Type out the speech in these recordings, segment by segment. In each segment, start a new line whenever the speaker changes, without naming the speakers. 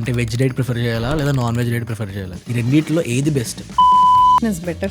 అంటే veg diet prefer చేయాలా లేదా నాన్ వెజ్ డైట్ ప్రిఫర్ చేయాలా? ఈ రెండిట్లో ఏది best?
is better.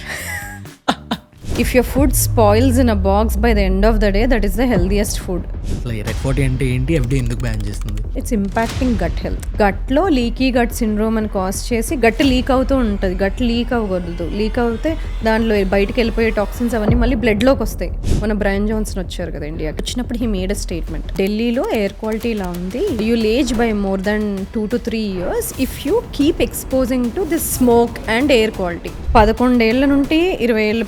If your food spoils in a box by the end of the day, that is the healthiest food.
అసలు red 40 అంటే ఏంటి? ఎఫ్డీ ఎందుకు బ్యాన్ చేస్తుంది?
It's impacting gut health. గట్లో లీకీ గట్ సిండ్రోమ్ అని cause చేసి gut leak అవుతూ ఉంటుంది. గట్ లీక్ అవ్వకూడదు. లీక్ అవుతే దాంట్లో బయటకు వెళ్ళిపోయే టాక్సిన్స్ అవన్నీ మళ్ళీ బ్లడ్లోకి వస్తాయి. మన బ్రయన్ జాన్సన్ వచ్చారు కదా ఇండియాకి, వచ్చినప్పుడు హీ మేడ్ అ స్టేట్మెంట్, ఢిల్లీలో ఎయిర్ క్వాలిటీ ఇలా ఉంది, you age by more than 2 to 3 years if you keep exposing to this smoke and air quality. 11 ఏళ్ల నుండి 20 ఏళ్ళ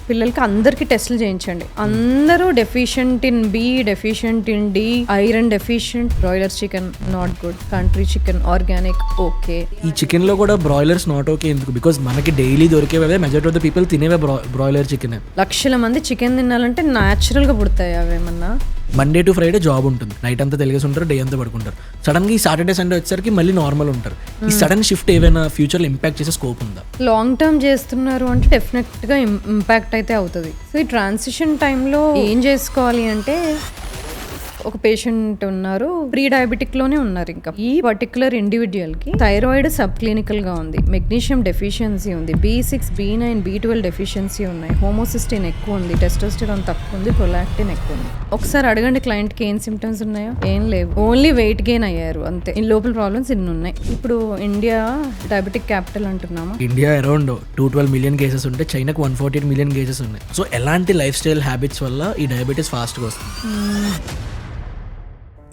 పిల్లలకి అందరికీ టెస్టులు చేయించండి. అందరూ deficient in B, deficient in D, iron deficient. Broiler chicken not good, country chicken organic okay.
ఈ chicken లో కూడా బ్రాయిలర్స్ నాట్ ఓకే ఎందుకు? బికాస్ మనకి డైలీ దొరికేవే, మెజారిటీ ఆఫ్ ద పీపుల్ తినేవే బ్రాయిలర్ చికెన్.
లక్షల మంది చికెన్ తినాలంటే న్యాచురల్ గా పుడతాయి అవేమన్నా.
మండే టు ఫ్రైడే జాబ్ ఉంటుంది, నైట్ అంతా తెలిగేసి ఉంటారు, డే అంతా పడుకుంటారు. సడన్ గా ఈ సాటర్డే సండే వచ్చేసరికి మళ్ళీ నార్మల్ ఉంటారు. ఈ సడన్ షిఫ్ట్ ఏమైనా ఫ్యూచర్ లో ఇంపాక్ట్ చేసే స్కోప్ ఉందా?
లాంగ్ టర్మ్ చేస్తున్నారు అంటే డెఫినెట్ గా ఇంపాక్ట్ అయితే అవుతుంది. సో ఈ ట్రాన్సిషన్ టైంలో ఏం చేసుకోవాలి అంటే, ఒక పేషెంట్ ఉన్నారు, ప్రీ డయాబెటిక్ లోనే ఉన్నారు. ఇంకా ఈ పర్టికులర్ ఇండివిజువల్ కి థైరాయిడ్ సబ్ క్లినికల్ గా ఉంది, మెగ్నీషియం డెఫిషియన్సీ ఉంది, B6, B9, B12 డెఫిషియన్సీ ఉన్నాయి, హోమోసిస్టిన్ ఎక్కువ ఉంది, టెస్టోస్టెరాన్ తక్కువ ఉంది, ప్రొలాక్టిన్ ఎక్కువ ఉంది. ఒకసారి అడగండి క్లయింట్ కి ఏం సిమ్టమ్స్ ఉన్నాయో. ఏం లేవు, ఓన్లీ వెయిట్ గెయిన్ అయ్యారు అంతే. ఈ లోపల ప్రాబ్లమ్స్ ఇన్ని ఉన్నాయి. ఇప్పుడు ఇండియా డయాబెటిక్ క్యాపిటల్ అంటున్నామా?
ఇండియా అరౌండ్ 212 మిలియన్ కేసెస్ ఉంటే చైనాకు 148 మిలియన్ కేసెస్ ఉన్నాయి. సో ఎలాంటి లైఫ్ స్టైల్ హ్యాబిట్స్ వల్ల ఈ డయాబెటీస్ ఫాస్ట్గా వస్తుంది?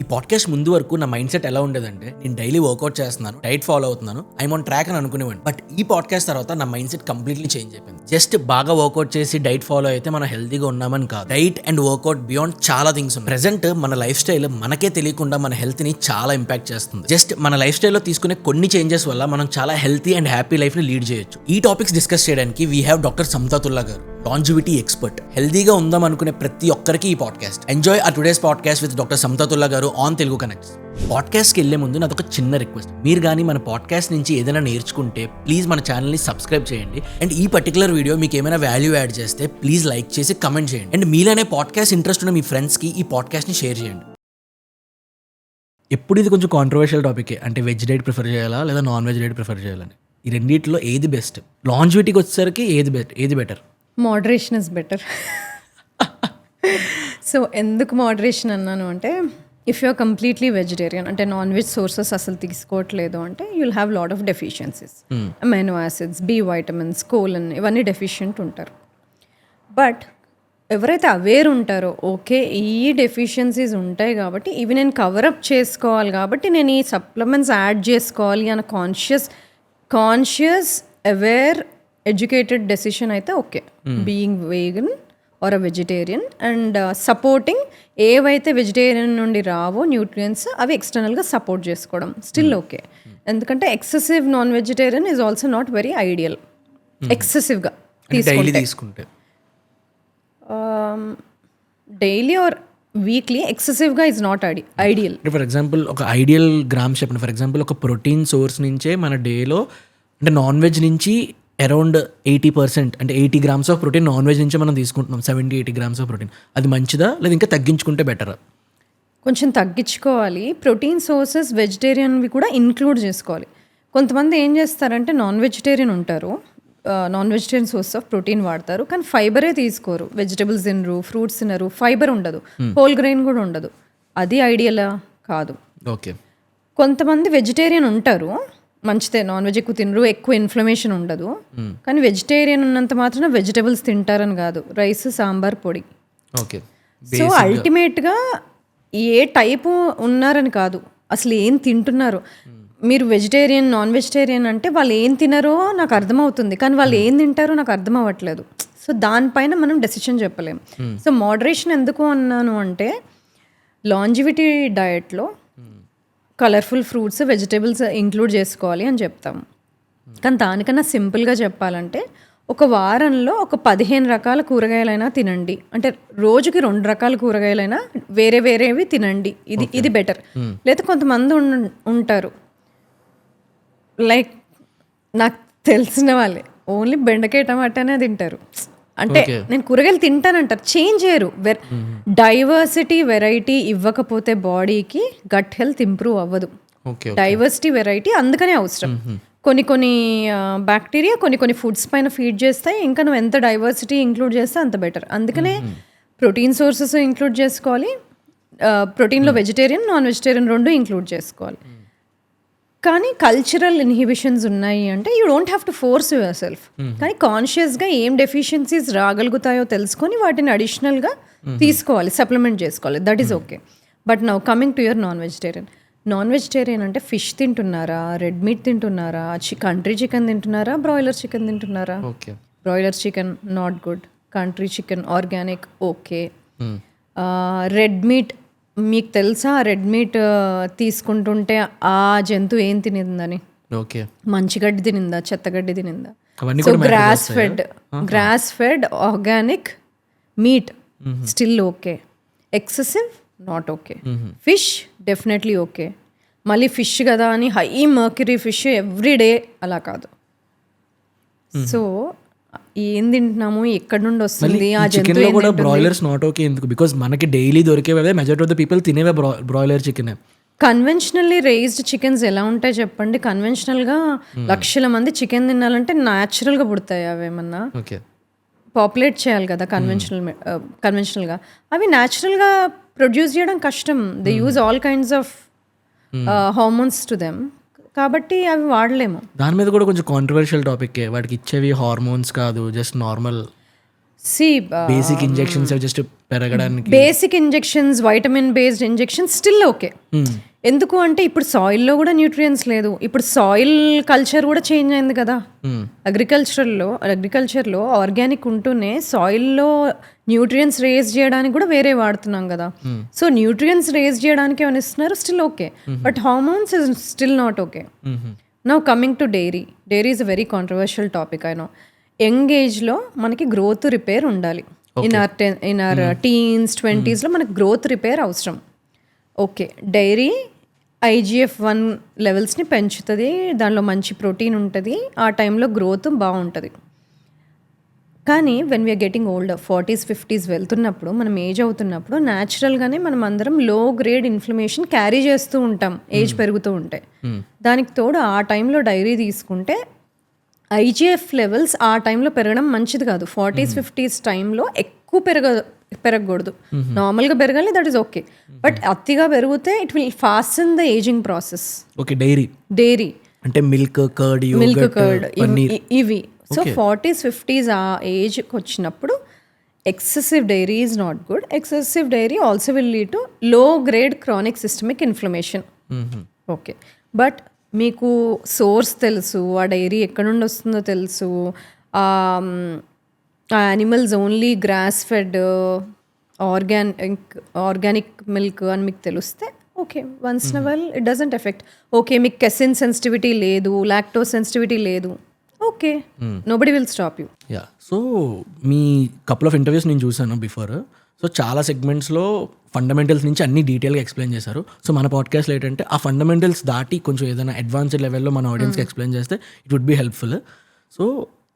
ఈ పాడ్కాస్ట్ ముందు వరకు నా మైండ్ సెట్ ఎలా ఉండేదంటే, నేను డైలీ వర్కౌట్ చేస్తున్నాను, డైట్ ఫాలో అవుతున్నాను, ఐమ్ ఆన్ ట్రాక్ అని అనుకునేవాడిని. బట్ ఈ పాడ్కాస్ట్ తర్వాత నా మైండ్ సెట్ కంప్లీట్లీ చేంజ్ అయిపోయింది. జస్ట్ బాగా వర్కౌట్ చేసి డైట్ ఫాలో అయితే మనం హెల్తీగా ఉన్నామని కాదు. డైట్ అండ్ వర్కౌట్ బియాండ్ చాలా థింగ్స్ ఉన్నాయి. ప్రెసెంట్ మన లైఫ్ స్టైల్ మనకే తెలియకుండా మన హెల్త్ ని చాలా ఇంపాక్ట్ చేస్తుంది. జస్ట్ మన లైఫ్ స్టైల్లో తీసుకునే కొన్ని చేంజెస్ వల్ల మనం చాలా హెల్తీ అండ్ హ్యాపీ లైఫ్ ని లీడ్ చేయొచ్చు. ఈ టాపిక్స్ డిస్కస్ చేయడానికి వీ హ్యావ్ డాక్టర్ సమతాతుల్లా గారు, లాంజివిటీ ఎక్స్పర్ట్. హెల్తీగా ఉందాం అనుకునే ప్రతి ఒక్కరికి ఈ పాడ్కాస్ట్. ఎంజాయ్ ఆ టుడేస్ పాడ్కాస్ట్ విత్ డాక్టర్ సమతాతుల్లా గారు ఆన్ తెలుగు కనెక్ట్స్. పాడ్కాస్ట్కి వెళ్లే ముందు నాదొక చిన్న రిక్వెస్ట్. మీరు కానీ మన పాడ్కాస్ట్ నుంచి ఏదైనా నేర్చుకుంటే ప్లీజ్ మన ఛానల్ని సబ్స్క్రైబ్ చేయండి. అండ్ ఈ పర్టికులర్ వీడియో మీకు ఏమైనా వాల్యూ యాడ్ చేస్తే ప్లీజ్ లైక్ చేసి కమెంట్ చేయండి. అండ్ మీలోనే పాడ్కాస్ట్ ఇంట్రెస్ట్ ఉన్న మీ ఫ్రెండ్స్కి ఈ పాడ్కాస్ట్ని షేర్ చేయండి. ఎప్పుడు ఇది కొంచెం కాంట్రవర్షియల్ టాపికే, అంటే వెజ్ డైట్ ప్రిఫర్ చేయాలా లేదా నాన్ వెజ్ డైట్ ప్రిఫర్ చేయాలని. ఈ రెండిట్లో ఏది బెస్ట్? లాంజివిటీకి వచ్చేసరికి ఏది better?
Moderation is better. So ఎందుకు మోడరేషన్ అన్నాను అంటే, ఇఫ్ యూఆర్ కంప్లీట్లీ వెజిటేరియన్ అంటే నాన్ వెజ్ సోర్సెస్ అసలు తీసుకోవట్లేదు అంటే you'll have lot of deficiencies. Amino acids, B vitamins, choline ఇవన్నీ డెఫిషియెంట్ ఉంటారు. బట్ ఎవరైతే అవేర్ ఉంటారో, ఓకే ఈ డెఫిషియన్సీస్ ఉంటాయి కాబట్టి ఇవి నేను కవరప్ చేసుకోవాలి కాబట్టి నేను ఈ సప్లిమెంట్స్ యాడ్ చేసుకోవాలి అన్న కాన్షియస్ అవేర్ ఎడ్యుకేటెడ్ డెసిషన్ అయితే okay. Being vegan or a vegetarian and supporting ఏవైతే వెజిటేరియన్ నుండి రావో న్యూట్రియంట్స్ అవి ఎక్స్టర్నల్గా సపోర్ట్ చేసుకోవడం స్టిల్ ఓకే. ఎందుకంటే excessive non vegetarian is also not very ideal. ఎక్సెసివ్గా తీసుకుంటే డైలీ ఆర్ వీక్లీ ఎక్సెసివ్గా is not ideal.
For example ఒక ఐడియల్ గ్రామ్స్ చెప్పండి. ఫర్ ఎగ్జాంపుల్ ఒక ప్రోటీన్ సోర్స్ నుంచే మన డేలో అంటే నాన్ వెజ్ నుంచి అరౌండ్ 80% అంటే 80 grams of protein non veg నుంచే మనం తీసుకుంటున్నాం. 70-80 grams ఆఫ్ ప్రోటీన్. అది మంచిదా లేదా ఇంకా తగ్గించుకుంటే బెటరా?
కొంచెం తగ్గించుకోవాలి. ప్రోటీన్ సోర్సెస్ వెజిటేరియన్వి కూడా ఇంక్లూడ్ చేసుకోవాలి. కొంతమంది ఏం చేస్తారంటే నాన్ వెజిటేరియన్ ఉంటారు, non vegetarian source of protein వాడతారు, కానీ ఫైబరే తీసుకోరు. వెజిటబుల్స్ తినరు, ఫ్రూట్స్ తినరు, ఫైబర్ ఉండదు, హోల్ గ్రెయిన్ కూడా ఉండదు. అది ఐడియలా కాదు.
ఓకే.
కొంతమంది వెజిటేరియన్ ఉంటారు, మంచిదే, నాన్ వెజ్ ఎక్కువ తినరు, ఎక్కువ ఇన్ఫ్లమేషన్ ఉండదు, కానీ వెజిటేరియన్ ఉన్నంత మాత్రం వెజిటబుల్స్ తింటారని కాదు. రైస్, సాంబార్, పొడి.
ఓకే.
సో అల్టిమేట్గా ఏ టైపు ఉన్నారని కాదు, అసలు ఏం తింటున్నారు. మీరు వెజిటేరియన్, నాన్ వెజిటేరియన్ అంటే వాళ్ళు ఏం తినరో నాకు అర్థమవుతుంది, కానీ వాళ్ళు ఏం తింటారో నాకు అర్థం అవ్వట్లేదు. సో దానిపైన మనం డెసిషన్ చెప్పలేము. సో మోడరేషన్ ఎందుకు అన్నాను అంటే, లాంజివిటీ డయట్లో కలర్ఫుల్ ఫ్రూట్స్, వెజిటేబుల్స్ ఇంక్లూడ్ చేసుకోవాలి అని చెప్తాము. కానీ దానికన్నా సింపుల్గా చెప్పాలంటే, ఒక వారంలో ఒక 15 రకాల కూరగాయలైనా తినండి. అంటే రోజుకి 2 రకాల కూరగాయలైనా వేరేవి తినండి. ఇది బెటర్. లేదా కొంతమంది ఉంటారు, లైక్ నాకు తెలిసిన వాళ్ళే ఓన్లీ బెండకాయ టమాటానే తింటారు. అంటే నేను కూరగాయలు తింటానంటారు, చేంజ్ చేయరు. డైవర్సిటీ, వెరైటీ ఇవ్వకపోతే బాడీకి గట్ హెల్త్ ఇంప్రూవ్ అవ్వదు.
ఓకే
డైవర్సిటీ వెరైటీ అందుకనే అవసరం. కొన్ని బ్యాక్టీరియా కొన్ని ఫుడ్స్ పైన ఫీడ్ చేస్తాయి. ఇంకా నువ్వు ఎంత డైవర్సిటీ ఇంక్లూడ్ చేస్తే అంత బెటర్. అందుకనే ప్రోటీన్ సోర్సెస్ ఇంక్లూడ్ చేసుకోవాలి. ప్రోటీన్లో వెజిటేరియన్ నాన్ వెజిటేరియన్ రెండు ఇంక్లూడ్ చేసుకోవాలి. కానీ కల్చరల్ ఇన్హిబిషన్స్ ఉన్నాయి అంటే you don't have to force your self. కానీ కాన్షియస్గా ఏం డెఫిషియన్సీస్ రాగలుగుతాయో తెలుసుకొని వాటిని అడిషనల్గా తీసుకోవాలి, సప్లిమెంట్ చేసుకోవాలి. That is okay. But now coming to your non vegetarian అంటే ఫిష్ తింటున్నారా, రెడ్ మీట్ తింటున్నారా, కంట్రీ చికెన్ తింటున్నారా, బ్రాయిలర్ చికెన్ తింటున్నారా? Broiler chicken not good, country chicken organic okay. Red meat మీకు తెలుసా, రెడ్ మీట్ తీసుకుంటుంటే ఆ జంతువు ఏం తినిందని? మంచి గడ్డి తినిందా, చెత్తగడ్డి తినిందా? So grass fed organic meat still okay. Excessive not okay. Fish definitely okay. మళ్ళీ ఫిష్ కదా అని హై మర్క్యూరీ ఫిష్ ఎవ్రీడే అలా కాదు. సో ఏం తింటున్నాము, ఎక్కడి నుండి వస్తుంది ఆ
జంతువు కూడా బ్రాయిలర్స్ నాట్ ఓకే ఎందుకు? బికాజ్ మనకి డైలీ దొరికేవే, మెజారిటీ ఆఫ్ ద పీపుల్ తినేవే broiler chicken.
Conventionally raised chickens ఎలా ఉంటాయి చెప్పండి? కన్వెన్షనల్గా లక్షల మంది చికెన్ తినాలంటే న్యాచురల్గా పుడతాయి. అవేమన్నా పాపులేట్ చేయాలి కదా కన్వెన్షనల్గా. అవి న్యాచురల్గా ప్రొడ్యూస్ చేయడం కష్టం. They use all kinds of hormones to them. కాబట్టి అవి వాడలేము.
దాని మీద కూడా కొంచెం కాంట్రవర్షియల్ టాపిక్. వాటికి ఇచ్చేవి హార్మోన్స్ కాదు, just normal basic injections, just పెరగడానికి
basic injections, vitamin based injections still okay. ఎందుకు అంటే ఇప్పుడు సాయిల్లో కూడా న్యూట్రియన్స్ లేదు. ఇప్పుడు సాయిల్ కల్చర్ కూడా చేంజ్ అయింది కదా. అగ్రికల్చర్లో ఆర్గానిక్ ఉంటూనే సాయిల్లో న్యూట్రియన్స్ రేజ్ చేయడానికి కూడా వేరే వాడుతున్నాం కదా. సో న్యూట్రియన్స్ రేజ్ చేయడానికి ఏమైనా ఇస్తున్నారు, still okay. But hormones is still not okay. Now coming to dairy is a very controversial topic. I know. Young ఏజ్లో మనకి గ్రోత్ రిపేర్ ఉండాలి. ఇన్ ఆర్ టీన్స్ 20s మనకి గ్రోత్ రిపేర్ అవసరం. Okay, dairy IGF-1 లెవెల్స్ని పెంచుతుంది, దానిలో మంచి protein ఉంటుంది, ఆ టైంలో గ్రోత్ బాగుంటుంది. కానీ when we are getting older 40s 50s వెళ్తున్నప్పుడు, మనం ఏజ్ అవుతున్నప్పుడు న్యాచురల్గానే మనం అందరం లో గ్రేడ్ ఇన్ఫ్లమేషన్ క్యారీ చేస్తూ ఉంటాం ఏజ్ పెరుగుతూ ఉంటే. దానికి తోడు ఆ టైంలో డైరీ తీసుకుంటే IGF లెవెల్స్ ఆ టైంలో పెరగడం మంచిది కాదు. 40s 50s టైంలో ఎక్కువ పెరగకూడదు. నార్మల్గా పెరగాలి, దట్ ఈస్ ఓకే. బట్ అతిగా పెరిగితే it will fasten the ageing process.
Okay, dairy అంటే మిల్క్ కర్డ్
ఇవి. సో 40s 50s ఆ ఏజ్కి వచ్చినప్పుడు excessive dairy is not good. Excessive dairy also will lead to low grade chronic systemic inflammation. Okay, but మీకు source తెలుసు, ఆ dairy ఎక్కడి నుండి వస్తుందో తెలుసు, ఆ animals only grass fed organic milk అని మీకు తెలిస్తే okay, once in while it doesn't effect. Okay, మీకు కెసిన్ సెన్సిటివిటీ లేదు, లాక్టోస్ సెన్సిటివిటీ లేదు, okay, nobody will stop you.
Yeah. So me couple of interviews నేను చూసాను బిఫోర్. సో చాలా సెగ్మెంట్స్లో fundamentals నుంచి అన్ని డీటెయిల్గా ఎక్స్ప్లెయిన్ చేశారు. సో మన పాడ్కాస్ట్లో ఏంటంటే ఆ ఫండమెంటల్స్ దాటి కొంచెం ఏదైనా అడ్వాన్స్డ్ లెవెల్లో మన ఆడియన్స్కి ఎక్స్ప్లెయిన్ చేస్తే it would be helpful. So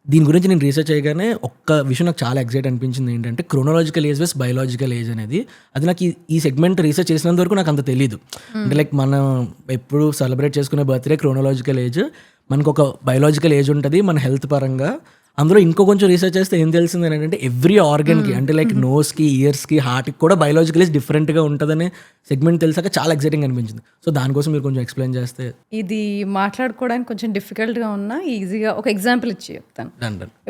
దీని గురించి నేను రీసెర్చ్ చేయగానే ఒక్క విషయం నాకు చాలా ఎక్సైట్ అనిపించింది ఏంటంటే క్రోనలాజికల్ ఏజ్ వెస్ బయోలాజికల్ ఏజ్ అనేది. అది నాకు ఈ సెగ్మెంట్ రీసెర్చ్ చేసినంత వరకు నాకు అంత తెలీదు. అంటే లైక్ మనం ఎప్పుడు సెలబ్రేట్ చేసుకునే బర్త్డే క్రోనలాజికల్ ఏజ్, మనకు ఒక బయోలాజికల్ ఏజ్ ఉంటుంది మన హెల్త్ పరంగా. అందులో ఇంకో కొంచెం రీసెర్చ్ చేస్తే ఏం తెలిసింది ఏంటంటే ఎవ్రీ ఆర్గన్కి, అంటే లైక్ నోస్కి, ఇయర్స్కి, హార్ట్కి కూడా బయోలాజికల్ ఏజ్ డిఫరెంట్గా ఉంటుందనే సెగ్మెంట్ తెలిసాక చాలా ఎక్సైటింగ్ అనిపించింది. సో దానికోసం మీరు కొంచెం ఎక్స్ప్లెయిన్ చేస్తే.
ఇది మాట్లాడుకోవడానికి కొంచెం డిఫికల్ట్గా ఉన్నా ఈజీగా ఒక ఎగ్జాంపుల్ ఇచ్చి చెప్తాను.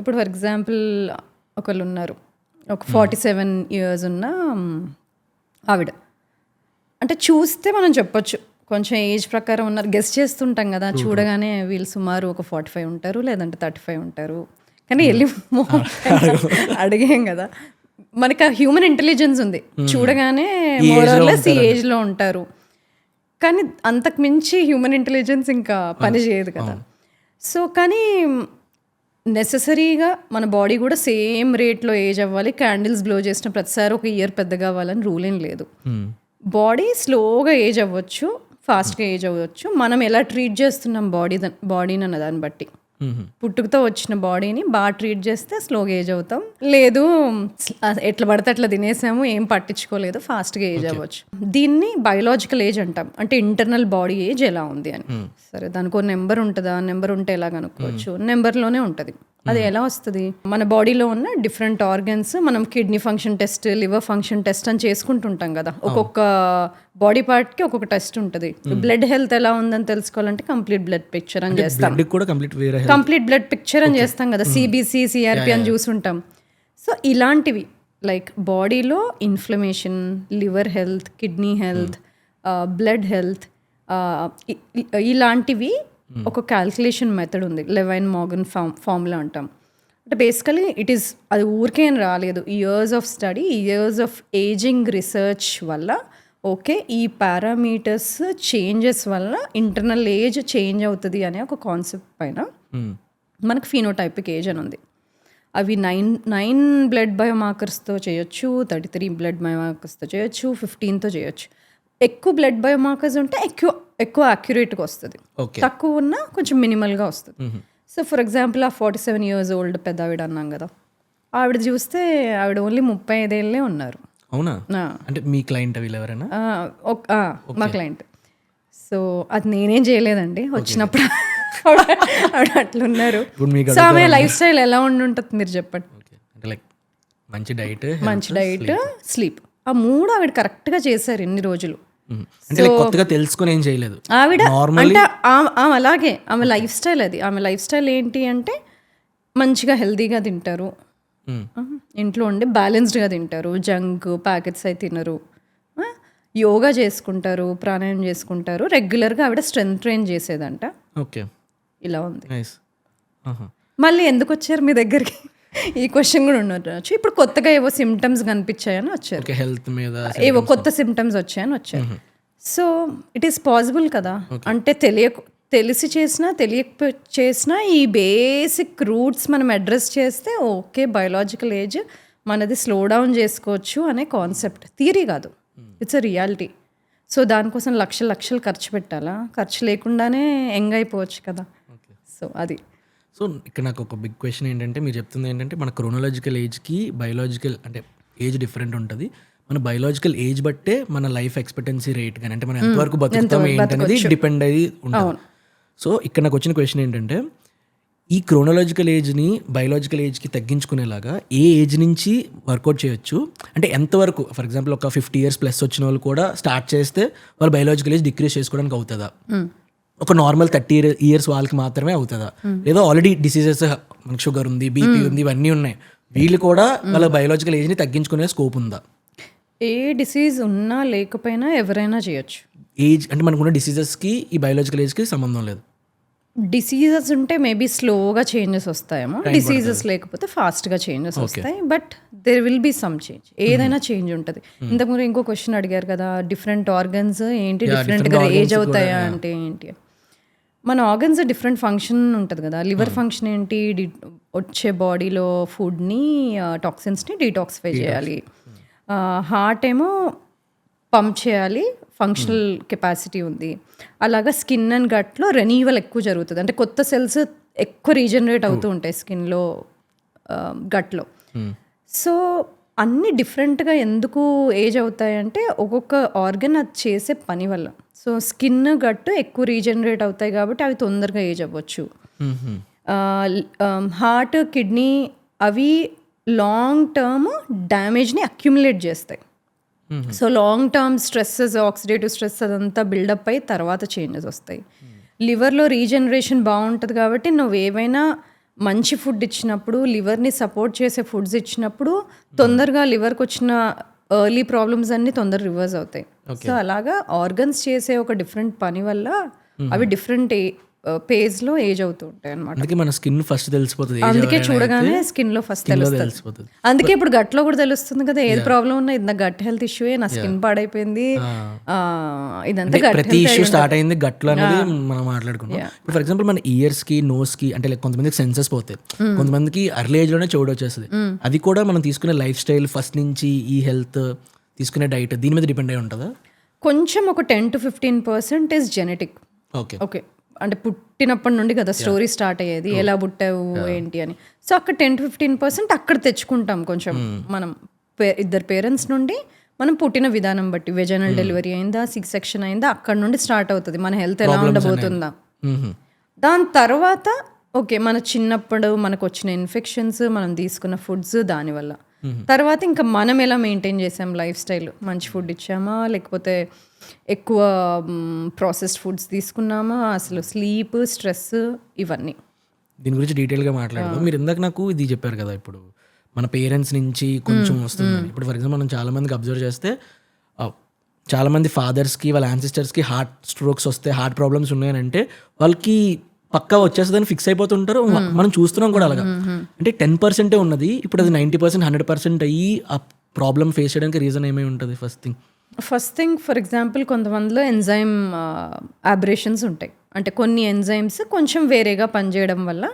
ఇప్పుడు ఫర్ ఎగ్జాంపుల్ ఒకళ్ళు ఉన్నారు, ఒక 47 years ఉన్న ఆవిడ. అంటే చూస్తే మనం చెప్పొచ్చు కొంచెం ఏజ్ ప్రకారం ఉన్నారు, గెస్ట్ చేస్తుంటాం కదా, చూడగానే వీళ్ళు సుమారు ఒక 45 ఉంటారు, లేదంటే 35 ఉంటారు. కానీ వెళ్ళి అడిగాం కదా, మనకి ఆ హ్యూమన్ ఇంటెలిజెన్స్ ఉంది, చూడగానే మోరల్లెస్ ఈ ఏజ్లో ఉంటారు. కానీ అంతకు మించి హ్యూమన్ ఇంటెలిజెన్స్ ఇంకా పని చేయదు కదా. సో కానీ నెససరీగా మన బాడీ కూడా సేమ్ రేట్లో ఏజ్ అవ్వాలి, క్యాండిల్స్ బ్లో చేసిన ప్రతిసారి ఒక ఇయర్ పెద్దగా అవ్వాలని రూల్ ఏం లేదు. బాడీ స్లోగా ఏజ్ అవ్వచ్చు, ఫాస్ట్గా ఏజ్ అవ్వచ్చు, మనం ఎలా ట్రీట్ చేస్తున్నాం బాడీని అన్న దాన్ని బట్టి. పుట్టుకతో వచ్చిన బాడీని బాగా ట్రీట్ చేస్తే స్లోగా ఏజ్ అవుతాం, లేదు ఎట్లా పడితే అట్లా తినేసాము, ఏం పట్టించుకోలేదు, ఫాస్ట్గా ఏజ్ అవ్వచ్చు. దీన్ని బయోలాజికల్ ఏజ్ అంటాం, అంటే ఇంటర్నల్ బాడీ ఏజ్ ఎలా ఉంది అని. సరే, దానికి ఒక నెంబర్ ఉంటుందా? నెంబర్ ఉంటే ఎలా కనుక్కోవచ్చు? నెంబర్లోనే ఉంటుంది. అది ఎలా వస్తుంది? మన బాడీలో ఉన్న డిఫరెంట్ ఆర్గన్స్, మనం kidney function test, liver function test అని చేసుకుంటుంటాం కదా. ఒక్కొక్క బాడీ పార్ట్కి ఒక్కొక్క టెస్ట్ ఉంటుంది. బ్లడ్ హెల్త్ ఎలా ఉందని తెలుసుకోవాలంటే కంప్లీట్ బ్లడ్ పిక్చర్ అని చేస్తాం. కంప్లీట్ బ్లడ్ పిక్చర్ అని చేస్తాం కదా, సిబిసి, సిఆర్పి అని చూసుంటాం. సో ఇలాంటివి లైక్ బాడీలో inflammation, liver health, kidney health, blood health, ఇలాంటివి ఒక క్యాల్కులేషన్ మెథడ్ ఉంది, లెవైన్ మోర్గన్ ఫార్ములా అంటాం. అంటే బేసికలీ ఇట్ ఈస్, అది ఊరికేం రాలేదు, years of study, years of ageing research వల్ల ఓకే ఈ పారామీటర్స్ చేంజెస్ వల్ల ఇంటర్నల్ ఏజ్ చేంజ్ అవుతుంది అనే ఒక కాన్సెప్ట్ పైన మనకు ఫినోటైపిక్ ఏజ్ అని ఉంది. అవి 9 బ్లడ్ బయోమార్కర్స్తో చేయొచ్చు, 33 బ్లడ్ బయోమార్కర్స్తో చేయొచ్చు, 15తో చేయొచ్చు. ఎక్కువ బ్లడ్ బయోమార్కర్స్ ఉంటే ఎక్కువ అక్యురేట్గా వస్తుంది, తక్కువ ఉన్నా కొంచెం మినిమల్గా వస్తుంది. సో ఫర్ ఎగ్జాంపుల్, ఆ 47 years old పెద్ద ఆవిడ అన్నాం కదా, ఆవిడ చూస్తే ఆవిడ ఓన్లీ 35 ఏళ్ళే ఉన్నారు.
అవునా? అంటే మీ క్లయింట్ ఎవరైనా?
మా క్లయింట్. సో అది నేనేం చేయలేదండి, వచ్చినప్పుడు ఆవిడ అట్లున్నారు. సో ఆమె లైఫ్ స్టైల్ ఎలా ఉండి ఉంటుంది మీరు చెప్పండి.
మంచి డైట్,
స్లీప్, ఆ 3 ఆవిడ కరెక్ట్గా చేశారు ఎన్ని రోజులు.
అంటే కొత్తగా తెలుసుకొని ఏం చేయలేదు
ఆవిడ. అంటే ఆమె అలాగే, ఆమె లైఫ్ స్టైల్ అది. ఆమె లైఫ్ స్టైల్ ఏంటి అంటే మంచిగా హెల్తీగా తింటారు, ఇంట్లో ఉండి బ్యాలెన్స్డ్గా తింటారు, జంక్ ప్యాకెట్స్ అయితే తినరు, యోగా చేసుకుంటారు, ప్రాణాయామం చేసుకుంటారు, రెగ్యులర్గా ఆవిడ స్ట్రెంత్ ట్రైన్ చేసేదంట.
ఓకే,
ఇలా ఉంది. మళ్ళీ ఎందుకు వచ్చారు మీ దగ్గరికి ఈ క్వశ్చన్ కూడా ఉండొచ్చు. ఇప్పుడు కొత్తగా ఏవో సిమ్టమ్స్ కనిపించాయని వచ్చారు,
హెల్త్ మీద
ఏవో కొత్త సిమ్టమ్స్ వచ్చాయని వచ్చారు. సో ఇట్ ఈస్ పాసిబుల్ కదా, అంటే తెలిసి చేసినా తెలియక చేసినా ఈ బేసిక్ రూట్స్ మనం అడ్రస్ చేస్తే ఓకే బయోలాజికల్ ఏజ్ మనది స్లో డౌన్ చేసుకోవచ్చు అనే కాన్సెప్ట్. థియరీ కాదు, ఇట్స్ అ రియాలిటీ. సో దానికోసం లక్షలు ఖర్చు పెట్టాలా? ఖర్చు లేకుండానే యంగ్ అయిపోవచ్చు కదా. సో అది.
సో ఇక్కడ నాకు ఒక బిగ్ క్వశ్చన్ ఏంటంటే, మీరు చెప్తుంది ఏంటంటే మన క్రోనలాజికల్ ఏజ్కి బయోలాజికల్ అంటే ఏజ్ డిఫరెంట్ ఉంటుంది. మన బయోలాజికల్ ఏజ్ బట్టే మన లైఫ్ ఎక్స్పెక్టెన్సీ రేట్ కానీ, అంటే మనం ఎంతవరకు బతుకుతాం ఏంటనేది డిపెండ్ అయ్యి ఉంటుంది. సో ఇక్కడ నాకు వచ్చిన క్వశ్చన్ ఏంటంటే, ఈ క్రోనలాజికల్ ఏజ్ని బయోలాజికల్ ఏజ్కి తగ్గించుకునేలాగా ఏ ఏజ్ నుంచి వర్కౌట్ చేయొచ్చు? అంటే ఎంతవరకు, ఫర్ ఎగ్జాంపుల్ ఒక 50 years ప్లస్ వచ్చిన వాళ్ళు కూడా స్టార్ట్ చేస్తే వాళ్ళు బయోలాజికల్ ఏజ్ డిక్రీజ్ చేసుకోవడానికి అవుతుందా? ఒక నార్మల్ 30 years వాళ్ళకి మాత్రమే అవుతుందా? లేదా ఆల్రెడీ డిసీజెస్, మనకు షుగర్ ఉంది, బీపీ ఉంది, ఇవన్నీ ఉన్నాయి, వీళ్ళు కూడా వాళ్ళ బయోలాజికల్ ఏజ్ని తగ్గించుకునే స్కోప్ ఉందా?
ఏ డిసీజ్ ఉన్నా లేకపోయినా ఎవరైనా చేయొచ్చు.
ఏజ్ అంటే మనకున్న డిసీజెస్కి ఈ బయోలాజికల్ ఏజ్కి సంబంధం లేదు.
డిసీజెస్ ఉంటే మేబీ స్లోగా చేంజెస్ వస్తాయేమో, డిసీజెస్ లేకపోతే ఫాస్ట్గా చేంజెస్ వస్తాయి. But there will be some change, ఏదైనా చేంజ్ ఉంటుంది. ఇంతకుముందు ఇంకో క్వశ్చన్ అడిగారు కదా, డిఫరెంట్ ఆర్గన్స్ ఏంటి డిఫరెంట్గా ఏజ్ అవుతాయా అంటే ఏంటి? మన ఆర్గన్స్ డిఫరెంట్ ఫంక్షన్ ఉంటుంది కదా. లివర్ ఫంక్షన్ ఏంటి, వచ్చే బాడీలో ఫుడ్ని, టాక్సిన్స్ని డీటాక్సిఫై చేయాలి. హార్ట్ ఏమో పంప్ చేయాలి, ఫంక్షనల్ కెపాసిటీ ఉంది. అలాగా స్కిన్ అండ్ గట్లో రెన్యూవల్ ఎక్కువ జరుగుతుంది, అంటే కొత్త సెల్స్ ఎక్కువ రీజనరేట్ అవుతూ ఉంటాయి స్కిన్లో, గట్లో. సో అన్నీ డిఫరెంట్గా ఎందుకు ఏజ్ అవుతాయంటే ఒక్కొక్క ఆర్గన్ అది చేసే పని వల్ల. సో స్కిన్ గట్ ఎక్కువ రీజనరేట్ అవుతాయి కాబట్టి అవి తొందరగా ఏజ్ అవ్వచ్చు. హార్ట్, కిడ్నీ అవి లాంగ్ టర్మ్ డ్యామేజ్ని అక్యుములేట్ చేస్తాయి. So long term stresses, oxidative stress అదంతా బిల్డప్ అయ్యి తర్వాత చేంజెస్ వస్తాయి. లివర్లో రీజనరేషన్ బాగుంటుంది కాబట్టి నువ్వు ఏవైనా మంచి ఫుడ్ ఇచ్చినప్పుడు, లివర్ని సపోర్ట్ చేసే ఫుడ్స్ ఇచ్చినప్పుడు తొందరగా లివర్కి వచ్చిన ఎర్లీ ప్రాబ్లమ్స్ అన్నీ తొందరగా రివర్స్ అవుతాయి. సో అలాగా ఆర్గన్స్ చేసే ఒక డిఫరెంట్ పని వల్ల అవి డిఫరెంట్ పేజ్లో ఏజ్ అవుతూ ఉంటాయి అనమాట.
అందుకే మన స్కిన్ ఫస్ట్ తెలిసిపోతుంది,
అందుకే చూడగానే స్కిన్లో ఫస్ట్ తెలుస్తుంది. అందుకే ఇప్పుడు గట్లో కూడా తెలుస్తుంది కదా, ఏది ప్రాబ్లం ఉన్నా ఇది నా గట్ హెల్త్ ఇష్యూ, నా స్కిన్ పాడైపోయింది, ఇదంతా
ప్రతి ఇష్యూ స్టార్ట్ అయింది గట్లో అనేది మనం మాట్లాడుకున్నాం. ఇప్పుడు ఫర్ ఎగ్జాంపుల్ మన ఇయర్స్కి, నోస్కి, అంటే లైక్ కొంతమందికి సెన్సెస్ పోతాయి, కొంతమందికి అర్లీ ఏజ్లోనే చెవుడు వచ్చేస్తుంది. అది కూడా మనం తీసుకునే లైఫ్ స్టైల్ ఫస్ట్ నుంచి, ఈ హెల్త్, తీసుకునే డైట్, దీని మీద డిపెండ్ అయి ఉంటుందా?
కొంచెం ఒక 10 to 15% జెనెటిక్.
ఓకే.
అంటే పుట్టినప్పటి నుండి కదా స్టోరీ స్టార్ట్ అయ్యేది, ఎలా పుట్టావు ఏంటి అని. సో అక్కడ 10-15% అక్కడ తెచ్చుకుంటాం కొంచెం మనం. ఇద్దరు పేరెంట్స్ నుండి మనం పుట్టిన విధానం బట్టి, వెజనల్ డెలివరీ అయిందా, C-సెక్షన్ అయిందా, అక్కడ నుండి స్టార్ట్ అవుతుంది మన హెల్త్ ఎలా ఉండబోతుందా. దాని తర్వాత ఓకే మన చిన్నప్పుడు మనకు వచ్చిన ఇన్ఫెక్షన్స్, మనం తీసుకున్న ఫుడ్స్ దానివల్ల. తర్వాత ఇంకా మనం ఎలా మెయింటైన్ చేసాం లైఫ్ స్టైల్, మంచి ఫుడ్ ఇచ్చామా లేకపోతే ఎక్కువ ప్రాసెస్డ్ ఫుడ్స్ తీసుకున్నామా, అసలు స్లీప్, స్ట్రెస్, ఇవన్నీ
దీని గురించి డీటెయిల్గా మాట్లాడదాం. మీరు ఇందాక నాకు ఇది చెప్పారు కదా, ఇప్పుడు మన పేరెంట్స్ నుంచి కొంచెం వస్తుంది. ఇప్పుడు ఫర్ ఎగ్జాంపుల్ మనం చాలామందికి అబ్జర్వ్ చేస్తే చాలామంది ఫాదర్స్కి వాళ్ళ యాన్సిస్టర్స్కి హార్ట్ స్ట్రోక్స్ వస్తే, హార్ట్ ప్రాబ్లమ్స్ ఉన్నాయని అంటే వాళ్ళకి పక్కా వచ్చేస్తుందని ఫిక్స్ అయిపోతుంటారు. మనం చూస్తున్నాం కూడా అలాగా. అంటే 10% ఉన్నది, ఇప్పుడు అది 90%, 100% అయ్యి ఆ ప్రాబ్లం ఫేస్ చేయడానికి రీజన్ ఏమై ఉంటుంది? ఫస్ట్ థింగ్
ఫర్ ఎగ్జాంపుల్ కొంతమందిలో ఎంజైమ్ అబ్రేషన్స్ ఉంటాయి. అంటే కొన్ని ఎంజైమ్స్ కొంచెం వేరేగా పనిచేయడం వల్ల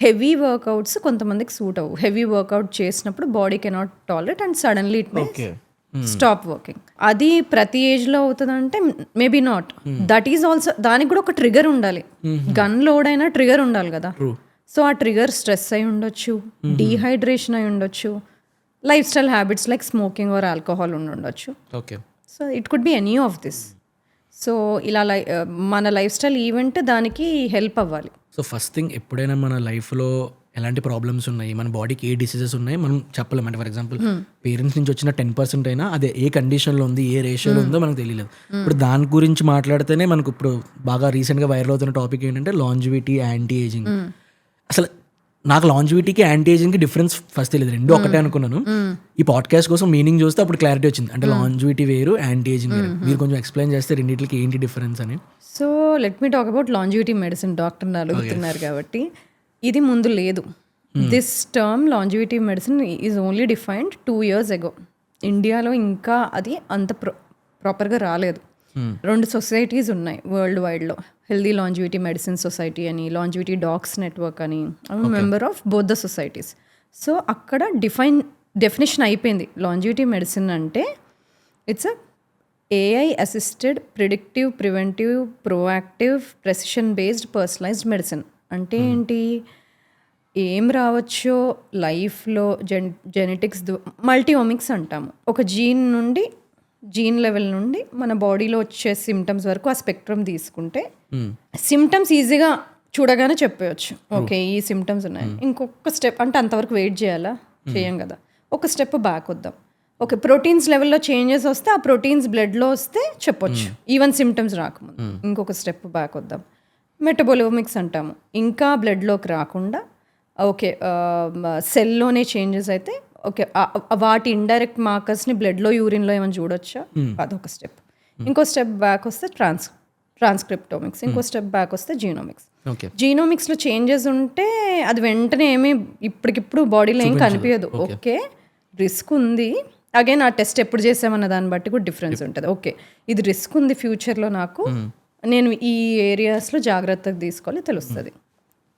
హెవీ వర్కౌట్స్ కొంతమందికి సూట్ అవ్వు. హెవీ వర్కౌట్ చేసినప్పుడు body cannot tolerate and suddenly it may stop working. అది ప్రతి ఏజ్లో అవుతుంది అంటే maybe not. That is also, దానికి కూడా ఒక ట్రిగర్ ఉండాలి. గన్ లోడ్ అయినా ట్రిగర్ ఉండాలి కదా. సో ఆ ట్రిగర్ స్ట్రెస్ అయి ఉండొచ్చు, డీహైడ్రేషన్ అయి ఉండొచ్చు, lifestyle habits like smoking or alcohol ఉండొచ్చు. So it could be any of this. So ఇలా మన లైఫ్ స్టైల్ ఈవెంట్ దానికి హెల్ప్ అవ్వాలి.
సో ఫస్ట్ థింగ్, ఎప్పుడైనా మన లైఫ్లో ఎలాంటి ప్రాబ్లమ్స్ ఉన్నాయి, మన బాడీకి ఏ డిసీజెస్ ఉన్నాయి మనం చెప్పలేము. అంటే ఫర్ ఎగ్జాంపుల్ పేరెంట్స్ నుంచి వచ్చిన 10% అయినా అదే ఏ కండిషన్లో ఉంది, ఏ రేషియోలో ఉందో మనకు తెలియలేదు. ఇప్పుడు దాని గురించి మాట్లాడితేనే మనకు ఇప్పుడు బాగా రీసెంట్గా వైరల్ అవుతున్న టాపిక్ ఏంటంటే లాంజివిటీ, యాంటీ ఏజింగ్. అసలు నాకు లాంజివిటీకి యాంటీ ఏజింగ్కి డిఫరెన్స్ ఫస్ట్ తెలియదు, రెండు ఒకటే అనుకున్నాను. ఈ పాడ్కాస్ట్ కోసం మీనింగ్ చూస్తే అప్పుడు క్లారిటీ వచ్చింది. అంటే లాంజివిటీ వేరు, యాంటీ ఏజింగ్ వేరు. మీరు కొంచెం ఎక్స్ప్లెయిన్ చేస్తే రెండింటికి ఏంటి డిఫరెన్స్ అని.
So let me talk about longevity medicine. డాక్టర్ని అడుగుతున్నారు కాబట్టి ఇది ముందు లేదు. This term longevity medicine is only defined 2 years ago. ఇండియాలో ఇంకా అది అంత ప్రాపర్గా రాలేదు. 2 సొసైటీస్ ఉన్నాయి వరల్డ్ వైడ్లో, హెల్దీ లాంజివిటీ మెడిసిన్ సొసైటీ అని, లాంజివిటీ డాక్స్ నెట్వర్క్ అని. Member of both the societies. So అక్కడ డెఫినేషన్ అయిపోయింది. లాంజివిటీ మెడిసిన్ అంటే it's a AI assisted predictive, preventive, proactive, precision based personalised medicine. అంటే ఏంటి, ఏం రావచ్చో లైఫ్లో జెనెటిక్స్, మల్టీఓమిక్స్ అంటాము. ఒక జీన్ లెవెల్ నుండి మన బాడీలో వచ్చే సిమ్టమ్స్ వరకు ఆ స్పెక్ట్రమ్ తీసుకుంటే సిమ్టమ్స్ ఈజీగా చూడగానే చెప్పవచ్చు, ఓకే ఈ సిమ్టమ్స్ ఉన్నాయి. ఇంకొక స్టెప్ అంటే అంతవరకు వెయిట్ చేయాలా, చేయం కదా. ఒక స్టెప్ బ్యాక్ వద్దాం. ఓకే ప్రోటీన్స్ లెవెల్లో చేంజెస్ వస్తే ఆ ప్రోటీన్స్ బ్లడ్లో వస్తే చెప్పొచ్చు, ఈవెన్ సిమ్టమ్స్ రాకముందు. ఇంకొక స్టెప్ బ్యాక్ వద్దాం. మెటబోలోమిక్స్ అంటాము, ఇంకా బ్లడ్లోకి రాకుండా ఓకే సెల్లోనే చేంజెస్ అయితే ఓకే వాటి ఇండైరెక్ట్ మార్కర్స్ని బ్లడ్లో, యూరిన్లో ఏమైనా చూడొచ్చా, అదొక స్టెప్. ఇంకో స్టెప్ బ్యాక్ వస్తే ట్రాన్స్క్రిప్టోమిక్స్. ఇంకో స్టెప్ బ్యాక్ వస్తే జీనోమిక్స్. జీనోమిక్స్లో చేంజెస్ ఉంటే అది వెంటనే ఏమీ ఇప్పటికిప్పుడు బాడీలో ఏం కనిపించదు. ఓకే రిస్క్ ఉంది, అగైన్ ఆ టెస్ట్ ఎప్పుడు చేసామన్న దాన్ని బట్టి కూడా డిఫరెన్స్ ఉంటుంది. ఓకే ఇది రిస్క్ ఉంది ఫ్యూచర్లో, నాకు నేను ఈ ఏరియాస్లో జాగ్రత్తగా తీసుకోవాలి తెలుస్తుంది.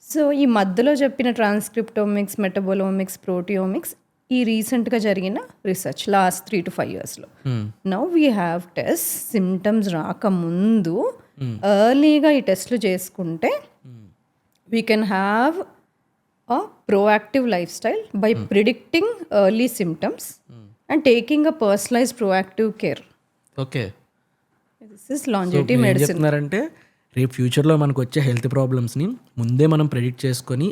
సో ఈ మధ్యలో చెప్పిన ట్రాన్స్క్రిప్టోమిక్స్, మెటబోలోమిక్స్, ప్రోటియోమిక్స్ ఈ రీసెంట్గా జరిగిన రీసెర్చ్ లాస్ట్ 3 to 5 yearsలో. Now we have test symptoms రాకముందు ఎర్లీగా ఈ టెస్ట్లు చేసుకుంటే we can have a proactive lifestyle by predicting early symptoms and taking a personalised proactive care.
Okay
this is longevity medicine.
అంటే రేపు ఫ్యూచర్లో మనకు వచ్చే హెల్త్ ప్రాబ్లమ్స్ని ముందే మనం ప్రెడిక్ట్ చేసుకొని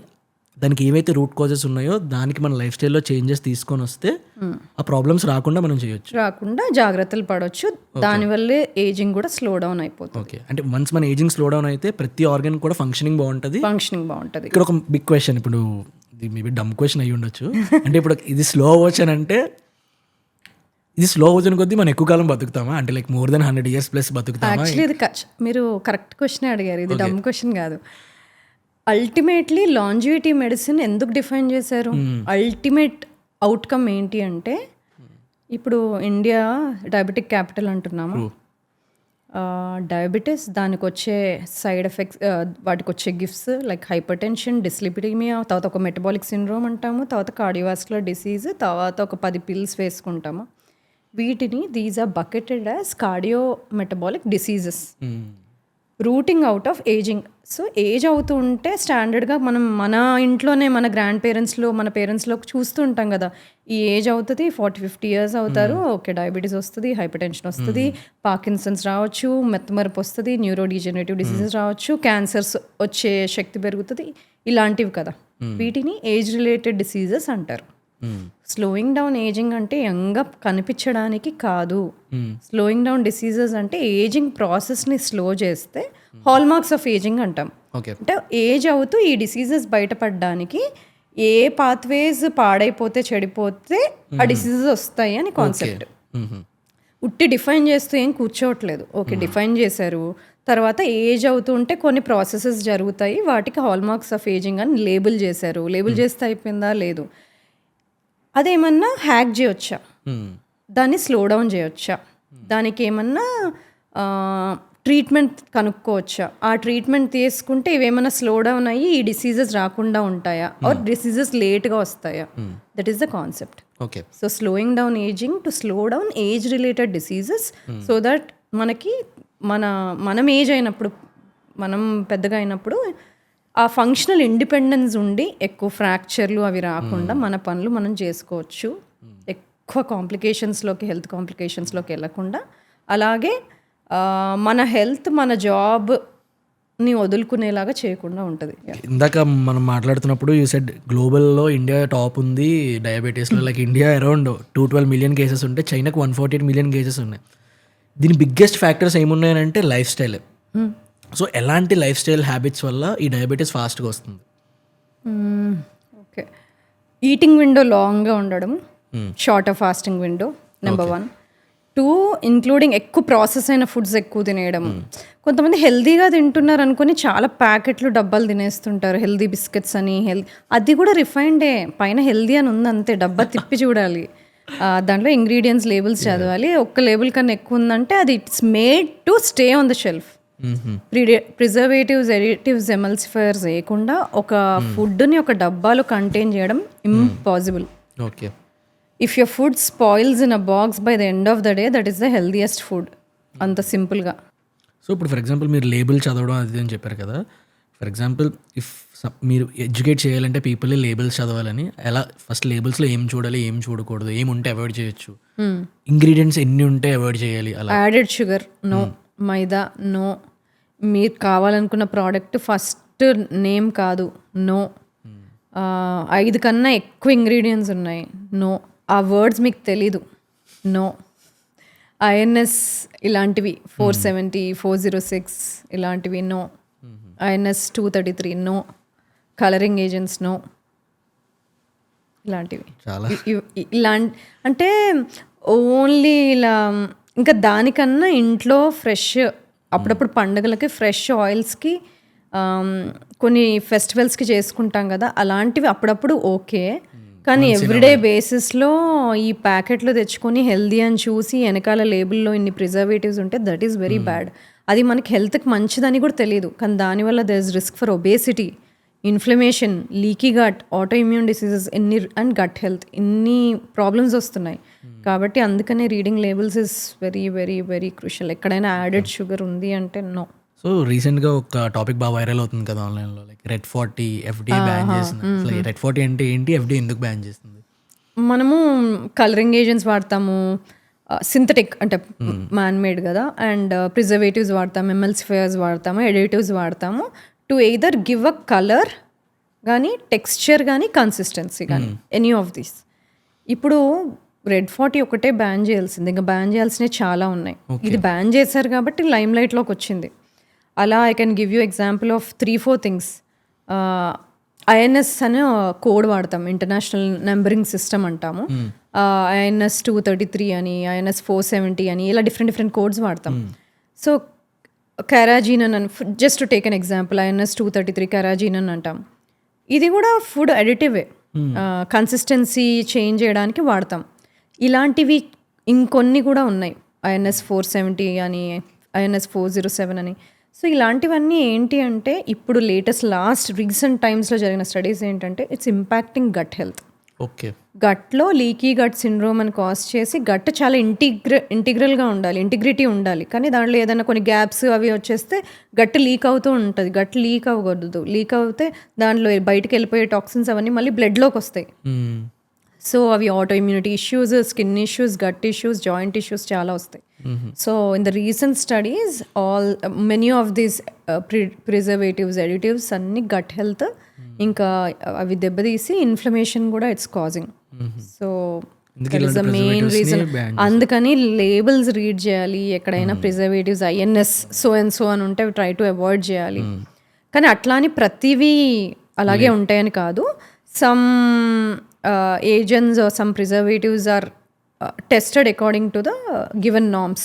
దానికి ఏవైతే రూట్ కాజెస్ ఉన్నాయో దానికి మన లైఫ్ స్టైల్లో చేంజెస్ తీసుకొని వస్తే ఆ ప్రాబ్లమ్స్ రాకుండా మనం చేయొచ్చు,
రాకుండా జాగ్రత్తలు పడవచ్చు. దానివల్లే ఏజింగ్ కూడా స్లో డౌన్ అయిపోతుంది.
ఓకే అంటే వన్స్ మన ఏజింగ్ స్లో డౌన్ అయితే ప్రతి ఆర్గన్ కూడా ఫంక్షనింగ్ బాగుంటుంది. ఇక్కడ ఒక బిగ్ క్వశ్చన్, ఇప్పుడు ఇది మేబీ డమ్ క్వశ్చన్ అయ్యి ఉండొచ్చు. అంటే ఇప్పుడు ఇది స్లో అవ్వచ్చు అని అంటే ఇది స్లో అవుతున్న కొద్దీ మనం ఎక్కువ కాలం బతుకుతామా, అంటే like more than 100 years plus బతుకుతామా?
యాక్చువల్లీ ఇది మీరు కరెక్ట్ క్వశ్చన్ అడిగారు, ఇది డమ్ క్వశ్చన్ కాదు. అల్టిమేట్లీ లాంజివిటీ మెడిసిన్ ఎందుకు డిఫైన్ చేశారు, అల్టిమేట్ అవుట్కమ్ ఏంటి అంటే, ఇప్పుడు ఇండియా డయాబెటిక్ క్యాపిటల్ అంటున్నాము. డయాబెటీస్, దానికి వచ్చే సైడ్ ఎఫెక్ట్స్, వాటికి వచ్చే gifts like hypertension, dyslipidemia, తర్వాత ఒక మెటబాలిక్ సిండ్రోమ్ అంటాము, తర్వాత కార్డియోవాస్కులర్ డిసీజ్, తర్వాత ఒక 10 pills వేసుకుంటాము. వీటిని these are bucketed as cardio metabolic diseases. Rooting out of ageing. So age అవుతూ ఉంటే స్టాండర్డ్గా మనం మన ఇంట్లోనే మన గ్రాండ్ పేరెంట్స్లో మన పేరెంట్స్లో చూస్తూ ఉంటాం కదా, ఈ ఏజ్ అవుతుంది 40-50 ఇయర్స్ అవుతారు, ఓకే డయాబెటీస్ వస్తుంది, హైపర్ టెన్షన్ వస్తుంది, పార్కిన్సన్స్ రావచ్చు, మెత్తమరపు వస్తుంది, న్యూరో డిజనరేటివ్ డిసీజెస్ రావచ్చు, క్యాన్సర్స్ వచ్చే శక్తి పెరుగుతుంది, ఇలాంటివి కదా. వీటిని ఏజ్ రిలేటెడ్ డిసీజెస్ అంటారు. స్లోయింగ్ డౌన్ ఏజింగ్ అంటే యంగ్గా కనిపించడానికి కాదు. స్లోయింగ్ డౌన్ డిసీజెస్ అంటే ఏజింగ్ ప్రాసెస్ని స్లో చేస్తే హాల్ మార్క్స్ ఆఫ్ ఏజింగ్ అంటాం. అంటే ఏజ్ అవుతూ ఈ డిసీజెస్ బయటపడడానికి ఏ పాత్వేస్ పాడైపోతే చెడిపోతే ఆ డిసీజెస్ వస్తాయి అని కాన్సెప్ట్. ఉట్టి డిఫైన్ చేస్తూ ఏం కూర్చోవట్లేదు. ఓకే డిఫైన్ చేశారు, తర్వాత ఏజ్ అవుతూ ఉంటే కొన్ని ప్రాసెసెస్ జరుగుతాయి, వాటికి హాల్ మార్క్స్ ఆఫ్ ఏజింగ్ అని లేబుల్ చేశారు. లేబుల్ చేస్తే అయిపోయిందా? లేదు. అదేమన్నా హ్యాక్ చేయొచ్చా, దాన్ని స్లో డౌన్ చేయొచ్చా, దానికి ఏమన్నా ట్రీట్మెంట్ కనుక్కోవచ్చా, ఆ ట్రీట్మెంట్ తీసుకుంటే ఇవేమన్నా స్లో డౌన్ అయ్యి ఈ డిసీజెస్ రాకుండా ఉంటాయా, ఆర్ డిసీజెస్ లేట్గా వస్తాయా? That is the concept.
Okay.
So slowing down ageing to slow down age related diseases, so that మనకి మనం ఏజ్ అయినప్పుడు, మనం పెద్దగా అయినప్పుడు ఆ ఫంక్షనల్ ఇండిపెండెన్స్ ఉండి ఎక్కువ ఫ్రాక్చర్లు అవి రాకుండా మన పనులు మనం చేసుకోవచ్చు, ఎక్కువ కాంప్లికేషన్స్లోకి హెల్త్ కాంప్లికేషన్స్లోకి వెళ్ళకుండా. అలాగే మన హెల్త్ మన జాబ్ని వదులుకునేలాగా చేయకుండా ఉంటుంది.
ఇందాక మనం మాట్లాడుతున్నప్పుడు యూ సెడ్ గ్లోబల్లో ఇండియా టాప్ ఉంది డయాబెటీస్లో. Like India around 212 million cases ఉంటే చైనాకు 148 మిలియన్ కేసెస్ ఉన్నాయి. దీని బిగ్గెస్ట్ ఫ్యాక్టర్స్ ఏమున్నాయనంటే లైఫ్ స్టైల్. సో ఎలాంటి లైఫ్ స్టైల్ హ్యాబిట్స్ వల్ల ఈ డయాబెటీస్ ఫాస్ట్గా వస్తుంది?
ఓకే, ఈటింగ్ విండో లాంగ్గా ఉండడం, shorter fasting window number 1. 2 including ఎక్కువ ప్రాసెస్ అయిన ఫుడ్స్ ఎక్కువ తినేయడం. కొంతమంది హెల్దీగా తింటున్నారు అనుకుని చాలా ప్యాకెట్లు డబ్బాలు తినేస్తుంటారు, హెల్దీ బిస్కెట్స్ అని. అది కూడా రిఫైన్డే, పైన హెల్దీ అని ఉంది అంతే, డబ్బా తిప్పి చూడాలి, దాంట్లో ఇంగ్రీడియంట్స్ లేబుల్స్ చదవాలి. ఒక్క లేబుల్ కన్నా ఎక్కువ ఉందంటే అది it's made to stay on the shelf. Preservatives, additives, emulsifiers వేయకుండా ఒక ఫుడ్ని ఒక డబ్బాలో కంటైన్ చేయడం impossible.
Okay.
If your food spoils in a box by the end of the day, that is the healthiest food. అంత సింపుల్గా.
So ఇప్పుడు for example మీరు లేబుల్ చదవడం అది అని చెప్పారు కదా. ఫర్ ఎగ్జాంపుల్ ఇఫ్ మీరు ఎడ్యుకేట్ చేయాలంటే పీపుల్ లేబుల్స్ చదవాలని, ఎలా ఫస్ట్ లేబుల్స్లో ఏం చూడాలి, ఏం చూడకూడదు, ఏముంటే అవాయిడ్ చేయొచ్చు, ఇంగ్రీడియంట్స్ ఎన్ని ఉంటే అవాయిడ్ చేయాలి, అలా.
యాడెడ్ షుగర్ నో, మైదా నో, మీరు కావాలనుకున్న ప్రోడక్ట్ ఫస్ట్ నేమ్ కాదు నో, 5 కన్నా ఎక్కువ ఇంగ్రీడియంట్స్ ఉన్నాయి నో, ఆ వర్డ్స్ మీకు తెలీదు నో, ఐఎన్ఎస్ ఇలాంటివి 470, 406 ఇలాంటివి no, INS 233 no, colouring agents no, ఇలాంటివి ఇలాంటి అంటే ఓన్లీ ఇలా. ఇంకా దానికన్నా ఇంట్లో ఫ్రెష్, అప్పుడప్పుడు పండుగలకి ఫ్రెష్ ఆయిల్స్కి, కొన్ని ఫెస్టివల్స్కి చేసుకుంటాం కదా, అలాంటివి అప్పుడప్పుడు ఓకే. కానీ ఎవ్రీడే బేసిస్లో ఈ ప్యాకెట్లు తెచ్చుకొని హెల్దీ అని చూసి వెనకాల లేబుల్లో ఇన్ని ప్రిజర్వేటివ్స్ ఉంటే దట్ ఈస్ వెరీ బ్యాడ్. అది మనకి హెల్త్కి మంచిదని కూడా తెలియదు, కానీ దానివల్ల there is risk for obesity, inflammation, leaky gut, autoimmune diseases and gut health, ఇన్ని ప్రాబ్లమ్స్ వస్తున్నాయి. కాబట్టి అందుకనే reading labels is very very very crucial. ఎక్కడైనా యాడెడ్ షుగర్ ఉంది అంటే నో.
సో రీసెంట్గా ఒక టాపిక్ బాగా వైరల్ అవుతుంది కదా ఆన్లైన్లో, లైక్ రెడ్ 40 ఎఫ్డీఏ బ్యాన్ చేస్తుంది. అసలు రెడ్ 40 అంటే ఏంటి, ఎఫ్డీఏ ఎందుకు బ్యాన్ చేస్తుంది?
మనము కలరింగ్ ఏజెంట్స్ వాడతాము, సింథటిక్ అంటే మ్యాన్ మేడ్ కదా, అండ్ ప్రిజర్వేటివ్స్ వాడతాము, ఎమల్సిఫైయర్స్ వాడతాము, ఎడిటివ్స్ వాడతాము to either give a colour కానీ, టెక్స్చర్ కానీ, కన్సిస్టెన్సీ కానీ, ఎనీ ఆఫ్ దీస్. ఇప్పుడు రెడ్ 40 ఒకటే బ్యాన్ చేయాల్సింది, ఇంకా బ్యాన్ చేయాల్సినవి చాలా ఉన్నాయి. ఇది బ్యాన్ చేశారు కాబట్టి లైమ్ లైట్లోకి వచ్చింది. అలా I can give you example of 3-4 things. INS అనే కోడ్ వాడతాం, ఇంటర్నేషనల్ నెంబరింగ్ సిస్టమ్ అంటాము. ఐఎన్ఎస్ 233 అని, ఐఎన్ఎస్ 470 అని, ఇలా డిఫరెంట్ కోడ్స్ వాడతాం. సో కెరాజినన్ అని, just to take an example, INS 233 కెరాజినన్ అంటాం. ఇది కూడా ఫుడ్ అడిటివే, కన్సిస్టెన్సీ చేంజ్ చేయడానికి వాడతాం. ఇలాంటివి ఇంకొన్ని కూడా ఉన్నాయి, ఐఎన్ఎస్ 470 అని, ఐఎన్ఎస్ 407 అని. సో ఇలాంటివన్నీ ఏంటి అంటే ఇప్పుడు లాస్ట్ రీసెంట్ టైమ్స్లో జరిగిన స్టడీస్ ఏంటంటే it's impacting gut health.
Okay.
గట్లో లీకీ గట్ సిండ్రోమ్ అని కాజ్ చేసి గట్ చాలా ఇంటిగ్రల్గా ఉండాలి, ఇంటిగ్రిటీ ఉండాలి. కానీ దాంట్లో ఏదైనా కొన్ని గ్యాప్స్ అవి వచ్చేస్తే గట్ లీక్ అవుతూ ఉంటుంది. గట్ లీక్ అవ్వకూడదు. లీక్ అవుతే దాంట్లో బయటకు వెళ్ళిపోయే టాక్సిన్స్ అవన్నీ మళ్ళీ బ్లడ్లోకి వస్తాయి. సో అవి autoimmunity issues, skin issues, gut issues, joint issues చాలా వస్తాయి. So in the recent studies many of these preservatives, additives అన్ని గట్ హెల్త్ ఇంకా అవి దెబ్బతీసి ఇన్ఫ్లమేషన్ కూడా it's causing. So that is the main reason. అందుకని labels read చేయాలి. ఎక్కడైనా preservatives INS so and so అని ఉంటే ట్రై టు అవాయిడ్ చేయాలి. కానీ అట్లా అని ప్రతివీ అలాగే ఉంటాయని కాదు. Some agents or some preservatives are tested according to the given norms.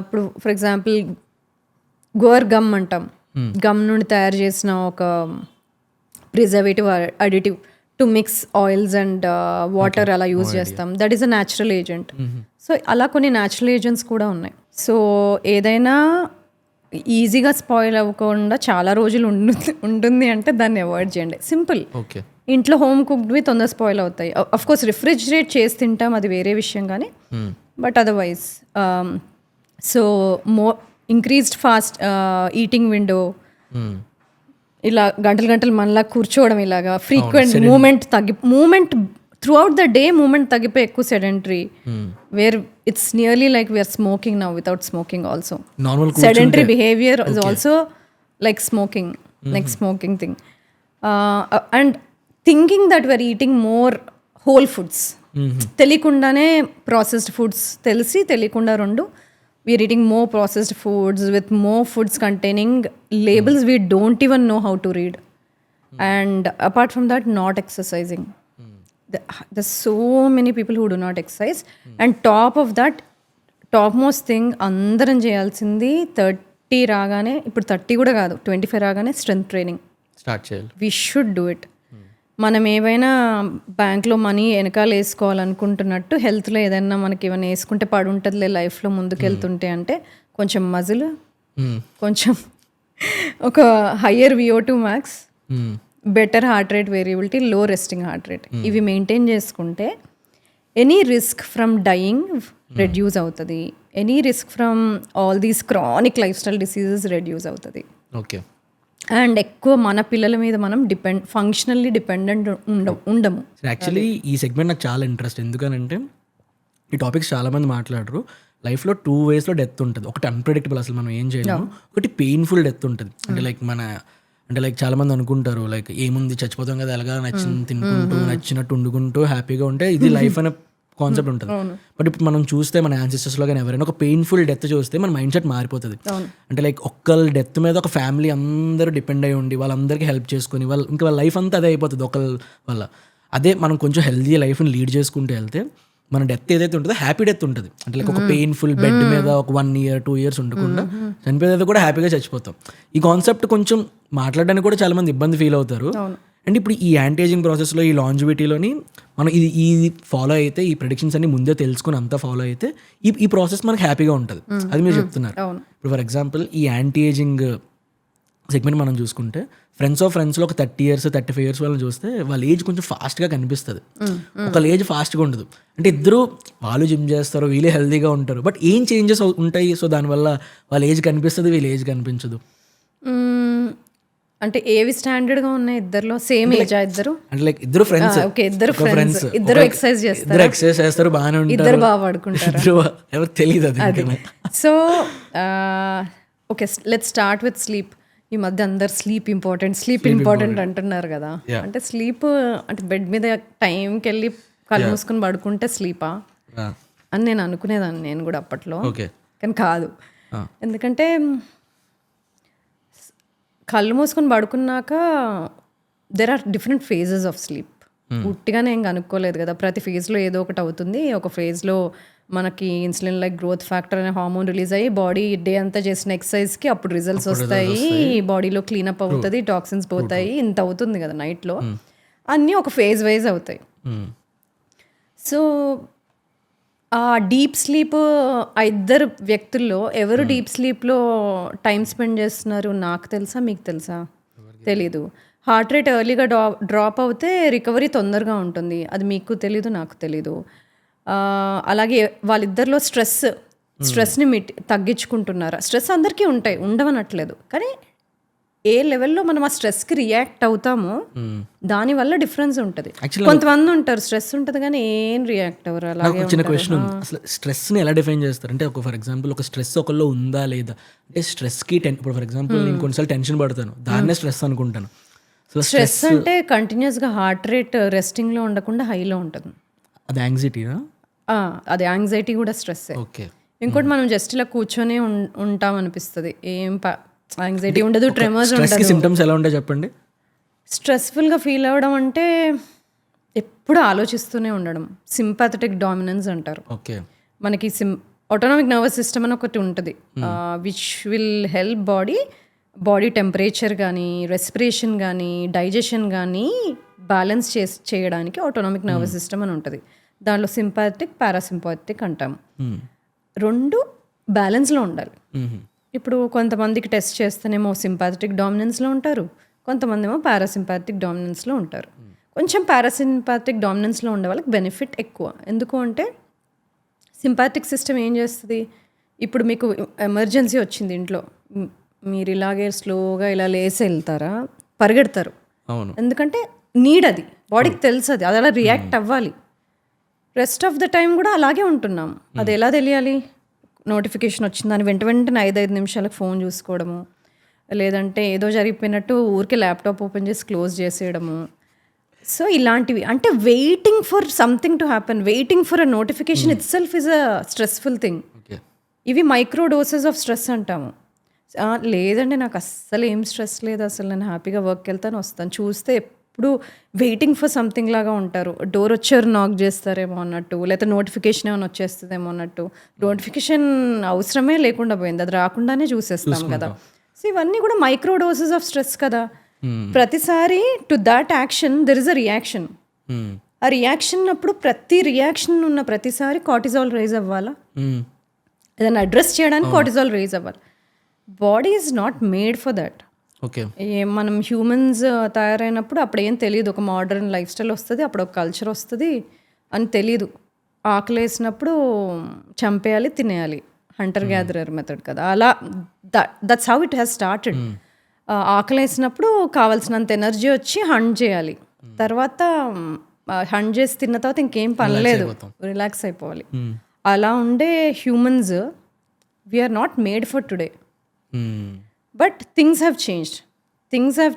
ఇప్పుడు ఫర్ ఎగ్జాంపుల్ గోర్ గమ్ అంటాం. గమ్ నుండి తయారు చేసిన ఒక preservative additive to mix oils and water అలా యూజ్ చేస్తాం. That is a natural agent. So అలా కొన్ని న్యాచురల్ ఏజెంట్స్ కూడా ఉన్నాయి. సో ఏదైనా ఈజీగా స్పాయిల్ అవ్వకుండా చాలా రోజులు ఉంటుంది అంటే దాన్ని అవాయిడ్ చేయండి. సింపుల్. ఇంట్లో హోమ్ కుక్డ్వి తొందర స్పాయిల్ అవుతాయి. అఫ్ కోర్స్ రిఫ్రిజిరేట్ చేసి తింటాం, అది వేరే విషయం. కానీ but otherwise so increased fast eating window, ఇలా గంటలు మనలా కూర్చోవడం, ఇలాగా frequent movement throughout the day movement తగ్గిపోయి ఎక్కువ sedentary, where it's nearly like we're smoking now without smoking also. Sedentary behaviour is also like smoking thing. And thinking that we're eating more whole foods, తెలియకుండానే processed foods, తెలియకుండా రెండు. We're eating more processed foods with more foods containing labels we don't even know how to read. And apart from that, not exercising. There's so many people who do not exercise. And top of that, topmost thing అందరం చేయాల్సింది 30 రాగానే, ఇప్పుడు 30 కూడా కాదు 25 రాగానే strength training start చేయాలి. We should do it. మనం ఏవైనా బ్యాంక్లో మనీ వెనకాల వేసుకోవాలనుకుంటున్నట్టు హెల్త్లో ఏదైనా మనకి ఏమైనా వేసుకుంటే పడుంటుందిలే లైఫ్లో ముందుకు వెళ్తుంటే అంటే కొంచెం మజిల్, కొంచెం ఒక higher VO2 max, better heart rate variability, low resting heart rate, ఇవి మెయింటైన్ చేసుకుంటే any risk from dying reduce అవుతుంది. Any risk from all these chronic lifestyle diseases reduce అవుతుంది.
ఓకే.
అండ్ ఎక్కువ మన పిల్లల మీద మనం ఫంక్షనల్లీ డిపెండెంట్ ఉండము.
యాక్చువల్లీ ఈ సెగ్మెంట్ నాకు చాలా ఇంట్రెస్ట్. ఎందుకనంటే ఈ టాపిక్స్ చాలామంది మాట్లాడరు. లైఫ్లో 2 waysలో డెత్ ఉంటుంది. ఒకటి అన్ప్రెడిక్టబుల్, అసలు మనం ఏం చేయలేము. ఒకటి పెయిన్ఫుల్ డెత్ ఉంటుంది. అంటే లైక్ చాలా మంది అనుకుంటారు లైక్ ఏముంది చచ్చిపోతాం కదా, ఎలాగా నచ్చింది తినుకుంటూ నచ్చినట్టు వండుకుంటూ హ్యాపీగా ఉంటే ఇది లైఫ్ అనే కాన్సెప్ట్ ఉంటుంది. బట్ ఇప్పుడు మనం చూస్తే మన యాన్సిస్టర్స్లో కానీ ఎవరైనా ఒక పెయిన్ఫుల్ డెత్ చూస్తే మన మైండ్ సెట్ మారిపోతుంది. అంటే లైక్ ఒక్కళ్ళ డెత్ మీద ఒక ఫ్యామిలీ అందరూ డిపెండ్ అయ్యి ఉండి వాళ్ళందరికీ హెల్ప్ చేసుకుని ఇంకా వాళ్ళ లైఫ్ అంతా అదే అయిపోతుంది ఒకళ్ళ వల్ల. అదే మనం కొంచెం హెల్తీ లైఫ్ని లీడ్ చేసుకుంటూ వెళ్తే మన డెత్ ఏదైతే ఉంటుందో హ్యాపీ డెత్ ఉంటుంది. అంటే లైక్ ఒక పెయిన్ఫుల్ బెడ్ మీద ఒక 1 year 2 years ఉండకుండా చనిపోయేది కూడా హ్యాపీగా చచ్చిపోతాం. ఈ కాన్సెప్ట్ కొంచెం మాట్లాడడానికి కూడా చాలా మంది ఇబ్బంది ఫీల్ అవుతారు. అండ్ ఇప్పుడు ఈ యాంటీ ఏజింగ్ ప్రాసెస్లో, ఈ లాంజివిటీలోని మనం ఇది ఫాలో అయితే, ఈ ప్రెడిక్షన్స్ అన్ని ముందే తెలుసుకుని అంతా ఫాలో అయితే ఈ ప్రాసెస్ మనకు హ్యాపీగా ఉంటుంది. అది మీరు చెప్తున్నారు. ఇప్పుడు ఫర్ ఎగ్జాంపుల్ ఈ యాంటీ ఏజింగ్ సెగ్మెంట్ మనం చూసుకుంటే ఫ్రెండ్స్లో ఒక 30 years 35 years వాళ్ళని చూస్తే వాళ్ళ ఏజ్ కొంచెం ఫాస్ట్గా కనిపిస్తుంది. ఒకళ్ళ ఏజ్ ఫాస్ట్గా ఉండదు. అంటే ఇద్దరు వాళ్ళు జిమ్ చేస్తారు, వీళ్ళే హెల్తీగా ఉంటారు. బట్ ఏం చేంజెస్ ఉంటాయి? సో దానివల్ల వాళ్ళ ఏజ్ కనిపిస్తుంది, వీళ్ళ ఏజ్ కనిపించదు.
అంటే ఏవి స్టాండర్డ్ గా ఉన్నాయి ఇద్దరులో? సేమ్ ఏజ్ ఇద్దరు?
అంటే లైక్ ఇద్దరు ఫ్రెండ్స్.
ఓకే, ఇద్దరు ఫ్రెండ్స్, ఇద్దరు ఎక్సర్సైజ్ చేస్తారు,
ఇద్దరు ఎక్సర్సైజ్ చేస్తారు, బాగానే ఉంటారు,
ఇద్దరు బాగా పడుకుంటారు.
ఎవరు తెలియదు అది.
So okay, let's start with sleep. ఈ మధ్య అందరు స్లీప్ ఇంపార్టెంట్ అంటున్నారు కదా. అంటే స్లీప్ అంటే బెడ్ మీద టైంకి వెళ్ళి కళ్ళు మూసుకొని పడుకుంటే స్లీపా అని నేను అనుకునేదాన్ని, నేను కూడా అప్పట్లో. కానీ కాదు. ఎందుకంటే కళ్ళు మూసుకొని పడుకున్నాక there are different phases of sleep. ఉట్టిగానే ఏం కనుక్కోలేదు కదా, ప్రతి ఫేజ్లో ఏదో ఒకటి అవుతుంది. ఒక ఫేజ్లో మనకి ఇన్సులిన్ లైక్ గ్రోత్ ఫ్యాక్టర్ అనే హార్మోన్ రిలీజ్ అయ్యి బాడీ డే అంతా చేసిన ఎక్సర్సైజ్కి అప్పుడు రిజల్ట్స్ వస్తాయి, బాడీలో క్లీనప్ అవుతుంది, టాక్సిన్స్ పోతాయి, ఇంత అవుతుంది కదా నైట్లో. అన్నీ ఒక ఫేజ్ వైజ్ అవుతాయి. సో ఆ డీప్ స్లీప్, ఆ ఇద్దరు వ్యక్తుల్లో ఎవరు డీప్ స్లీప్లో టైం స్పెండ్ చేస్తున్నారు నాకు తెలుసా, మీకు తెలుసా? తెలీదు. హార్ట్ రేట్ ఎర్లీగా డ్రాప్ అవుతే రికవరీ తొందరగా ఉంటుంది. అది మీకు తెలీదు, నాకు తెలీదు. అలాగే వాళ్ళిద్దరిలో స్ట్రెస్ని తగ్గించుకుంటున్నారా? స్ట్రెస్ అందరికీ ఉంటాయి, ఉండవనట్లేదు. కానీ ఏ లెవెల్లో మనం ఆ స్ట్రెస్కి రియాక్ట్ అవుతామో దానివల్ల డిఫరెన్స్ ఉంటుంది. కొంతమంది ఉంటారు స్ట్రెస్ ఉంటుంది కానీ ఏం రియాక్ట్ అవ్వరు. అలాగే
చిన్న క్వశ్చన్ ఉంది, అసలు స్ట్రెస్ని ఎలా డిఫైన్ చేస్తారు? అంటే ఫర్ ఎగ్జాంపుల్ ఒక స్ట్రెస్ ఒకళ్ళు ఉందా లేదా అంటే స్ట్రెస్కి ఇప్పుడు ఫర్ ఎగ్జాంపుల్ నేను కొన్నిసార్లు టెన్షన్ పడతాను, దాన్నే స్ట్రెస్ అనుకుంటాను.
స్ట్రెస్ అంటే కంటిన్యూస్గా హార్ట్ రేట్ రెస్టింగ్లో ఉండకుండా హైలో ఉంటుంది.
అది యాంగ్జైటీనా?
అది యాంగ్జైటీ కూడా స్ట్రెస్.
ఓకే.
ఇంకోటి మనం జస్ట్ ఇలా కూర్చొని ఉంటాం అనిపిస్తుంది, ఏం యాంగ్జైటీ ఉండదు, ట్రెమర్స్ ఉండదు.
సిమ్టమ్స్ ఎలా ఉంటాయి చెప్పండి?
స్ట్రెస్ఫుల్గా ఫీల్ అవ్వడం అంటే ఎప్పుడు ఆలోచిస్తూనే ఉండడం, సింపాథెటిక్ డామినెన్స్ అంటారు.
ఓకే.
మనకి ఆటోనామిక్ నర్వస్ సిస్టమ్ అని ఒకటి ఉంటుంది, which will help body temperature కానీ, రెస్పిరేషన్ కానీ, డైజెషన్ కానీ బ్యాలెన్స్ చేయడానికి ఆటోనామిక్ నర్వస్ సిస్టమ్ అని ఉంటుంది. దాంట్లో సింపాథెటిక్, పారాసింపాథెటిక్ అంటాము. రెండు బ్యాలెన్స్లో ఉండాలి. ఇప్పుడు కొంతమందికి టెస్ట్ చేస్తేనేమో సింపాథెటిక్ డామినెన్స్లో ఉంటారు, కొంతమంది ఏమో పారాసింపాథెటిక్ డామినెన్స్లో ఉంటారు. కొంచెం పారాసింపాథెటిక్ డామినెన్స్లో ఉండే వాళ్ళకి బెనిఫిట్ ఎక్కువ. ఎందుకు అంటే సింపాథెటిక్ సిస్టమ్ ఏం చేస్తుంది, ఇప్పుడు మీకు ఎమర్జెన్సీ వచ్చింది ఇంట్లో, మీరు ఇలాగే స్లోగా ఇలా లేసి వెళ్తారా? పరిగెడతారు.
అవును.
ఎందుకంటే నీడ్, అది బాడీకి తెలుసు, అది అలా రియాక్ట్ అవ్వాలి. రెస్ట్ ఆఫ్ ద టైం కూడా అలాగే ఉంటున్నాం. అది ఎలా తెలియాలి? నోటిఫికేషన్ వచ్చిందని వెంటనే 5 నిమిషాలకు ఫోన్ చూసుకోవడము, లేదంటే ఏదో జరిగిపోయినట్టు ఊరికే ల్యాప్టాప్ ఓపెన్ చేసి క్లోజ్ చేసేయడము. సో ఇలాంటివి అంటే waiting for something to happen, waiting for a notification it self is a stressful thing. ఇవి మైక్రో డోసెస్ ఆఫ్ స్ట్రెస్ అంటాము. లేదండి నాకు అస్సలు ఏం స్ట్రెస్ లేదు, అసలు నేను హ్యాపీగా వర్క్కి వెళ్తాను వస్తాను, చూస్తే ఎప్పుడు వెయిటింగ్ ఫర్ సంథింగ్ లాగా ఉంటారు. డోర్ వచ్చారు నాక్ చేస్తారేమో అన్నట్టు, లేకపోతే నోటిఫికేషన్ ఏమైనా వచ్చేస్తుందేమో అన్నట్టు. నోటిఫికేషన్ అవసరమే లేకుండా పోయింది, అది రాకుండానే చూసేస్తాం కదా. సో ఇవన్నీ కూడా మైక్రో డోసెస్ ఆఫ్ స్ట్రెస్ కదా. ప్రతిసారి to that action there is a reaction. ఆ రియాక్షన్ అప్పుడు ప్రతి రియాక్షన్ ఉన్న ప్రతిసారి కార్టిజాల్ రైజ్ అవ్వాలా, ఏదైనా అడ్రస్ చేయడానికి కార్టిజాల్ రైజ్ అవ్వాలి. Body is not made for that.
Okay.
మనం హ్యూమన్స్ తయారైనప్పుడు అప్పుడు ఏం తెలియదు, ఒక మోడర్న్ లైఫ్ స్టైల్ వస్తుంది, అప్పుడు ఒక కల్చర్ వస్తుంది అని తెలీదు. ఆకలి వేసినప్పుడు చంపేయాలి, తినేయాలి, హంటర్ గ్యాదరర్ మెథడ్ కదా. అలా that's how it has started. ఆకలి వేసినప్పుడు కావాల్సినంత ఎనర్జీ వచ్చి హంట్ చేయాలి, తర్వాత హంట్ చేసి తిన్న తర్వాత ఇంకేం పనిలేదు, రిలాక్స్ అయిపోవాలి. అలా ఉండే humans we're not made for today. But things have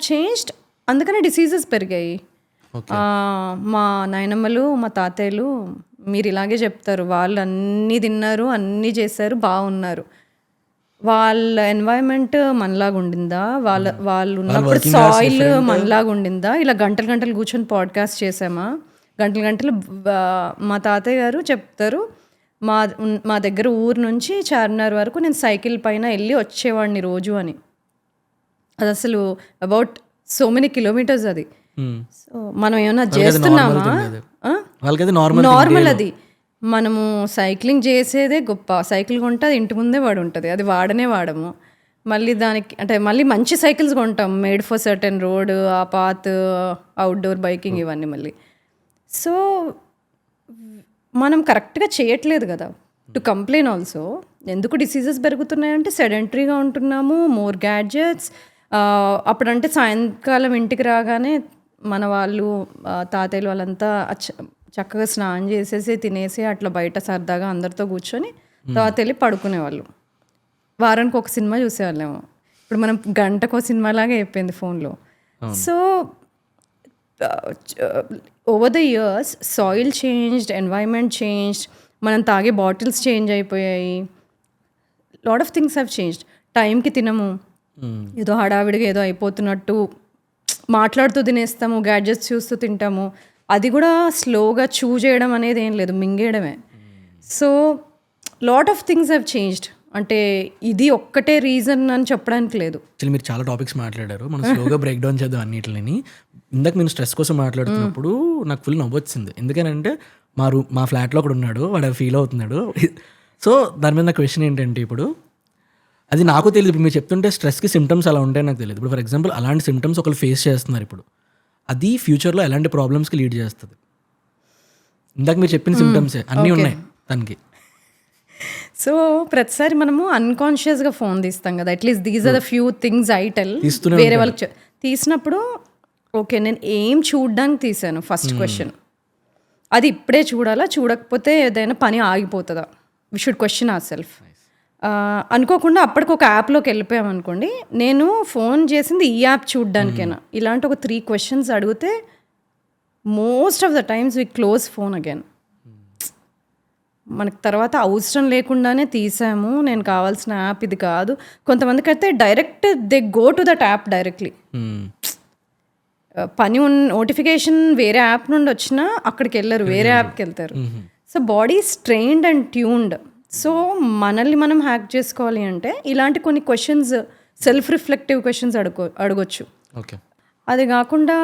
changed, అందుకనే డిసీజెస్ పెరిగాయి. మా నాయనమ్మలు, మా తాతయ్యలు మీరు ఇలాగే చెప్తారు, వాళ్ళు అన్నీ తిన్నారు, అన్నీ చేశారు, బాగున్నారు. వాళ్ళ ఎన్వైరన్మెంట్ మనలాగా ఉండిందా, వాళ్ళు ఉన్నప్పుడు సాయిల్ మనలాగా ఉండిందా? ఇలా గంటలు కూర్చొని పాడ్కాస్ట్ చేసామా? గంటలు మా తాతయ్య గారు చెప్తారు, మా దగ్గర ఊరు నుంచి చార్మినార్ వరకు నేను సైకిల్ పైన వెళ్ళి వచ్చేవాడిని రోజు అని. అది అసలు అబౌట్ సో మెనీ కిలోమీటర్స్. అది సో మనం ఏమన్నా చేస్తున్నామా? నార్మల్. అది మనము సైక్లింగ్ చేసేదే గొప్ప. సైకిల్ కొంటే అది ఇంటి ముందే ఉంటుంది, అది వాడము. మళ్ళీ దానికి అంటే మళ్ళీ మంచి సైకిల్స్ కొంటాం, మేడ్ ఫర్ సర్టెన్ రోడ్, ఆ పాత్, అవుట్డోర్ బైకింగ్ ఇవన్నీ మళ్ళీ. సో మనం కరెక్ట్గా చేయట్లేదు కదా. To complain also. ఎందుకు డిసీజెస్ పెరుగుతున్నాయంటే సెడెంటరీగా ఉంటున్నాము, మోర్ గ్యాడ్జెట్స్. అప్పుడంటే సాయంకాలం ఇంటికి రాగానే మన వాళ్ళు తాతయ్యలు వాళ్ళంతా చక్కగా స్నానం చేసేసి తినేసి అట్లా బయట సరదాగా అందరితో కూర్చొని తర్వాత వెళ్ళి పడుకునేవాళ్ళు. వారానికి ఒక సినిమా చూసేవాళ్ళేమో. ఇప్పుడు మనం గంటకో సినిమాలాగా అయిపోయింది ఫోన్లో. So over the years soil changed, environment changed, మనం తాగే బాటిల్స్ చేంజ్ అయిపోయాయి, lot of things have changed. టైంకి తినము, ఏదో హడావిడిగా ఏదో అయిపోతున్నట్టు మాట్లాడుతూ తినేస్తాము, గ్యాడ్జెట్స్ చూస్తూ తింటాము. అది కూడా స్లోగా చూ చేయడం అనేది ఏం లేదు, మింగేయడమే. So lot of things have changed. అంటే ఇది ఒక్కటే రీజన్ అని చెప్పడానికి లేదు.
యాక్చువల్లీ మీరు చాలా టాపిక్స్ మాట్లాడారు, మనం స్లోగా బ్రేక్ డౌన్ చేద్దాం అన్నిటిని. ఇందాక నేను స్ట్రెస్ కోసం మాట్లాడుతున్నప్పుడు నాకు ఫుల్ నవ్వొచ్చింది. ఎందుకనంటే మా ఫ్లాట్లో ఒకడు ఉన్నాడు, వాడు ఫీల్ అవుతున్నాడు. సో దాని మీద నా క్వశ్చన్ ఏంటంటే, ఇప్పుడు అది నాకు తెలియదు. ఇప్పుడు మీరు చెప్తుంటే స్ట్రెస్కి సిమ్టమ్స్ అలా ఉంటాయి నాకు తెలియదు. ఇప్పుడు ఫర్ ఎగ్జాంపుల్ అలాంటి సిమ్టమ్స్ ఒకరు ఫేస్ చేస్తున్నారు ఇప్పుడు, అది ఫ్యూచర్లో ఎలాంటి ప్రాబ్లమ్స్కి లీడ్ చేస్తుంది? ఇందాక మీరు చెప్పిన సిమ్టమ్సే అన్నీ ఉన్నాయి తనకి.
సో ప్రతిసారి మనము అన్కాన్షియస్గా ఫోన్ తీస్తాం కదా, at least these are the few things I tell వేరే వాళ్ళకి తీసినప్పుడు. ఓకే, నేను ఏం చూడ్డానికి తీసాను ఫస్ట్ క్వశ్చన్, అది ఇప్పుడే చూడాలా, చూడకపోతే ఏదైనా పని ఆగిపోతుందా, we should question our self. అనుకోకుండా అప్పటికి ఒక యాప్లోకి వెళ్ళిపోయాం అనుకోండి, నేను ఫోన్ చేసింది ఈ యాప్ చూడ్డానికైనా, ఇలాంటి ఒక 3 questions అడిగితే most of the times we close phone again. మనకు తర్వాత అవసరం లేకుండానే తీసాము, నేను కావాల్సిన యాప్ ఇది కాదు. కొంతమందికి అయితే direct they go to that app directly. పని నోటిఫికేషన్ వేరే యాప్ నుండి వచ్చినా అక్కడికి వెళ్ళరు, వేరే యాప్కి వెళ్తారు. So body strained and tuned. So మనల్ని మనం హ్యాక్ చేసుకోవాలి అంటే ఇలాంటి కొన్ని క్వశ్చన్స్, సెల్ఫ్ రిఫ్లెక్టివ్ క్వశ్చన్స్ అడగొచ్చు.
ఓకే.
అది కాకుండా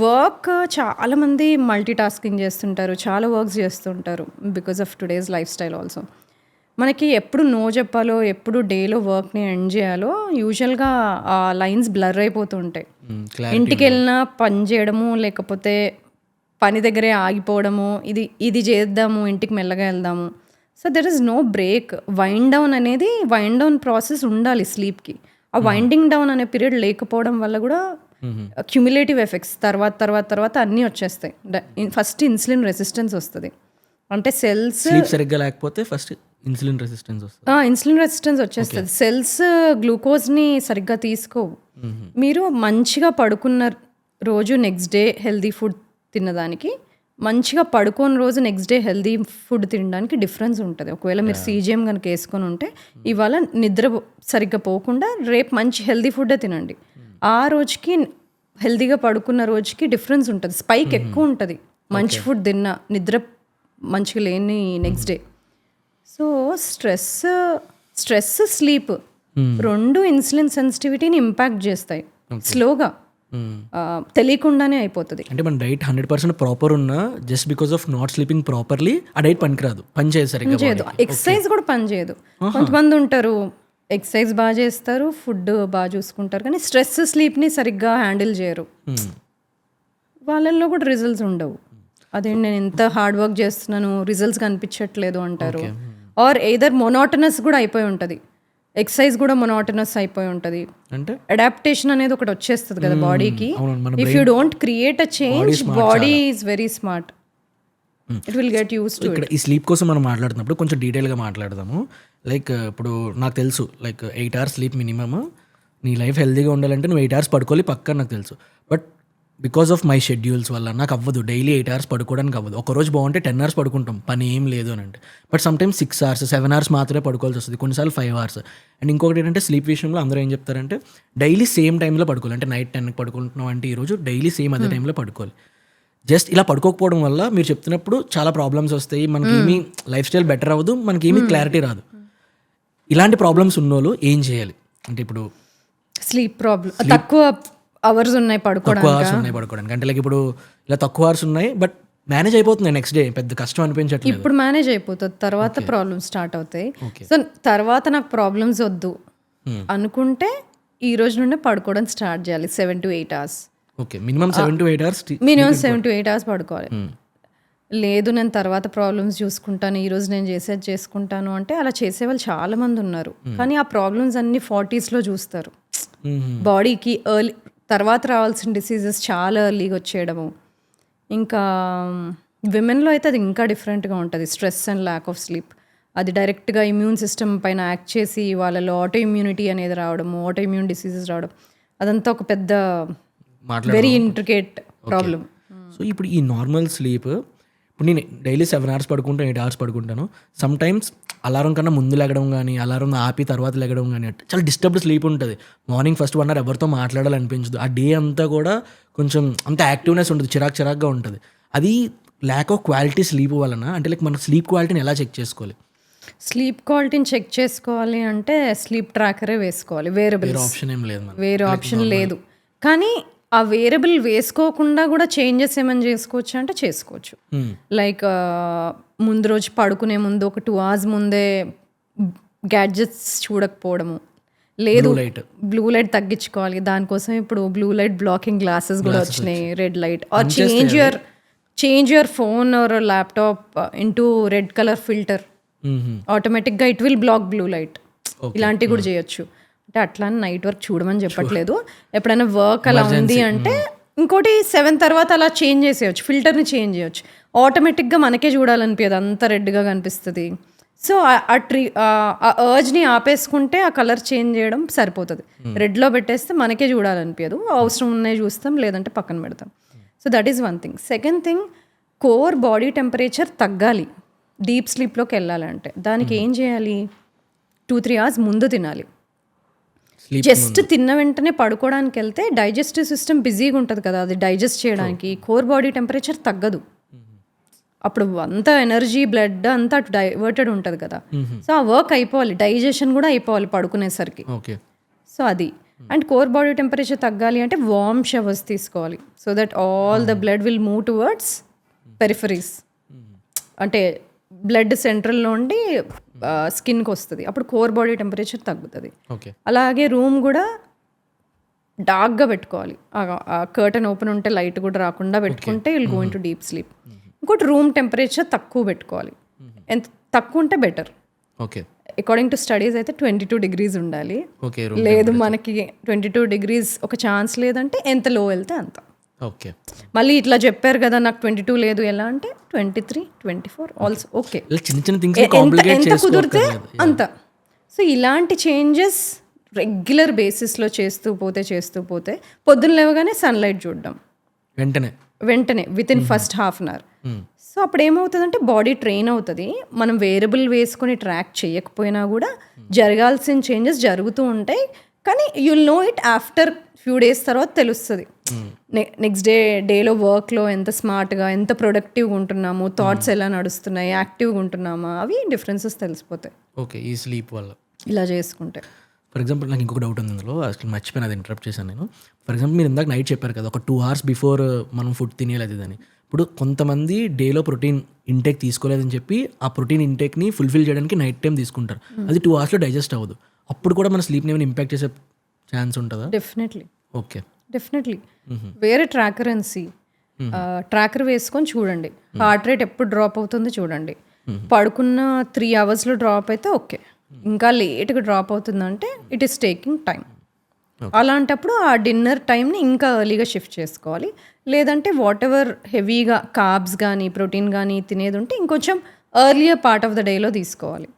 వర్క్, చాలామంది మల్టీ టాస్కింగ్ చేస్తుంటారు, చాలా వర్క్స్ చేస్తుంటారు because of today's life style also. మనకి ఎప్పుడు నో చెప్పాలో, ఎప్పుడు డేలో వర్క్ని ఎండ్ చేయాలో యూజువల్గా ఆ లైన్స్ బ్లర్ అయిపోతూ ఉంటాయి. ఇంటికి వెళ్ళినా పని చేయడము, లేకపోతే పని దగ్గరే ఆగిపోవడము, ఇది చేద్దాము, ఇంటికి మెల్లగా వెళ్దాము. So there is no break. Wind down అనేది, వైండ్ డౌన్ ప్రాసెస్ ఉండాలి స్లీప్కి. ఆ వైండింగ్ డౌన్ అనే పీరియడ్ లేకపోవడం వల్ల కూడా క్యుములేటివ్ ఎఫెక్ట్స్ తర్వాత అన్నీ వచ్చేస్తాయి. ఫస్ట్ ఇన్సులిన్ రెసిస్టెన్స్ వస్తుంది, అంటే సెల్స్
సరిగ్గా లేకపోతే ఫస్ట్ ఇన్సులిన్ రెసిస్టెన్స్ వస్తుంది.
ఇన్సులిన్ రెసిస్టెన్స్ వచ్చేస్తుంది. సెల్స్ గ్లూకోజ్ని సరిగ్గా తీసుకోవు. మీరు మంచిగా పడుకున్న రోజు నెక్స్ట్ డే హెల్దీ ఫుడ్ తినదానికి, మంచిగా పడుకోని రోజు నెక్స్ట్ డే హెల్దీ ఫుడ్ తినడానికి డిఫరెన్స్ ఉంటుంది. ఒకవేళ మీరు సీజిఎం కనుక వేసుకొని ఉంటే ఇవాళ నిద్ర సరిగ్గా పోకుండా రేపు మంచి హెల్దీ ఫుడ్డే తినండి. ఆ రోజుకి హెల్దీగా పడుకున్న రోజుకి డిఫరెన్స్ ఉంటుంది, స్పైక్ ఎక్కువ ఉంటుంది మంచి ఫుడ్ తిన్నా, నిద్ర మంచిగా లేని next day. So stress sleep రెండు ఇన్సులిన్ సెన్సిటివిటీని ఇంపాక్ట్ చేస్తాయి స్లోగా, తెలియకుండానే అయిపోతుంది.
అంటే మన డైట్ 100% ప్రాపర్ ఉన్నా just because of not sleeping properly ఆ డైట్ పనికిరాదు, పని చేయదు.
ఎక్సర్సైజ్ కూడా పని చేయదు. కొంతమంది ఉంటారు ఎక్సర్సైజ్ బాగా చేస్తారు, ఫుడ్ బాగా చూసుకుంటారు, కానీ స్ట్రెస్ స్లీప్ని సరిగ్గా హ్యాండిల్ చేయరు. వాళ్ళల్లో కూడా రిజల్ట్స్ ఉండవు. అదేంటి నేను ఎంత హార్డ్ వర్క్ చేస్తున్నాను, రిజల్ట్స్ కనిపించట్లేదు అంటారు. ఆర్ ఎయిదర్ మొనాటనస్ కూడా అయిపోయి ఉంటుంది, ఎక్సర్సైజ్ కూడా మొనాటనస్ అయిపోయి ఉంటుంది. అంటే అడాప్టేషన్ అనేది ఒకటి వచ్చేస్తుంది కదా బాడీకి. If you don't create a change, body is very smart, it will get use to.
ఇక్కడ ఈ స్లీప్ కోసం మనం మాట్లాడుతున్నప్పుడు కొంచెం డీటెయిల్గా మాట్లాడదాము. లైక్ ఇప్పుడు నాకు తెలుసు, లైక్ 8 hours స్లీప్ మినిమమ్. నీ లైఫ్ హెల్తీగా ఉండాలంటే నువ్వు 8 hours పడుకోవాలి పక్కా, నాకు తెలుసు. But because of my schedules వల్ల నాకు అవ్వదు, డైలీ 8 hours పడుకోవడానికి అవ్వదు. ఒకరోజు బాగుంటే 10 hours పడుకుంటాం, పని ఏం లేదు అని అంటే. బట్ సమ్టైమ్స్ 6 hours 7 hours మాత్రమే పడుకోవాల్సి వస్తుంది, కొన్నిసార్లు 5 hours. అండ్ ఇంకొకటి ఏంటంటే స్లీప్ విషయంలో అందరూ ఏం చెప్తారంటే డైలీ సేమ్ టైంలో పడుకోవాలి. అంటే నైట్ 10కి పడుకుంటున్నాం అంటే ఈరోజు డైలీ సేమ్ అదే టైంలో పడుకోవాలి. జస్ట్ ఇలా పడుకోకపోవడం వల్ల మీరు చెప్తున్నప్పుడు చాలా ప్రాబ్లమ్స్ వస్తాయి, మనకేమీ లైఫ్ స్టైల్ బెటర్ అవ్వదు, మనకేమీ క్లారిటీ రాదు. ఇలాంటి ప్రాబ్లమ్స్ ఉన్నోళ్ళు ఏం చేయాలి అంటే, ఇప్పుడు
స్లీప్ ప్రాబ్లమ్ తక్కువ అవర్స్ ఉన్నాయి
పడుకోవడానికి, అంటే లైక్ ఇప్పుడు ఇలా తక్కువ అవర్స్ ఉన్నాయి బట్ మేనేజ్ అయిపోతుంది నెక్స్ట్ డే, పెద్ద కష్టం అనిపించట్లేదు.
ఇప్పుడు మేనేజ్ అయిపోతుంది, తర్వాత ప్రాబ్లమ్స్ స్టార్ట్ అవుతాయి. సో తర్వాత నాకు ప్రాబ్లమ్స్ వద్దు అనుకుంటే ఈ రోజు నుండి పడుకోవడం స్టార్ట్ చేయాలి. 7 to 8 hours.
Okay, minimum 7 to 8 hours.
Minimum 7 to 8 hours పడుకోవాలి. లేదు నేను తర్వాత ప్రాబ్లమ్స్ చూసుకుంటాను, ఈరోజు నేను చేసేది చేసుకుంటాను అంటే అలా చేసేవాళ్ళు చాలా మంది ఉన్నారు. కానీ ఆ ప్రాబ్లమ్స్ అన్ని 40s లో చూస్తారు. బాడీకి ఎర్లీ తర్వాత రావాల్సిన డిసీజెస్ చాలా ఎర్లీగా వచ్చేయడము. ఇంకా విమెన్లో అయితే అది ఇంకా డిఫరెంట్గా ఉంటుంది. Stress and lack of sleep అది డైరెక్ట్గా ఇమ్యూన్ సిస్టమ్ పైన యాక్ట్ చేసి వాళ్ళలో ఆటో ఇమ్యూనిటీ అనేది రావడము, ఆటో ఇమ్యూన్ డిసీజెస్ రావడం, అదంతా ఒక పెద్ద వెరీ ఇంట్రికేట్ ప్రాబ్లం.
సో ఇప్పుడు ఈ నార్మల్ స్లీప్, ఇప్పుడు నేను డైలీ 7 hours పడుకుంటాను, 8 hours పడుకుంటాను. సమ్ టైమ్స్ అలారం కన్నా ముందు లెగడం కానీ, అలారం ఆపి తర్వాత లెగడం కానీ, చాలా డిస్టర్బ్డ్ స్లీప్ ఉంటుంది. మార్నింగ్ ఫస్ట్ 1 hour ఎవరితో మాట్లాడాలనిపించదు, ఆ డే అంతా కూడా కొంచెం అంత యాక్టివ్నెస్ ఉంటుంది, చిరాగ్గా ఉంటుంది. అది ల్యాక్ ఆఫ్ క్వాలిటీ స్లీప్ వలన. అంటే లైక్ మన స్లీప్ క్వాలిటీని ఎలా చెక్ చేసుకోవాలి?
స్లీప్ క్వాలిటీని చెక్ చేసుకోవాలి అంటే స్లీప్ ట్రాకరే వేసుకోవాలి. వేరే
ఆప్షన్ ఏం లేదు,
వేరే ఆప్షన్ లేదు. కానీ ఆ వేరియబుల్ వేసుకోకుండా కూడా చేంజెస్ ఏమైనా చేసుకోవచ్చు అంటే చేసుకోవచ్చు. లైక్ ముందు రోజు పడుకునే ముందు ఒక 2 hours ముందే గ్యాడ్జెట్స్ చూడకపోవడము, లేదు
లైట్
బ్లూ లైట్ తగ్గించుకోవాలి, దానికోసం ఇప్పుడు బ్లూ లైట్ బ్లాకింగ్ గ్లాసెస్ కూడా వచ్చినాయి, red light. Or change your phone or laptop into red colour filter, ఆటోమేటిక్గా it will block blue light. ఇలాంటివి కూడా చేయొచ్చు. అంటే అట్లా నైట్ వర్క్ చూడమని చెప్పట్లేదు. ఎప్పుడైనా వర్క్ అలా ఉంది అంటే ఇంకోటి 7 తర్వాత అలా చేంజ్ చేసేయచ్చు, ఫిల్టర్ని చేంజ్ చేయొచ్చు. ఆటోమేటిక్గా మనకే చూడాలనిపించదు, అంత రెడ్గా కనిపిస్తుంది. సో ఆ అర్జ్ని ఆపేసుకుంటే ఆ కలర్ చేంజ్ చేయడం సరిపోతుంది. రెడ్లో పెట్టేస్తే మనకే చూడాలనిపించదు, అవసరం ఉన్నాయి చూస్తాం, లేదంటే పక్కన పెడతాం. So that is one thing. Second thing, core body temperature తగ్గాలి డీప్ స్లీప్లోకి వెళ్ళాలంటే. దానికి ఏం చేయాలి? 2-3 hours ముందు తినాలి. జస్ట్ తిన్న వెంటనే పడుకోవడానికి వెళ్తే డైజెస్టివ్ సిస్టమ్ బిజీగా ఉంటుంది కదా, అది డైజెస్ట్ చేయడానికి కోర్ బాడీ టెంపరేచర్ తగ్గదు. అప్పుడు అంతా ఎనర్జీ బ్లడ్ అంతా డైవర్టెడ్ ఉంటుంది కదా. సో ఆ వర్క్ అయిపోవాలి, డైజెషన్ కూడా అయిపోవాలి పడుకునేసరికి. సో అది. అండ్ కోర్ బాడీ టెంపరేచర్ తగ్గాలి అంటే వార్మ్ షవర్స్ తీసుకోవాలి, so that all the blood will move towards peripheries. అంటే బ్లడ్ సెంట్రల్లో ఉండి స్కిన్కి వస్తుంది, అప్పుడు కోర్ బాడీ టెంపరేచర్ తగ్గుతుంది. అలాగే రూమ్ కూడా డార్క్గా పెట్టుకోవాలి, కర్టన్ ఓపెన్ ఉంటే లైట్ కూడా రాకుండా పెట్టుకుంటే will go in to deep sleep. ఇంకోటి రూమ్ టెంపరేచర్ తక్కువ పెట్టుకోవాలి, ఎంత తక్కువ ఉంటే బెటర్. అకార్డింగ్ టు స్టడీస్ అయితే 22 degrees ఉండాలి. లేదు మనకి 22 degrees ఒక ఛాన్స్ లేదంటే ఎంత లో వెళ్తే అంత. మళ్ళీ ఇట్లా చెప్పారు కదా నాకు 22 లేదు, ఎలా అంటే 23, 24 ఆల్సో ఓకే, ఎంత కుదిరితే అంత. సో ఇలాంటి చేంజెస్ రెగ్యులర్ బేసిస్లో చేస్తూ పోతే పొద్దున్న లేవగానే సన్లైట్ చూడడం వెంటనే within first half an hour. So అప్పుడు ఏమవుతుందంటే బాడీ ట్రైన్ అవుతుంది. మనం వేరియబుల్ వేసుకొని ట్రాక్ చేయకపోయినా కూడా జరగాల్సిన చేంజెస్ జరుగుతూ ఉంటాయి, కానీ you'll know it after few days తర్వాత తెలుస్తుంది. నెక్స్ట్ డేలో వర్క్లో ఎంత స్మార్ట్గా, ఎంత ప్రొడక్టివ్గా ఉంటున్నాము, థాట్స్ ఎలా నడుస్తున్నాయి, యాక్టివ్గా ఉంటున్నామా, అవి డిఫరెన్సెస్ తెలిసిపోతాయి
ఈ స్లీప్ వల్ల
ఇలా చేసుకుంటే.
ఫర్ ఎగ్జాంపుల్ నాకు ఇంకొక డౌట్ ఉంది ఇందులో, అసలు మర్చిపోయిన, అది ఇంటరప్ట్ చేశాను నేను. ఫర్ ఎగ్జాంపుల్ మీరు ఇందాక నైట్ చెప్పారు కదా, ఒక 2 hours బిఫోర్ మనం ఫుడ్ తినేది అని. ఇప్పుడు కొంతమంది డేలో ప్రోటీన్ ఇంటేక్ తీసుకోలేదని చెప్పి ఆ ప్రోటీన్ ఇంటేక్ని ఫుల్ఫిల్ చేయడానికి నైట్ టైం తీసుకుంటారు, అది 2 hours డైజెస్ట్ అవ్వదు. అప్పుడు కూడా మన స్లీప్ని ఏమైనా ఇంపాక్ట్ చేసే ఛాన్స్ ఉంటుందా?
డెఫినెట్లీ వేరే ట్రాకర్ వేసుకొని చూడండి, హార్ట్ రేట్ ఎప్పుడు డ్రాప్ అవుతుంది చూడండి. పడుకున్న 3 hours డ్రాప్ అయితే ఓకే, ఇంకా లేట్గా డ్రాప్ అవుతుందంటే ఇట్ ఈస్ టేకింగ్ టైం. అలాంటప్పుడు ఆ డిన్నర్ టైంని ఇంకా ఎర్లీగా షిఫ్ట్ చేసుకోవాలి. లేదంటే వాట్ ఎవర్ హెవీగా కార్బ్స్ కానీ ప్రోటీన్ కానీ తినేది ఉంటే ఇంకొంచెం ఎర్లియర్ పార్ట్ ఆఫ్ ద డేలో తీసుకోవాలి.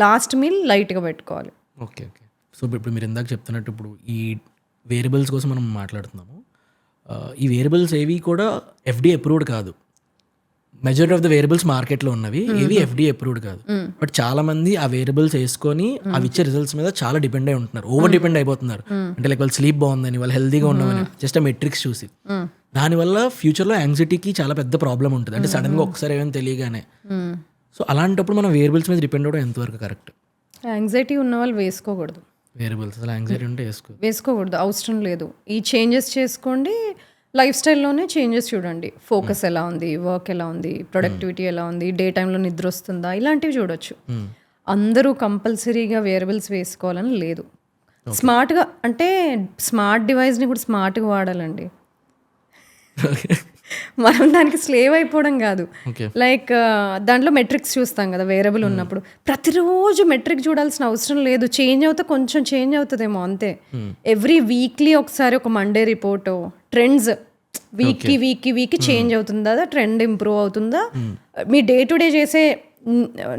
లాస్ట్ మీల్ లైట్గా పెట్టుకోవాలి.
సో ఇప్పుడు మీరు ఇందాక చెప్తున్నట్టు ఇప్పుడు ఈ వేరియబుల్స్ కోసం మనం మాట్లాడుతున్నాము. ఈ వేరియబుల్స్ ఏవి కూడా FDA అప్రూవ్డ్ కాదు. మెజారిటీ ఆఫ్ ద వేరియబుల్స్ మార్కెట్లో ఉన్నవి ఏవి FDA అప్రూవ్డ్ కాదు. బట్ చాలా మంది ఆ వేరియబుల్స్ వేసుకొని అవి ఇచ్చే రిజల్ట్స్ మీద చాలా డిపెండ్ అయి ఉంటున్నారు, ఓవర్ డిపెండ్ అయిపోతున్నారు. అంటే లైక్ వాళ్ళు స్లీప్ బాగుందని, వాళ్ళు హెల్తీగా ఉన్నామని జస్ట్ ఆ మెట్రిక్స్ చూసి. దానివల్ల ఫ్యూచర్లో యాంగ్జైటీకి చాలా పెద్ద ప్రాబ్లం ఉంటుంది, అంటే సడన్గా ఒకసారి ఏమైనా తెలియగానే. సో అలాంటప్పుడు మనం వేరియబుల్స్ మీద డిపెండ్ అవ్వడం ఎంతవరకు కరెక్ట్?
యాంగ్జైటీ ఉన్న వాళ్ళు వేసుకోకూడదు
వేరియబుల్స్. అసలు యాంగ్జైటీ ఉంటే
వేసుకోకూడదు, అవసరం లేదు. ఈ చేంజెస్ చేసుకోండి, లైఫ్ స్టైల్లోనే చేంజెస్ చూడండి. ఫోకస్ ఎలా ఉంది, వర్క్ ఎలా ఉంది, ప్రొడక్టివిటీ ఎలా ఉంది, డే టైంలో నిద్ర వస్తుందా, ఇలాంటివి చూడొచ్చు. అందరూ కంపల్సరీగా వేరియబుల్స్ వేసుకోవాలని లేదు. స్మార్ట్గా అంటే స్మార్ట్ డివైస్ని కూడా స్మార్ట్గా వాడాలండి. మనం దానికి స్లేవ్ అయిపోవడం కాదు. లైక్ దాంట్లో మెట్రిక్స్ చూస్తాం కదా వేరియబుల్ ఉన్నప్పుడు, ప్రతిరోజు మెట్రిక్ చూడాల్సిన అవసరం లేదు. చేంజ్ అవుతే కొంచెం చేంజ్ అవుతుందేమో అంతే. ఎవ్రీ వీక్లీ ఒకసారి ఒక మండే రిపోర్ట్, ట్రెండ్స్ వీక్కి చేంజ్ అవుతుందా, ట్రెండ్ ఇంప్రూవ్ అవుతుందా, మీ డే టు డే చేసే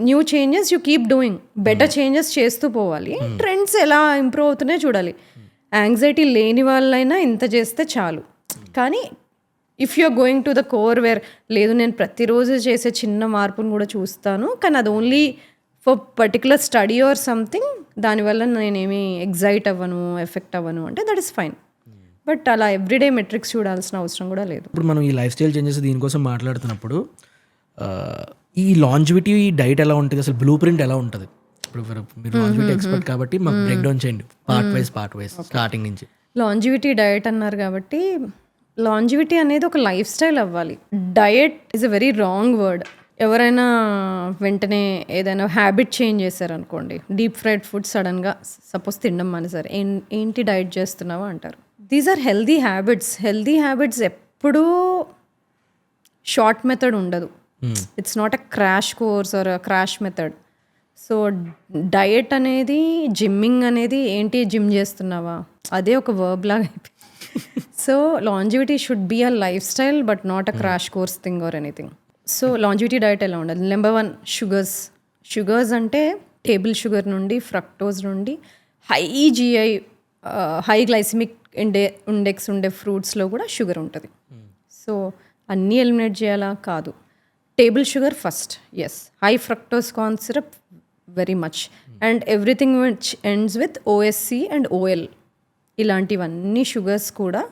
new changes you keep doing, better changes చేస్తూ పోవాలి. ట్రెండ్స్ ఎలా ఇంప్రూవ్ అవుతున్నాయో చూడాలి. యాంగ్జైటీ లేని వాళ్ళైనా ఇంత చేస్తే చాలు. కానీ if you're going to the core where, లేదు నేను ప్రతిరోజు చేసే చిన్న మార్పును కూడా చూస్తాను, కానీ అది only for particular study or something, దానివల్ల నేనేమి ఎగ్జైట్ అవ్వను, ఎఫెక్ట్ అవ్వను అంటే దట్ ఈస్ ఫైన్. బట్ అలా ఎవ్రీడే మెట్రిక్స్ చూడాల్సిన అవసరం కూడా లేదు.
ఇప్పుడు మనం ఈ లైఫ్ స్టైల్ చేంజెస్ దీనికోసం మాట్లాడుతున్నప్పుడు ఈ లాంజివిటీ డైట్ ఎలా ఉంటుంది, అసలు బ్లూ ప్రింట్ ఎలా ఉంటుంది? ఇప్పుడు మీరు లాంజివిటీ ఎక్స్పర్ట్ కాబట్టి మాకు బ్రేక్ డౌన్ చేయండి పార్ట్ వైజ్ స్టార్టింగ్ నుంచి.
లాంజివిటీ డయట్ అన్నారు కాబట్టి, లాంజివిటీ అనేది ఒక లైఫ్ స్టైల్ అవ్వాలి. Diet is a very wrong word. ఎవరైనా వెంటనే ఏదైనా హ్యాబిట్ చేంజ్ చేశారనుకోండి, డీప్ ఫ్రైడ్ ఫుడ్ సడన్గా సపోజ్ తినడం మానేసారు, ఏంటి డైట్ చేస్తున్నావా అంటారు. These are healthy habits. Healthy habits ఎప్పుడూ షార్ట్ మెథడ్ ఉండదు. It's not a crash course or a crash method. So diet అనేది, జిమ్మింగ్ అనేది ఏంటి, జిమ్ చేస్తున్నావా అదే ఒక వర్బ్ లాగా అయిపోయింది. So longevity should be a lifestyle but not a crash course thing or anything. So longevity diet ఎలా ఉండాలి? నెంబర్ 1 షుగర్స్ అంటే టేబుల్ షుగర్ నుండి, ఫ్రక్టోజ్ నుండి, high GI high glycemic index ఉండే ఫ్రూట్స్లో కూడా షుగర్ ఉంటుంది. సో అన్నీ ఎలిమినేట్ చేయాలా? కాదు. Table sugar first, yes. High fructose corn syrup very much, and everything which ends with OSC and OL, ఇలాంటివన్నీ షుగర్స్ కూడా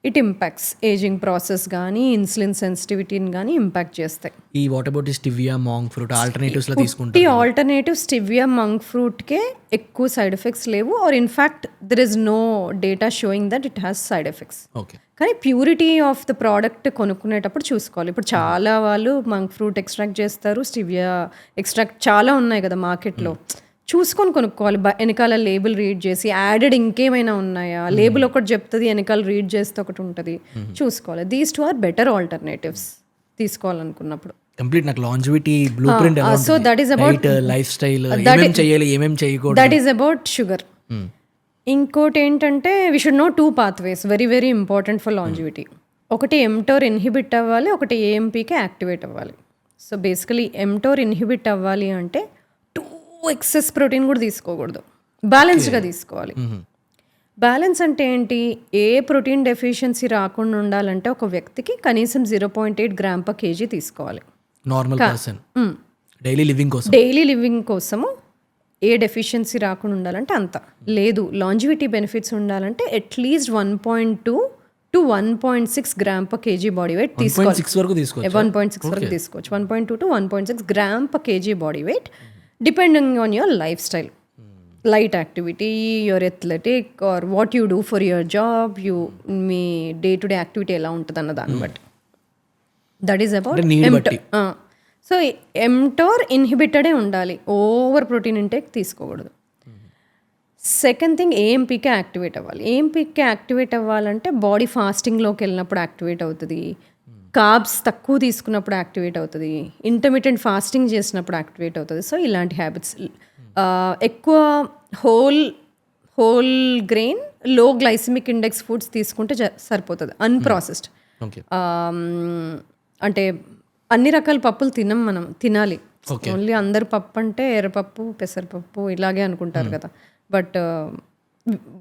ఇట్ ఇంపాక్ట్స్ ఏజింగ్ ప్రాసెస్ కానీ, ఇన్సులిన్ సెన్సిటివిటీని కానీ ఇంపాక్ట్ చేస్తాయి.
ఈ what about stevia, monk fruit alternatives లో తీసుకుంటారు.
ఈ ఆల్టర్నేటివ్ స్టివియా, మంక్ ఫ్రూట్కే ఎక్కువ సైడ్ ఎఫెక్ట్స్ లేవు, or in fact there is no data showing that it has side effects.
Okay.
కానీ ప్యూరిటీ ఆఫ్ ద ప్రోడక్ట్ కొనుక్కునేటప్పుడు చూసుకోవాలి. ఇప్పుడు చాలా వాళ్ళు మంక్ ఫ్రూట్ ఎక్స్ట్రాక్ట్ చేస్తారు, స్టివియా ఎక్స్ట్రాక్ట్ చాలా ఉన్నాయి కదా మార్కెట్లో. చూసుకొని కొనుక్కోవాలి. వెనకాల లేబుల్ రీడ్ చేసి యాడెడ్ ఇంకేమైనా ఉన్నాయా, లేబుల్ ఒకటి చెప్తుంది, వెనకాల రీడ్ చేస్తే ఒకటి ఉంటుంది, చూసుకోవాలి. దీస్ 2 ఆర్ బెటర్ ఆల్టర్నేటివ్స్ తీసుకోవాలనుకున్నప్పుడు.
కంప్లీట్ నాకు లాంజివిటీ బ్లూ ప్రింట్ ఎలా
so that is about
lifestyle, ఏమేం చేయాలి, ఏమేం చేయకూడదు,
దట్ ఈస్ అబౌట్ షుగర్. ఇంకోటి ఏంటంటే we should know 2 pathways, very very important for longevity. ఒకటి mTOR ఇన్హిబిట్ అవ్వాలి, ఒకటి AMPకి యాక్టివేట్ అవ్వాలి. సో బేసికలీ mTOR ఇన్హిబిట్ అవ్వాలి అంటే ఎక్సెస్ ప్రోటీన్ కూడా తీసుకోకూడదు, బ్యాలెన్స్డ్గా తీసుకోవాలి. బ్యాలెన్స్ అంటే ఏంటి? ఏ ప్రోటీన్ డెఫిషియన్సీ రాకుండా ఉండాలంటే ఒక వ్యక్తికి కనీసం 0.8 g/kg తీసుకోవాలి.
నార్మల్ పర్సన్ డైలీ లివింగ్ కోసము ఏ డెఫిషియన్సీ రాకుండా ఉండాలంటే అంత. లేదు, లాంజివిటీ బెనిఫిట్స్ ఉండాలంటే at least 1.2 to 1.6 g/kg body weight తీసుకోవాలి. 1.6 వరకు తీసుకోవచ్చు.
1.2 to 1.6 g/kg body weight, depending on your lifestyle, light activity, your athletic, or what you do for your job, మీ డే టు డే యాక్టివిటీ ఎలా ఉంటుంది అన్న దాన్ని బట్టి. That is about so mTOR ఇన్హిబిటెడే ఉండాలి, ఓవర్ ప్రోటీన్ ఇంటేక్ తీసుకోకూడదు. Second thing, AMPకి యాక్టివేట్ అవ్వాలి. AMPకి యాక్టివేట్ అవ్వాలంటే బాడీ ఫాస్టింగ్లోకి వెళ్ళినప్పుడు యాక్టివేట్ అవుతుంది, కార్బ్స్ తక్కువ తీసుకున్నప్పుడు యాక్టివేట్ అవుతుంది, ఇంటర్మీడియట్ ఫాస్టింగ్ చేసినప్పుడు యాక్టివేట్ అవుతుంది. సో ఇలాంటి హ్యాబిట్స్, ఎక్కువ whole grain, low glycemic index foods తీసుకుంటే సరిపోతుంది. అన్ప్రాసెస్డ్ అంటే అన్ని రకాల పప్పులు మనం తినాలి. ఓన్లీ అందరు పప్పు అంటే ఎర్రపప్పు, పెసరపప్పు ఇలాగే అనుకుంటారు కదా, but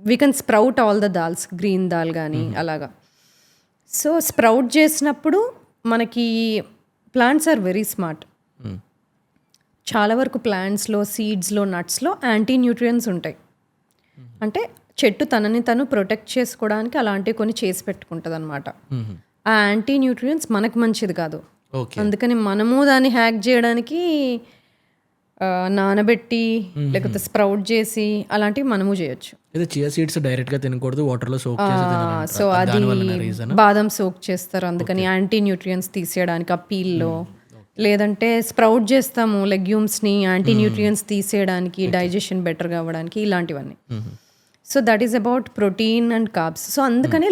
we can sprout all the dals, green dal కానీ అలాగా. సో స్ప్రౌట్ చేసినప్పుడు మనకి ప్లాంట్స్ ఆర్ వెరీ స్మార్ట్. చాలా వరకు ప్లాంట్స్లో, సీడ్స్లో, నట్స్లో యాంటీ న్యూట్రియంట్స్ ఉంటాయి. అంటే చెట్టు తనని తను ప్రొటెక్ట్ చేసుకోవడానికి అలాంటివి కొన్ని చేసి పెట్టుకుంటుంది అనమాట. ఆ యాంటీ న్యూట్రియంట్స్ మనకు మంచిది కాదు, అందుకని మనము దాన్ని హ్యాక్ చేయడానికి నానబెట్టి లేకపోతే స్ప్రౌట్ చేసి అలాంటివి మనము చేయొచ్చు.
చియా సీడ్స్ డైరెక్ట్ గా తినకూడదు, వాటర్ లో సోక్ చేసి.
సో అది బాదం సోక్ చేస్తారు, అందుకని యాంటీ న్యూట్రియంట్స్ తీసేయడానికి ఆ పీల్లో. లేదంటే స్ప్రౌట్ చేస్తాము లెగ్యూమ్స్ని, యాంటీ న్యూట్రియంట్స్ తీసేయడానికి, డైజెషన్ బెటర్గా అవ్వడానికి, ఇలాంటివన్నీ. So that is about protein and carbs. So అందుకని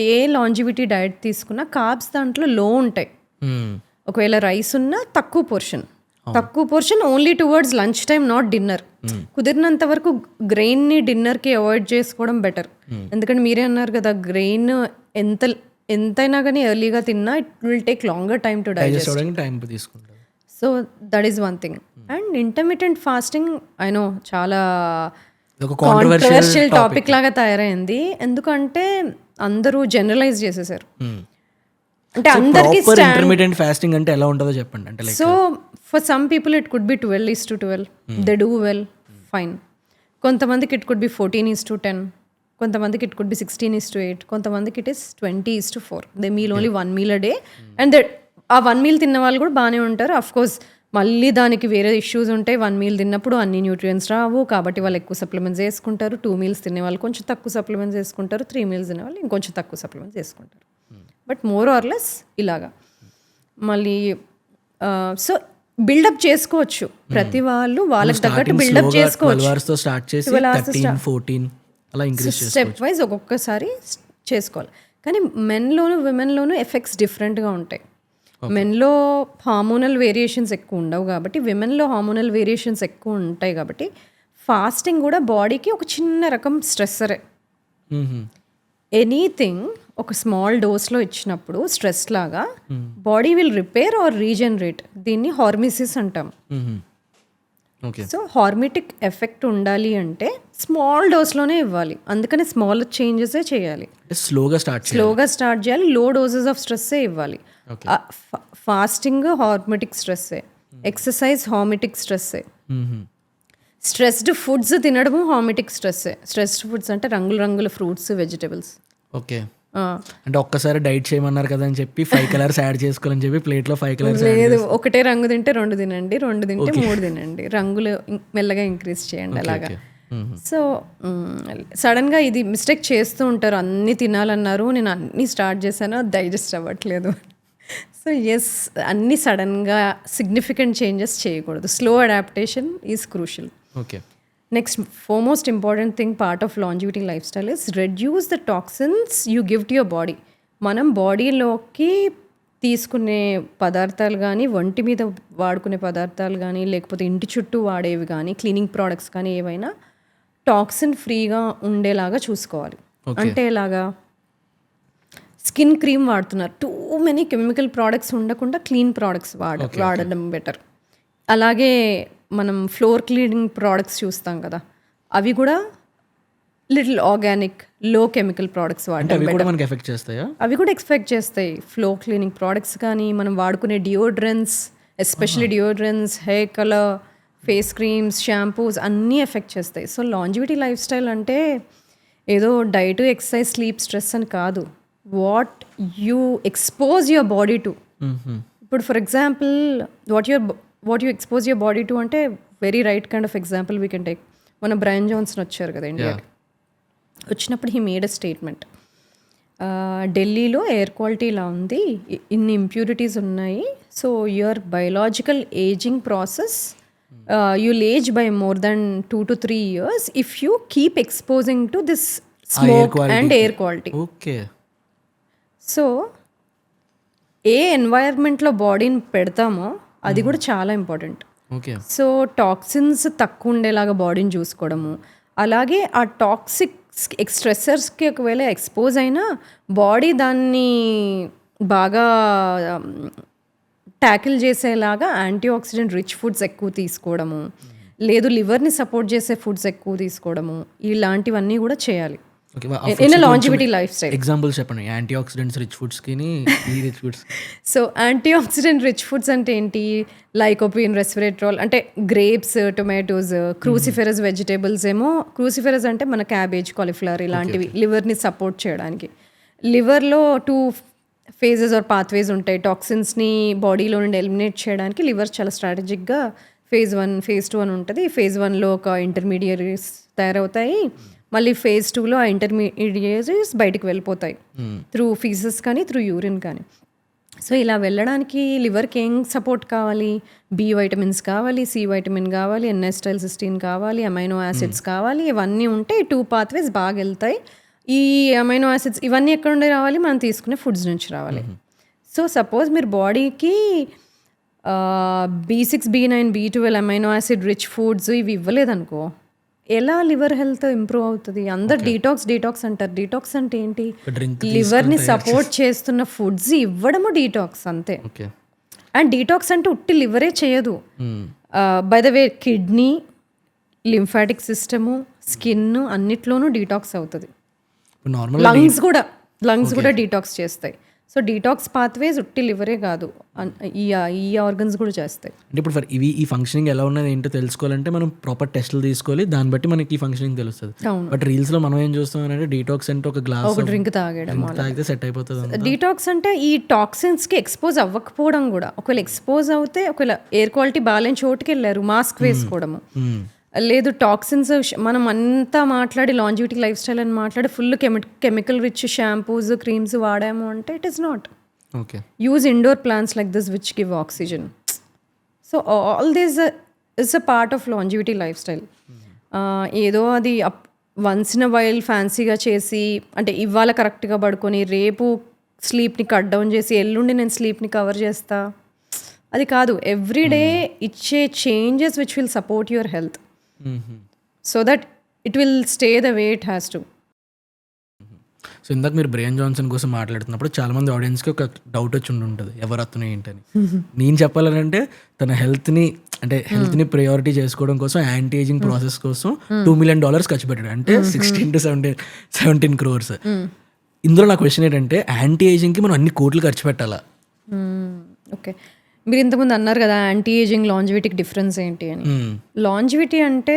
ఏ లాంజివిటీ డయట్ తీసుకున్నా కార్బ్స్ దాంట్లో లో ఉంటాయి. ఒకవేళ రైస్ ఉన్నా తక్కువ portion only towards lunch time, not dinner. కుదిరినంత వరకు గ్రెయిన్ని డిన్నర్కి అవాయిడ్ చేసుకోవడం బెటర్. ఎందుకంటే మీరే అన్నారు కదా, గ్రెయిన్ ఎంతైనా కానీ ఎర్లీగా తిన్నా it will take longer time to digest. So that is one thing. And intermediate fasting I know చాలా కాంట్రవర్షియల్ టాపిక్ లాగా తయారైంది, ఎందుకంటే అందరూ జనరలైజ్ చేసేసారు. అంటే అందరికి
ఇంటర్మీడియట్ ఫాస్టింగ్ అంటే ఎలా ఉంటుందో చెప్పండి. అంటే
so for some people it could B 12:12, they do well, fine. కొంతమందికి ఇట్ కుడ్ బి 14:10, కొంతమందికి ఇట్ కుడ్ బి 16:8, కొంతమందికి it is 20:4. They meal only 1 meal a day, and ఆ 1 meal తిన్న వాళ్ళు కూడా బాగానే ఉంటారు. అఫ్ కోర్స్ మళ్ళీ దానికి వేరే ఇష్యూస్ ఉంటాయి. 1 meal తిన్నప్పుడు అన్ని న్యూట్రియంట్స్ రావు, కాబట్టి వాళ్ళు ఎక్కువ సప్లిమెంట్స్ వేసుకుంటారు. 2 meals తినే వాళ్ళు కొంచెం తక్కువ సప్లిమెంట్స్ వేసుకుంటారు. 3 meals తినే వాళ్ళు ఇంకొంచెం తక్కువ సప్లిమెంట్స్ వేసుకుంటారు. బట్ మోర్ ఆర్ లెస్ ఇలాగా. మళ్ళీ సో బిల్డప్ చేసుకోవచ్చు ప్రతి వాళ్ళు వాళ్ళకి తగ్గట్టు బిల్డప్ చేసుకోవచ్చు.
12 hours తో స్టార్ట్ చేసి 13, 14 అలా ఇంక్రీజ్
స్టెప్ వైజ్ ఒక్కొక్కసారి చేసుకోవాలి. కానీ మెన్లోను విమెన్లోను ఎఫెక్ట్స్ డిఫరెంట్గా ఉంటాయి. మెన్లో హార్మోనల్ వేరియేషన్స్ ఎక్కువ ఉండవు కాబట్టి విమెన్లో హార్మోనల్ వేరియేషన్స్ ఎక్కువ ఉంటాయి కాబట్టి ఫాస్టింగ్ కూడా బాడీకి ఒక చిన్న రకం స్ట్రెస్సరే. ఎనీథింగ్ ఒక స్మాల్ డోస్లో ఇచ్చినప్పుడు స్ట్రెస్ లాగా body will repair or regenerate. దీన్ని హార్మిసిస్ అంటాం. సో హార్మిటిక్ ఎఫెక్ట్ ఉండాలి అంటే స్మాల్ డోస్లోనే ఇవ్వాలి. అందుకని స్మాల్ చేంజెసే చేయాలి, స్లోగా స్టార్ట్ చేయాలి, లో డోసెస్ ఆఫ్ స్ట్రెస్సే ఇవ్వాలి. ఫాస్టింగ్ హార్మిటిక్ స్ట్రెస్సే, ఎక్సర్సైజ్ హార్మిటిక్ స్ట్రెస్సే, స్ట్రెస్డ్ ఫుడ్స్ తినడము హార్మిటిక్ స్ట్రెస్సే. స్ట్రెస్డ్ ఫుడ్స్ అంటే రంగుల ఫ్రూట్స్, వెజిటబుల్స్.
ఓకే, అంటే ఒక్కసారి డైట్ చేయమన్నారు కదా అని చెప్పి 5 కలర్స్ యాడ్ చేసుకోవాలని చెప్పి ప్లేట్లో 5 కలర్స్
లేదు. ఒకటే రంగు తింటే 2 తినండి, 2 తింటే 3 తినండి. రంగులు మెల్లగా ఇంక్రీజ్ చేయండి అలాగా. సో సడన్గా ఇది మిస్టేక్ చేస్తూ ఉంటారు. అన్నీ తినాలన్నారు, నేను అన్నీ స్టార్ట్ చేశాను, డైజెస్ట్ అవ్వట్లేదు. సో ఎస్, అన్నీ సడన్గా సిగ్నిఫికెంట్ చేంజెస్ చేయకూడదు. Slow adaptation is crucial.
Okay.
Next, foremost important thing part of longevity lifestyle is reduce the toxins you give to your body. మనం బాడీలోకి తీసుకునే పదార్థాలు కానీ, ఒంటి మీద వాడుకునే పదార్థాలు కానీ, లేకపోతే ఇంటి చుట్టూ వాడేవి కానీ, క్లీనింగ్ ప్రోడక్ట్స్ కానీ ఏవైనా టాక్సిన్ ఫ్రీగా ఉండేలాగా చూసుకోవాలి. అంటే ఎలాగా? స్కిన్ క్రీమ్ వాడుతున్నారు, టూ మెనీ కెమికల్ ప్రోడక్ట్స్ ఉండకుండా క్లీన్ ప్రోడక్ట్స్ వాడడం బెటర్. అలాగే మనం ఫ్లోర్ క్లీనింగ్ ప్రోడక్ట్స్ చూస్తాం కదా, అవి కూడా లిటిల్ ఆర్గానిక్, లో కెమికల్ ప్రోడక్ట్స్ వాడడం
అవి కూడా
ఎక్స్పెక్ట్ చేస్తాయి. ఫ్లోర్ క్లీనింగ్ ప్రోడక్ట్స్ కానీ, మనం వాడుకునే deodorants, especially deodorants, hair colour, face creams, shampoos అన్నీ ఎఫెక్ట్ చేస్తాయి. సో లాంజివిటీ లైఫ్ స్టైల్ అంటే ఏదో డైట్, ఎక్సర్సైజ్, స్లీప్, స్ట్రెస్ అని కాదు. What you expose your body to. ఇప్పుడు for example what you expose your body to అంటే very right kind of example we can take. మన Bryan Johnson వచ్చారు కదా ఇండియాకి. వచ్చినప్పుడు హీ మేడ్ అ స్టేట్మెంట్, ఢిల్లీలో ఎయిర్ క్వాలిటీ ఇలా ఉంది, ఇన్ని ఇంప్యూరిటీస్ ఉన్నాయి, so your biological ageing process you'll age by more than 2 to 3 years if you keep exposing to this smoke and air quality.
Okay.
So ఏ ఎన్వైర్న్మెంట్లో బాడీని పెడతామో అది కూడా చాలా ఇంపార్టెంట్.
ఓకే.
సో టాక్సిన్స్ తక్కువ ఉండేలాగా బాడీని చూసుకోవడము, అలాగే ఆ టాక్సిక్ స్ట్రెస్సర్స్కి ఒకవేళ ఎక్స్పోజ్ అయినా బాడీ దాన్ని బాగా ట్యాకిల్ చేసేలాగా యాంటీ ఆక్సిడెంట్ రిచ్ ఫుడ్స్ ఎక్కువ తీసుకోవడము, లేదు లివర్ని సపోర్ట్ చేసే ఫుడ్స్ ఎక్కువ తీసుకోవడము, ఇలాంటివన్నీ కూడా చేయాలి in longevity lifestyle.
Examples చెప్పండి యాంటీ ఆక్సిడెంట్స్ రిచ్ ఫుడ్స్కి.
So antioxidant rich foods అంటే ఏంటి? లైకోపిన్, రెస్వెరాట్రాల్, అంటే గ్రేప్స్, టొమాటోస్, క్రూసిఫెరస్ వెజిటేబుల్స్ ఏమో. క్రూసిఫెరస్ అంటే మన క్యాబేజ్, కాలీఫ్లవర్ ఇలాంటివి లివర్ని సపోర్ట్ చేయడానికి. లివర్లో 2 ఫేజెస్ ఆర్ పాత్వేస్ ఉంటాయి టాక్సిన్స్ని బాడీలో నుండి ఎలిమినేట్ చేయడానికి. లివర్ చాలా స్ట్రాటజిక్గా phase 1, phase 2 అని ఉంటుంది. phase 1లో ఒక ఇంటర్మీడియరీస్ తయారవుతాయి, మళ్ళీ phase 2లో ఆ ఇంటర్మీడియరీస్ బయటికి వెళ్ళిపోతాయి త్రూ ఫీసెస్ కానీ, త్రూ యూరిన్ కానీ. సో ఇలా వెళ్ళడానికి లివర్కి ఏం సపోర్ట్ కావాలి? బి వైటమిన్స్ కావాలి, సి వైటమిన్ కావాలి, NH-cysteine కావాలి, అమైనో యాసిడ్స్ కావాలి. ఇవన్నీ ఉంటే ఈ 2 పాత్వేస్ బాగా వెళ్తాయి. ఈ అమైనో యాసిడ్స్ ఇవన్నీ ఎక్కడ నుండి రావాలి? మనం తీసుకునే ఫుడ్స్ నుంచి రావాలి. సో సపోజ్ మీరు బాడీకి B6, B9, B12 amino acid rich foods ఇవి ఇవ్వలేదనుకో, ఎలా లివర్ హెల్త్ ఇంప్రూవ్ అవుతుంది? అందరు డీటాక్స్ అంటారు. డీటాక్స్ అంటే ఏంటి? లివర్ని సపోర్ట్ చేస్తున్న ఫుడ్స్ ఇవ్వడము డీటాక్స్ అంతే. అండ్ డీటాక్స్ అంటే ఉట్టి లివరే చేయదు. By the way kidney, lymphatic system, skin అన్నిట్లోనూ డీటాక్స్ అవుతుంది. లంగ్స్ కూడా డీటాక్స్ చేస్తాయి. సో డీటాక్స్ పాత్వేస్ ఉట్టి లివరే కాదు, ఈ ఆర్గన్స్ కూడా చేస్తాయి.
అంటే ఇప్పుడు ఈ ఫంక్షనింగ్ ఎలా ఉన్నది ఏంటో తెలుసుకోవాలంటే మనం ప్రాపర్ టెస్ట్లు తీసుకోవాలి, దాన్ని బట్టి మనకి ఈ ఫంక్షనింగ్ తెలుస్తుంది. బట్ రీల్స్ లో మనం ఏం చూస్తాం అంటే డీటాక్స్ అంటే ఒక గ్లాస్
డ్రింక్ తాగితే
సెట్ అయిపోతుంది.
డీటాక్స్ అంటే ఈ టాక్సిన్స్ కి ఎక్స్పోజ్ అవ్వకపోవడం కూడా. ఒకవేళ ఎక్స్పోజ్ అవుతే, ఒకవేళ ఎయిర్ క్వాలిటీ బాగాలేని చోటుకి వెళ్ళారు, మాస్క్ వేసుకోవడము, లేదు టాక్సిన్స్ మనం అంతా మాట్లాడి లాంజివిటీ లైఫ్ స్టైల్ అని మాట్లాడి full chemical rich shampoos, creams వాడాము అంటే it is not.
Okay.
Use indoor plants like this which give oxygen. So all these is a part of longevity lifestyle. ఏదో అది once in a while ఫ్యాన్సీగా చేసి, అంటే ఇవాళ కరెక్ట్గా పడుకొని రేపు స్లీప్ని కట్ డౌన్ చేసి ఎల్లుండి నేను స్లీప్ని కవర్ చేస్తా, అది కాదు. ఎవ్రీ డే ఇచ్చే changes which will support your health so that it will stay the way it has to.
So ఇందాక మీరు బ్రెయిన్ జాన్సన్ కోసం మాట్లాడుతున్నప్పుడు చాలా మంది ఆడియన్స్కి ఒక డౌట్ వచ్చి ఉంటుంది, ఎవరు అతను ఏంటని. నేను చెప్పాలంటే తన హెల్త్ని ప్రయారిటీ చేసుకోవడం కోసం యాంటీ ఏజింగ్ ప్రాసెస్ కోసం $2 million ఖర్చు పెట్టాడు, అంటే 16 to 17 crores. ఇందులో నా క్వశ్చన్ ఏంటంటే, యాంటీ ఏజింగ్కి మనం అన్ని కోట్లు ఖర్చు పెట్టాలా?
ఓకే, మీరు ఇంతకుముందు అన్నారు కదా యాంటీ ఏజింగ్ లాంజివిటీకి డిఫరెన్స్ ఏంటి అని. లాంజివిటీ అంటే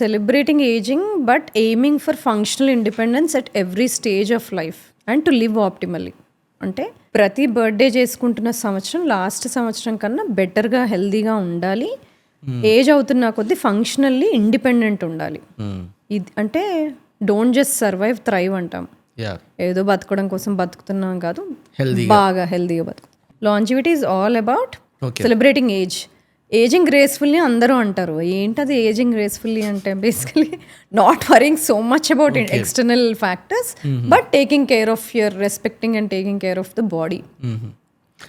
celebrating ageing but aiming for functional independence at every stage of life and to live optimally. అంటే ప్రతి బర్త్డే చేసుకుంటున్న సంవత్సరం లాస్ట్ సంవత్సరం కన్నా బెటర్గా హెల్దీగా ఉండాలి, ఏజ్ అవుతున్న కొద్దీ ఫంక్షనల్లీ ఇండిపెండెంట్ ఉండాలి. ఇది అంటే డోంట్ జస్ట్ సర్వైవ్, థ్రైవ్ అంటాం. ఏదో బతకడం కోసం బతుకుతున్నాం కాదు, బాగా హెల్దీగా బతుకు. Longevity is all about celebrating ageing gracefully. అందరూ అంటారు ఏంటది ఏజింగ్ గ్రేస్ఫుల్లీ అంటే, basically not worrying so much about external factors but taking care of respecting and taking care of the body.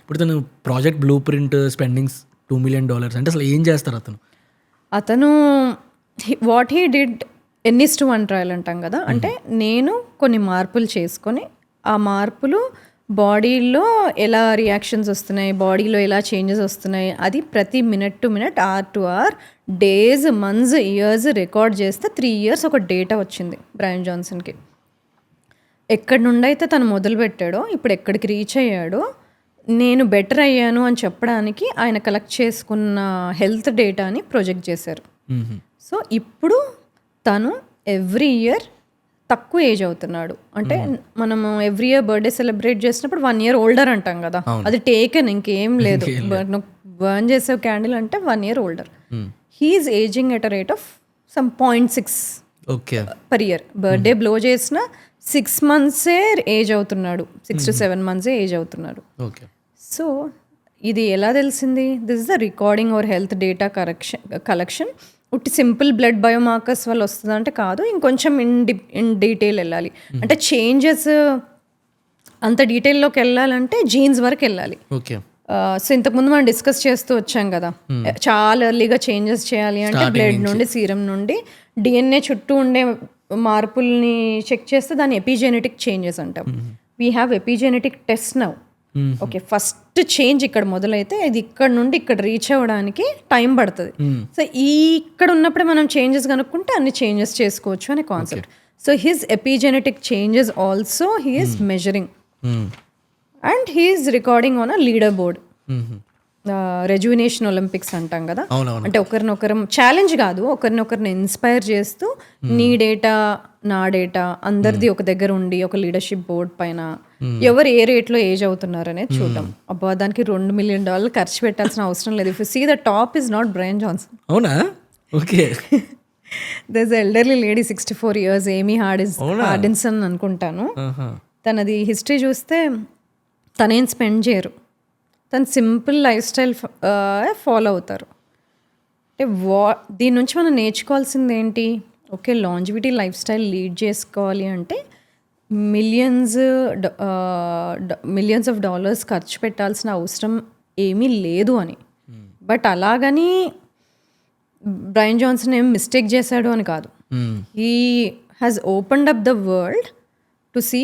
ఇప్పుడు తను project blue print spendings $2 million అంటే అసలు ఏం చేస్తారు
అతను what he did N:1 trial అంటాం కదా, అంటే నేను కొన్ని మార్పులు చేసుకొని ఆ మార్పులు బాడీలో ఎలా రియాక్షన్స్ వస్తున్నాయి, బాడీలో ఎలా చేంజెస్ వస్తున్నాయి, అది ప్రతి minute to minute, hour to hour, days, months, years record చేస్తే 3 years ఒక డేటా వచ్చింది బ్రయన్ జాన్సన్కి. ఎక్కడి నుండి అయితే తను మొదలుపెట్టాడో ఇప్పుడు ఎక్కడికి రీచ్ అయ్యాడో, నేను బెటర్ అయ్యాను అని చెప్పడానికి ఆయన కలెక్ట్ చేసుకున్న హెల్త్ డేటాని ప్రొజెక్ట్ చేశారు. సో ఇప్పుడు తను ఎవ్రీ ఇయర్ తక్కువ ఏజ్ అవుతున్నాడు. అంటే మనము ఎవ్రీ ఇయర్ బర్త్డే సెలబ్రేట్ చేసినప్పుడు 1 year ఓల్డర్ అంటాం కదా, అది టేకెన్, ఇంకేం లేదు. బర్న్ చేసే క్యాండిల్ అంటే 1 year older. He's ageing at a rate of some 0.6 per year. Birthday blow చేసిన 6 months ఏజ్ అవుతున్నాడు, 6 to 7 months ఏజ్ అవుతున్నాడు. సో ఇది ఎలా తెలిసింది? This is the recording or health data collection. ఉట్టి సింపుల్ బ్లడ్ బయోమార్కర్స్ వల్ల వస్తుంది అంటే కాదు, ఇంకొంచెం ఇన్ డీటెయిల్ వెళ్ళాలి. అంటే చేంజెస్ అంత డీటెయిల్లోకి వెళ్ళాలంటే జీన్స్ వరకు వెళ్ళాలి. సో ఇంతకుముందు మనం డిస్కస్ చేస్తూ వచ్చాం కదా, చాలా ఎర్లీగా చేంజెస్ చేయాలి అంటే బ్లడ్ నుండి, సీరం నుండి DNA చుట్టూ ఉండే మార్పుల్ని చెక్ చేస్తే దాన్ని ఎపిజెనెటిక్ చేంజెస్ అంటాం. We have epigenetic test now. Okay, first change ఇక్కడ మొదలైతే ఇది ఇక్కడ నుండి ఇక్కడ రీచ్ అవ్వడానికి టైం పడుతుంది. సో ఇక్కడ ఉన్నప్పుడే మనం చేంజెస్ కనుక్కుంటే అన్ని చేంజెస్ చేసుకోవచ్చు అనే concept. So his epigenetic changes also he is measuring and he is recording on a leader board. Rejuvenation Olympics అంటాం కదా, అంటే ఒకరినొకరం ఛాలెంజ్ కాదు, ఒకరినొకరిని ఇన్స్పైర్ చేస్తూ నీ డేటా నా డేటా అందరిది ఒక దగ్గర ఉండి ఒక లీడర్షిప్ బోర్డ్ పైన ఎవరు ఏ రేట్లో ఏజ్ అవుతున్నారు అనేది చూడడం. అబ్బా, దానికి $2 million ఖర్చు పెట్టాల్సిన అవసరం లేదు. If you see the top is not Bryan Johnson.
అవునా? Okay.
There is elderly lady 64 years, ఏమీ హార్డిన్సన్ అనుకుంటాను. తనది హిస్టరీ చూస్తే తనేం స్పెండ్ చేయరు, తను సింపుల్ లైఫ్ స్టైల్ ఫాలో అవుతారు. అంటే దీని నుంచి మనం నేర్చుకోవాల్సింది ఏంటి? Okay, longevity life style lead చేసుకోవాలి అంటే మిలియన్స్ ఆఫ్ డాలర్స్ ఖర్చు పెట్టాల్సిన అవసరం ఏమీ లేదు అని. బట్ అలాగని బ్రయన్ జాన్సన్ ఏం మిస్టేక్ చేశాడు అని కాదు. He has opened up the world to see,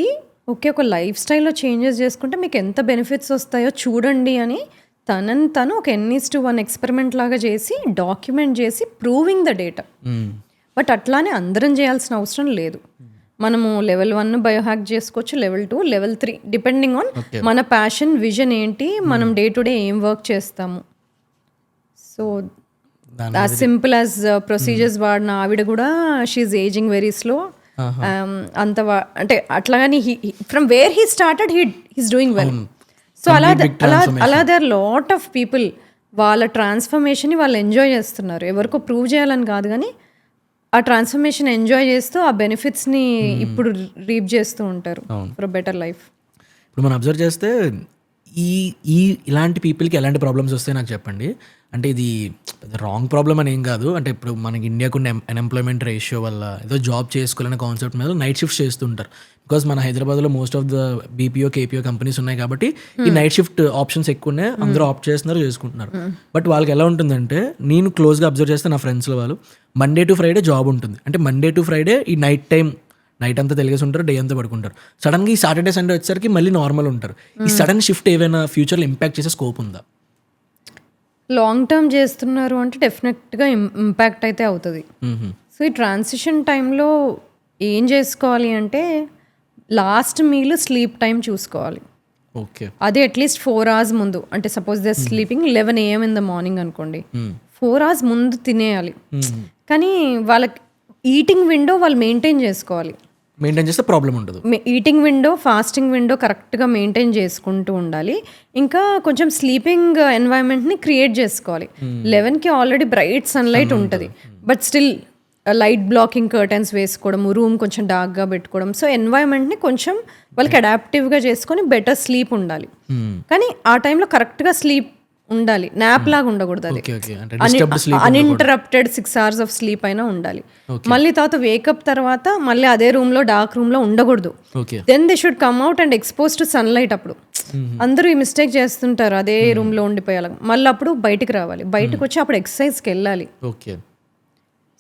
okay, ఒక లైఫ్ స్టైల్లో చేంజెస్ చేసుకుంటే మీకు ఎంత బెనిఫిట్స్ వస్తాయో చూడండి అని తనని తను ఒక N:1 ఎక్స్పెరిమెంట్ లాగా చేసి డాక్యుమెంట్ చేసి ప్రూవింగ్ ద డేటా. బట్ అట్లానే అందరం చేయాల్సిన అవసరం లేదు. మనము level 1 బయోహాక్ చేసుకోవచ్చు, level 2, level 3 డిపెండింగ్ ఆన్ మన ప్యాషన్, విజన్ ఏంటి, మనం డే టు డే ఏం వర్క్ చేస్తాము. So as simple as procedures వాడిన ఆవిడ కూడా షీఈస్ ఏజింగ్ వెరీ స్లో. అంత అంటే అట్లాగని from where he started he's doing well. So అలా దేర్ లాట్ ఆఫ్ పీపుల్ వాళ్ళ ట్రాన్స్ఫర్మేషన్ని వాళ్ళు ఎంజాయ్ చేస్తున్నారు. ఎవరికో ప్రూవ్ చేయాలని కాదు, కానీ ఆ ట్రాన్స్ఫర్మేషన్ ఎంజాయ్ చేస్తూ ఆ బెనిఫిట్స్ని ఇప్పుడు రీప్ చేస్తూ ఉంటారు ఫర్ బెటర్ లైఫ్.
ఇప్పుడు మనం అబ్జర్వ్ చేస్తే ఈ ఈ ఇలాంటి పీపుల్కి ఎలాంటి ప్రాబ్లమ్స్ వస్తాయి నాకు చెప్పండి. అంటే ఇది రాంగ్ ప్రాబ్లం అని ఏం కాదు. అంటే ఇప్పుడు మనకి ఇండియాకు ఉన్న అన్ఎంప్లాయ్మెంట్ రేషియో వల్ల ఏదో జాబ్ చేసుకోవాలనే కాన్సెప్ట్ మీద నైట్ షిఫ్ట్ చేస్తుంటారు. బికాస్ మన హైదరాబాద్లో most of the BPO KPO companies ఉన్నాయి కాబట్టి ఈ నైట్ షిఫ్ట్ ఆప్షన్స్ ఎక్కువ ఉన్నాయి. అందరూ ఆప్ట్ చేస్తున్నారు, చేసుకుంటున్నారు. బట్ వాళ్ళకి ఎలా ఉంటుందంటే, నేను క్లోజ్గా అబ్జర్వ్ చేస్తే నా ఫ్రెండ్స్లో వాళ్ళు మండే టు ఫ్రైడే జాబ్ ఉంటుంది. అంటే మండే టు ఫ్రైడే ఈ నైట్ అంతా తెలిగేసి ఉంటారు, డే అంతా పడుకుంటారు. సడన్గా ఈ సాటర్డే సండే వచ్చేసరికి మళ్ళీ నార్మల్ ఉంటారు. ఈ సడన్ షిఫ్ట్ ఏవైనా ఫ్యూచర్లో ఇంపాక్ట్ చేసే స్కోప్ ఉందా?
లాంగ్ టర్మ్ చేస్తున్నారు అంటే డెఫినెట్గా ఇంపాక్ట్ అయితే అవుతుంది. సో ఈ ట్రాన్సిషన్ టైంలో ఏం చేసుకోవాలి అంటే లాస్ట్ మీల్ స్లీప్ టైం చూసుకోవాలి.
ఓకే,
అది అట్లీస్ట్ 4 hours ముందు. అంటే suppose they sleeping 11 AM in the morning అనుకోండి, 4 hours ముందు తినేయాలి. కానీ వాళ్ళకి ఈటింగ్ విండో వాళ్ళు మెయింటైన్ చేసుకోవాలి.
మెయింటైన్ చేస్తే ప్రాబ్లం ఉండదు.
ఈటింగ్ విండో, ఫాస్టింగ్ విండో కరెక్ట్గా మెయింటైన్ చేసుకుంటూ ఉండాలి. ఇంకా కొంచెం స్లీపింగ్ ఎన్వైరన్మెంట్ని క్రియేట్ చేసుకోవాలి. 11కి ఆల్రెడీ బ్రైట్ సన్లైట్ ఉంటుంది, but still light blocking curtains వేసుకోవడం, రూమ్ కొంచెం డార్క్గా పెట్టుకోవడం. సో ఎన్వైరన్మెంట్ని కొంచెం వాళ్ళకి అడాప్టివ్గా చేసుకొని బెటర్ స్లీప్ ఉండాలి. కానీ ఆ టైంలో కరెక్ట్గా స్లీప్ ఉండాలి, నాప్ లాగా ఉండకూడదు. అది అన్ఇంటరప్టెడ్ 6 hours ఆఫ్ స్లీప్ అయినా ఉండాలి. మళ్ళీ తర్వాత వేకప్ తర్వాత మళ్ళీ అదే రూమ్లో డార్క్ రూమ్లో ఉండకూడదు. Then they should come out and expose to sunlight. అప్పుడు అందరూ ఈ మిస్టేక్ చేస్తుంటారు, అదే రూమ్లో ఉండిపోయాలి. మళ్ళీ అప్పుడు బయటికి రావాలి, బయటకు వచ్చి అప్పుడు ఎక్సర్సైజ్కి వెళ్ళాలి.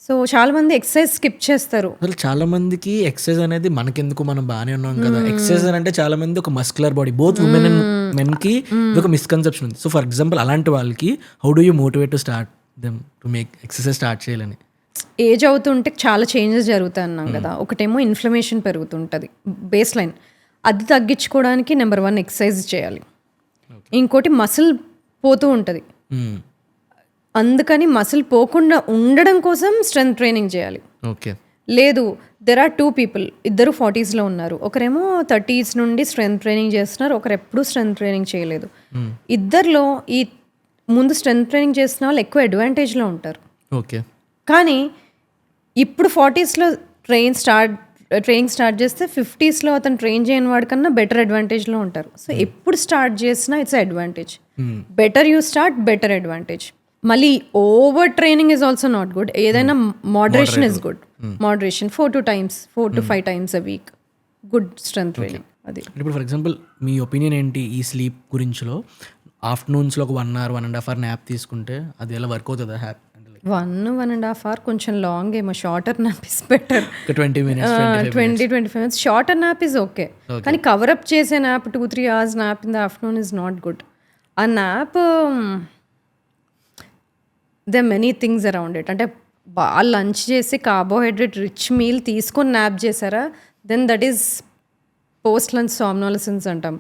సో చాలా మంది ఎక్సర్సైజ్ స్కిప్ చేస్తారు.
అసలు చాలా మందికి ఎక్సర్సైజ్ అనేది మనకెందుకు, మనం బాగానే ఉన్నాం కదా. ఎక్సర్సైజ్ అంటే చాలా మంది ఒక muscular body, both women and men కి ఇది ఒక మిస్కన్సెప్షన్ ఉంది. సో ఫర్ ఎగ్జాంపుల్ అలాంటి వాళ్ళకి how do you motivate to start them to make exercise start చేయాలని?
ఏజ్ అవుతుంటే చాలా చేంజెస్ జరుగుతాయి అన్నాం కదా. ఒకటేమో ఇన్ఫ్లమేషన్ పెరుగుతుంటుంది, బేస్ లైన్, అది తగ్గించుకోవడానికి నెంబర్ 1 ఎక్సర్సైజ్ చేయాలి. ఇంకోటి మసిల్ పోతూ ఉంటుంది, అందుకని మసిల్ పోకుండా ఉండడం కోసం స్ట్రెంగ్త్ ట్రైనింగ్ చేయాలి.
ఓకే,
లేదు దెర్ ఆర్ 2 people, ఇద్దరు 40sలో ఉన్నారు, ఒకరేమో 30s నుండి స్ట్రెంగ్త్ ట్రైనింగ్ చేస్తున్నారు, ఒకరు ఎప్పుడూ స్ట్రెంగ్త్ ట్రైనింగ్ చేయలేదు. ఇద్దరిలో ఈ ముందు స్ట్రెంగ్త్ ట్రైనింగ్ చేస్తున్న వాళ్ళు ఎక్కువ అడ్వాంటేజ్లో ఉంటారు.
ఓకే,
కానీ ఇప్పుడు 40sలో ట్రైనింగ్ స్టార్ట్ చేస్తే 50sలో అతను ట్రైన్ చేయని వాడికన్నా బెటర్ అడ్వాంటేజ్లో ఉంటారు. సో ఎప్పుడు స్టార్ట్ చేసినా it's advantage. Better you start, better advantage. మళ్ళీ over training is also not good. ఏదైనా moderation is good. Moderation 4 to 5 times a week good strength training. అది
ఇప్పుడు ఫర్ ఎగ్జాంపుల్ మీ ఒపీనియన్ ఏంటి ఈ sleep గురించిలో? ఆఫ్టర్నూన్స్లో ఒక 1 hour 1.5 hour nap తీసుకుంటే అది ఎలా వర్క్ అవుతుందా?
1.5 hour కొంచెం లాంగ్ ఏమో. Shorter nap is better.
20-25
minutes shorter nap is okay. కానీ కవరప్ చేసే nap 2-3 hours nap in the afternoon is not good. ఆ nap they many things around it. అంటే బాగా లంచ్ చేసి కార్బోహైడ్రేట్ రిచ్ మీల్ తీసుకొని nap చేశారా, then that is post lunch somnolence అంటాం.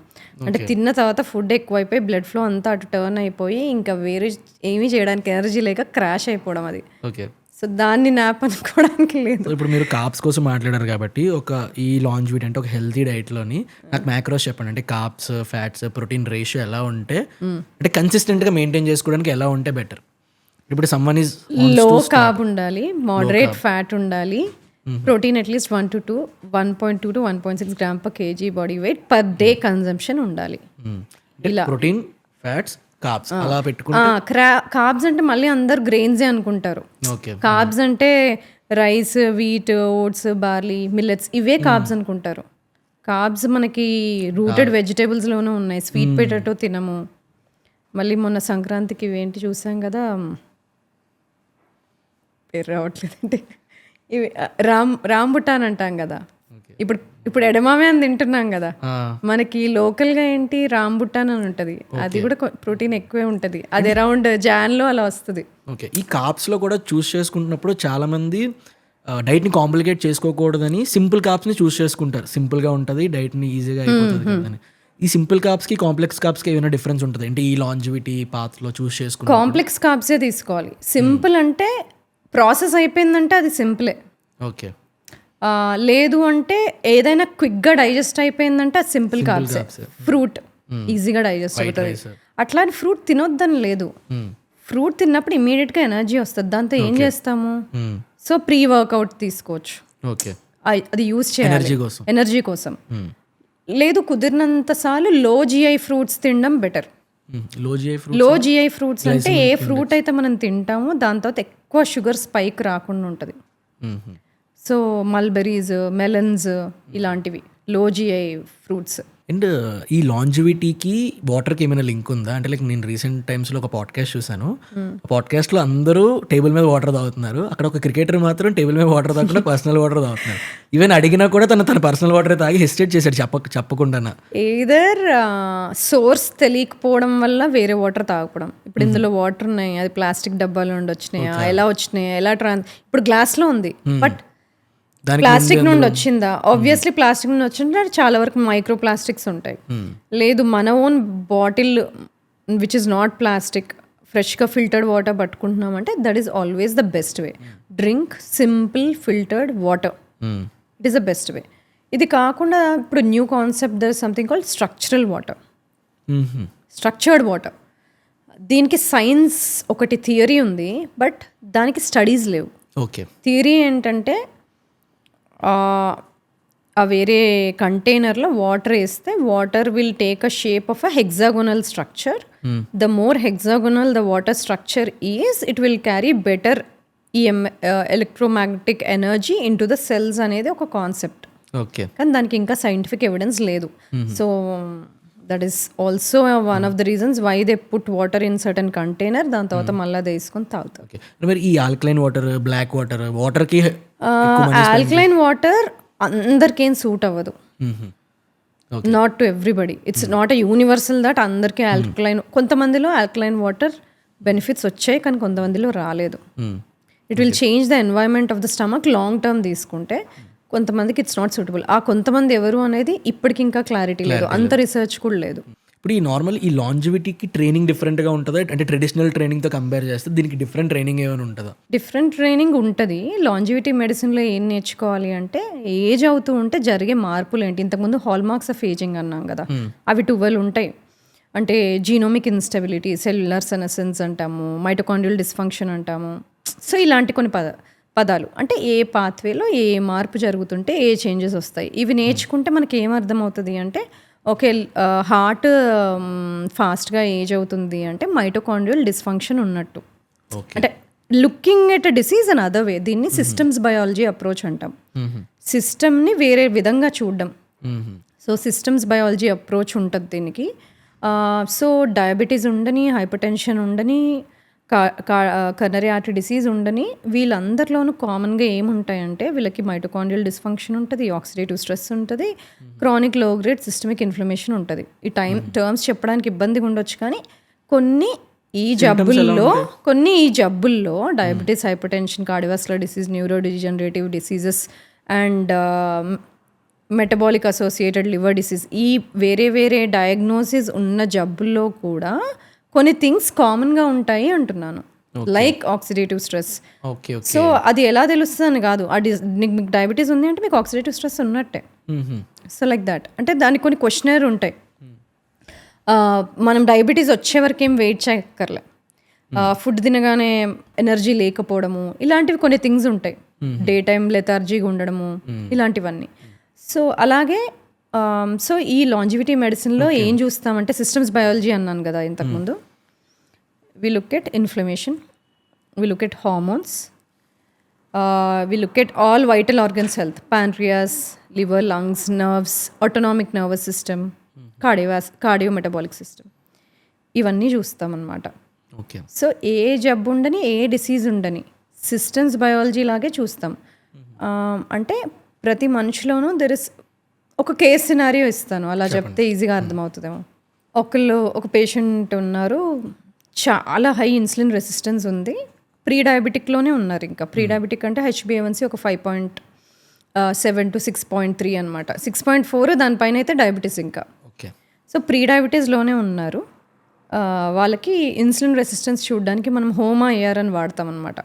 అంటే తిన్న తర్వాత ఫుడ్ ఎక్కువైపోయి బ్లడ్ ఫ్లో అంతా అటు టర్న్ అయిపోయి ఇంకా వేరే ఏమీ చేయడానికి ఎనర్జీ లేక క్రాష్ అయిపోవడం అది.
ఓకే,
సో దాన్ని న్యాప్ అనుకోవడానికి లేదు.
ఇప్పుడు మీరు కార్బ్స్ కోసం మాట్లాడారు కాబట్టి ఈ లాంజివిటీ అంటే ఒక హెల్తీ డైట్లోని నాకు మ్యాక్రోస్ చెప్పండి. అంటే కార్బ్స్, ఫ్యాట్స్, ప్రోటీన్ రేషియో ఎలా ఉంటే, అంటే కన్సిస్టెంట్గా మెయింటైన్ చేసుకోవడానికి ఎలా ఉంటే బెటర్? ఇప్పుడు సమ్వన్ ఈజ్
లో కార్బ్ ఉండాలి, మోడరేట్ ఫ్యాట్ ఉండాలి, protein at least 1.2 to 1.6 grams per kg body weight per day consumption ఉండాలి.
ఇలా ప్రోటీన్, ఫ్యాట్స్, కార్బ్స్ అలా పెట్టుకుంటే.
కార్బ్స్ అంటే మళ్ళీ అందరు గ్రెయిన్సే అనుకుంటారు. కార్బ్స్ అంటే rice, wheat, oats, barley, millets ఇవే కార్బ్స్ అనుకుంటారు. కార్బ్స్ మనకి రూటెడ్ వెజిటేబుల్స్లోనూ ఉన్నాయి. స్వీట్ పొటాటో తినము. మళ్ళీ మొన్న సంక్రాంతికి ఇవేంటి చూసాం కదా, పేరు రావట్లేదంటే, ఇవి రాంబుటాన్ అంటాం కదా. ఇప్పుడు ఎడమామే అని తింటున్నాం కదా. మనకి లోకల్గా ఏంటి రాంబుటాన్ అని ఉంటుంది, అది కూడా ప్రోటీన్ ఎక్కువే ఉంటుంది. అది అరౌండ్ జాన్లో అలా వస్తుంది.
ఓకే, ఈ కార్బ్స్లో కూడా చూస్ చేసుకుంటున్నప్పుడు చాలామంది డైట్ని కాంప్లికేట్ చేసుకోకూడదని సింపుల్ కార్బ్స్ని చూస్ చేసుకుంటారు. సింపుల్గా ఉంటుంది, డైట్ని ఈజీగా అయిపోతుంది కదని. ఈ సింపుల్ కార్బ్స్కి కాంప్లెక్స్ కార్బ్స్కి ఏమైనా డిఫరెన్స్ ఉంటుంది అంటే ఈ లాంజివిటీ పాత్లో చూస్ చేసుకుంటే?
కాంప్లెక్స్ కార్బ్సే తీసుకోవాలి. సింపుల్ అంటే ప్రాసెస్ అయిపోయిందంటే అది సింపులే.
ఓకే,
లేదు అంటే ఏదైనా క్విక్గా డైజెస్ట్ అయిపోయిందంటే అది సింపుల్ కార్బ్సే. ఫ్రూట్ ఈజీగా డైజెస్ట్ అవుతుంది. అట్లాంటి ఫ్రూట్ తినొద్దని లేదు. ఫ్రూట్ తిన్నప్పుడు ఇమీడియట్గా ఎనర్జీ వస్తుంది. దాంతో ఏం చేస్తాము, సో ప్రీ వర్కౌట్ తీసుకోవచ్చు.
ఓకే,
అది యూజ్ చేయాలి ఎనర్జీ కోసం. లేదు, కుదిరినంత సార్లు లో జిఐ ఫ్రూట్స్ తినడం బెటర్.
లోజిఐ
లో జిఐ ఫ్రూట్స్ అంటే ఏ ఫ్రూట్ అయితే మనం తింటామో దాని తర్వాత ఎక్కువ షుగర్ స్పైక్ రాకుండా ఉంటుంది. సో మల్బెరీస్, మెలన్స్ ఇలాంటివి లో జిఐ ఫ్రూట్స్.
అండ్ ఈ లాంజివిటీకి వాటర్కి ఏమైనా లింక్ ఉందా? అంటే లైక్ నేను రీసెంట్ టైమ్స్లో ఒక పాడ్కాస్ట్ చూసాను. పాడ్కాస్ట్లో అందరూ టేబుల్ మీద వాటర్ తాగుతున్నారు, అక్కడ ఒక క్రికెటర్ మాత్రం టేబుల్ మీద వాటర్ తాగకుండా పర్సనల్ వాటర్ తాగుతున్నారు. ఈవెన్ అడిగినా కూడా తన పర్సనల్ వాటర్ తాగి హెసిటేట్ చేశాడు చెప్పకుండా.
ఏదర్ సోర్స్ తెలియకపోవడం వల్ల వేరే వాటర్ తాగడం. ఇప్పుడు ఇందులో వాటర్ ఉన్నాయి, అది ప్లాస్టిక్ డబ్బాలో నుండి వచ్చినాయా, ఎలా వచ్చినాయా, ఎలా ఇప్పుడు గ్లాస్లో ఉంది బట్ ప్లాస్టిక్ నుండి వచ్చిందా? ఆబ్వియస్లీ ప్లాస్టిక్ నుండి వచ్చింటే చాలా వరకు మైక్రో ప్లాస్టిక్స్ ఉంటాయి. లేదు, మన own bottle which is not plastic ఫ్రెష్గా ఫిల్టర్డ్ వాటర్ పట్టుకుంటున్నామంటే that is always the best way. Drink simple filtered water, it is the best way. ఇది కాకుండా ఇప్పుడు new concept there something called structural water, structured water. దీనికి science ఒకటి theory ఉంది but దానికి studies లేవు.
ఓకే,
థియరీ ఏంటంటే ఆ వేరే కంటైనర్లో వాటర్ వేస్తే water will take a shape of a hexagonal structure. The more hexagonal the water structure is, it will carry better electromagnetic energy into the cells అనేది ఒక concept.
Okay,
కానీ దానికి ఇంకా సైంటిఫిక్ ఎవిడెన్స్ లేదు. So that is also one of the reasons why they put water in certain container, దాని తర్వాత మళ్ళీ అది వేసుకొని తాగుతారు.
మరి ఈ ఆల్కలైన్ వాటర్, బ్లాక్ వాటర్కి
ఆల్కలైన్ వాటర్ అందరికేం సూట్ అవ్వదు. Not to everybody, it's not a universal that అందరికీ ఆల్కలైన్. కొంతమందిలో ఆల్కలైన్ వాటర్ బెనిఫిట్స్ వచ్చాయి కానీ కొంతమందిలో రాలేదు. It will change the environment of the stomach long term తీసుకుంటే. కొంతమందికి ఇట్స్ నాట్ సూటబుల్. ఆ కొంతమంది ఎవరు అనేది ఇప్పటికి ఇంకా క్లారిటీ లేదు, అంత రీసెర్చ్ కూడా లేదు.
ఇప్పుడు ఈ లాంజివిటీకి ట్రైనింగ్ డిఫరెంట్గా ఉంటుందా? అంటే ట్రెడిషనల్ ట్రైనింగ్తో కంపేర్ చేస్తే దీనికి డిఫరెంట్ ట్రైనింగ్ ఏమైనా ఉంటుందా?
డిఫరెంట్ ట్రైనింగ్ ఉంటుంది. లాంజివిటీ మెడిసిన్లో ఏం నేర్చుకోవాలి అంటే ఏజ్ అవుతూ ఉంటే జరిగే మార్పులు ఏంటి. ఇంతకుముందు హాల్మార్క్స్ ఆఫ్ ఏజింగ్ అన్నాం కదా, అవి 12 ఉంటాయి. అంటే జీనోమిక్ ఇన్స్టెబిలిటీ, సెల్యులర్ సెనసెన్స్ అంటాము, మైటోకాండ్రియల్ డిస్ఫంక్షన్ అంటాము. సో ఇలాంటి కొన్ని పదాలు అంటే ఏ పాత్వేలో ఏ మార్పు జరుగుతుంటే ఏ చేంజెస్ వస్తాయి. ఇవి నేర్చుకుంటే మనకి ఏమర్థమవుతుంది అంటే ఓకే, హార్ట్ ఫాస్ట్గా ఏజ్ అవుతుంది అంటే మైటోకాండ్రియల్ డిస్ఫంక్షన్ ఉన్నట్టు. అంటే looking at a disease and other way. దీన్ని సిస్టమ్స్ బయాలజీ అప్రోచ్ అంటాం. సిస్టమ్ని వేరే విధంగా చూడడం. సో సిస్టమ్స్ బయాలజీ అప్రోచ్ ఉంటుంది దీనికి. సో డయాబెటీస్ ఉండని, హైపర్ టెన్షన్ ఉండని, కరోనరీ ఆర్టరీ డిసీజ్ ఉండని, వీళ్ళందరిలోనూ కామన్గా ఏముంటాయంటే వీళ్ళకి మైటోకాండ్రియల్ డిస్ఫంక్షన్ ఉంటుంది, ఆక్సిడేటివ్ స్ట్రెస్ ఉంటుంది, chronic low grade systemic inflammation ఉంటుంది. ఈ టర్మ్స్ చెప్పడానికి ఇబ్బందిగా ఉండొచ్చు కానీ కొన్ని ఈ జబ్బుల్లో diabetes, hypertension, cardiovascular disease, neurodegenerative diseases and metabolic associated liver disease, ఈ వేరే వేరే డయాగ్నోసిస్ ఉన్న జబ్బుల్లో కూడా కొన్ని థింగ్స్ కామన్గా ఉంటాయి అంటున్నాను. Like oxidative stress. సో అది ఎలా తెలుస్తుంది అని కాదు, మీకు డయాబెటీస్ ఉంది అంటే మీకు ఆక్సిడేటివ్ స్ట్రెస్ ఉన్నట్టే. So like that. అంటే దానికి కొన్ని క్వశ్చనర్ ఉంటాయి. మనం డయాబెటీస్ వచ్చే వరకు ఏం వెయిట్ చేయక్కర్లే. ఫుడ్ తినగానే ఎనర్జీ లేకపోవడము, ఇలాంటివి కొన్ని థింగ్స్ ఉంటాయి. డే టైం లెథార్జీగా ఉండడము, ఇలాంటివన్నీ. సో అలాగే సో ఈ లాంజివిటీ మెడిసిన్లో ఏం చూస్తామంటే సిస్టమ్స్ బయాలజీ అన్నాను కదా ఇంతకుముందు. We look at inflammation, we look at hormones, we look at all vital organs health, pancreas, liver, lungs, nerves, autonomic nervous system, cardio metabolic system, ఇవన్నీ చూస్తామన్నమాట. సో ఏ జబ్బు ఉండని, ఏ డిసీజ్ ఉండని సిస్టమ్స్ బయాలజీ లాగే చూస్తాం. అంటే ప్రతి మనిషిలోనూ దెర్ ఇస్ ఒక కేస్ సినారియో ఇస్తాను, అలా చెప్తే ఈజీగా అర్థమవుతుందేమో. ఒక పేషెంట్ ఉన్నారు, చాలా హై ఇన్సులిన్ రెసిస్టెన్స్ ఉంది, ప్రీ డయాబెటిక్లోనే ఉన్నారు. ఇంకా ప్రీ డయాబెటిక్ అంటే HbA1c ఒక 5.7 to 6.3 అనమాట. 6.4 దానిపైన అయితే డయాబెటీస్ ఇంకా. సో ప్రీ డయాబెటీస్లోనే ఉన్నారు. వాళ్ళకి ఇన్సులిన్ రెసిస్టెన్స్ చూడడానికి మనం HOMA-AR అని వాడతాం అనమాట.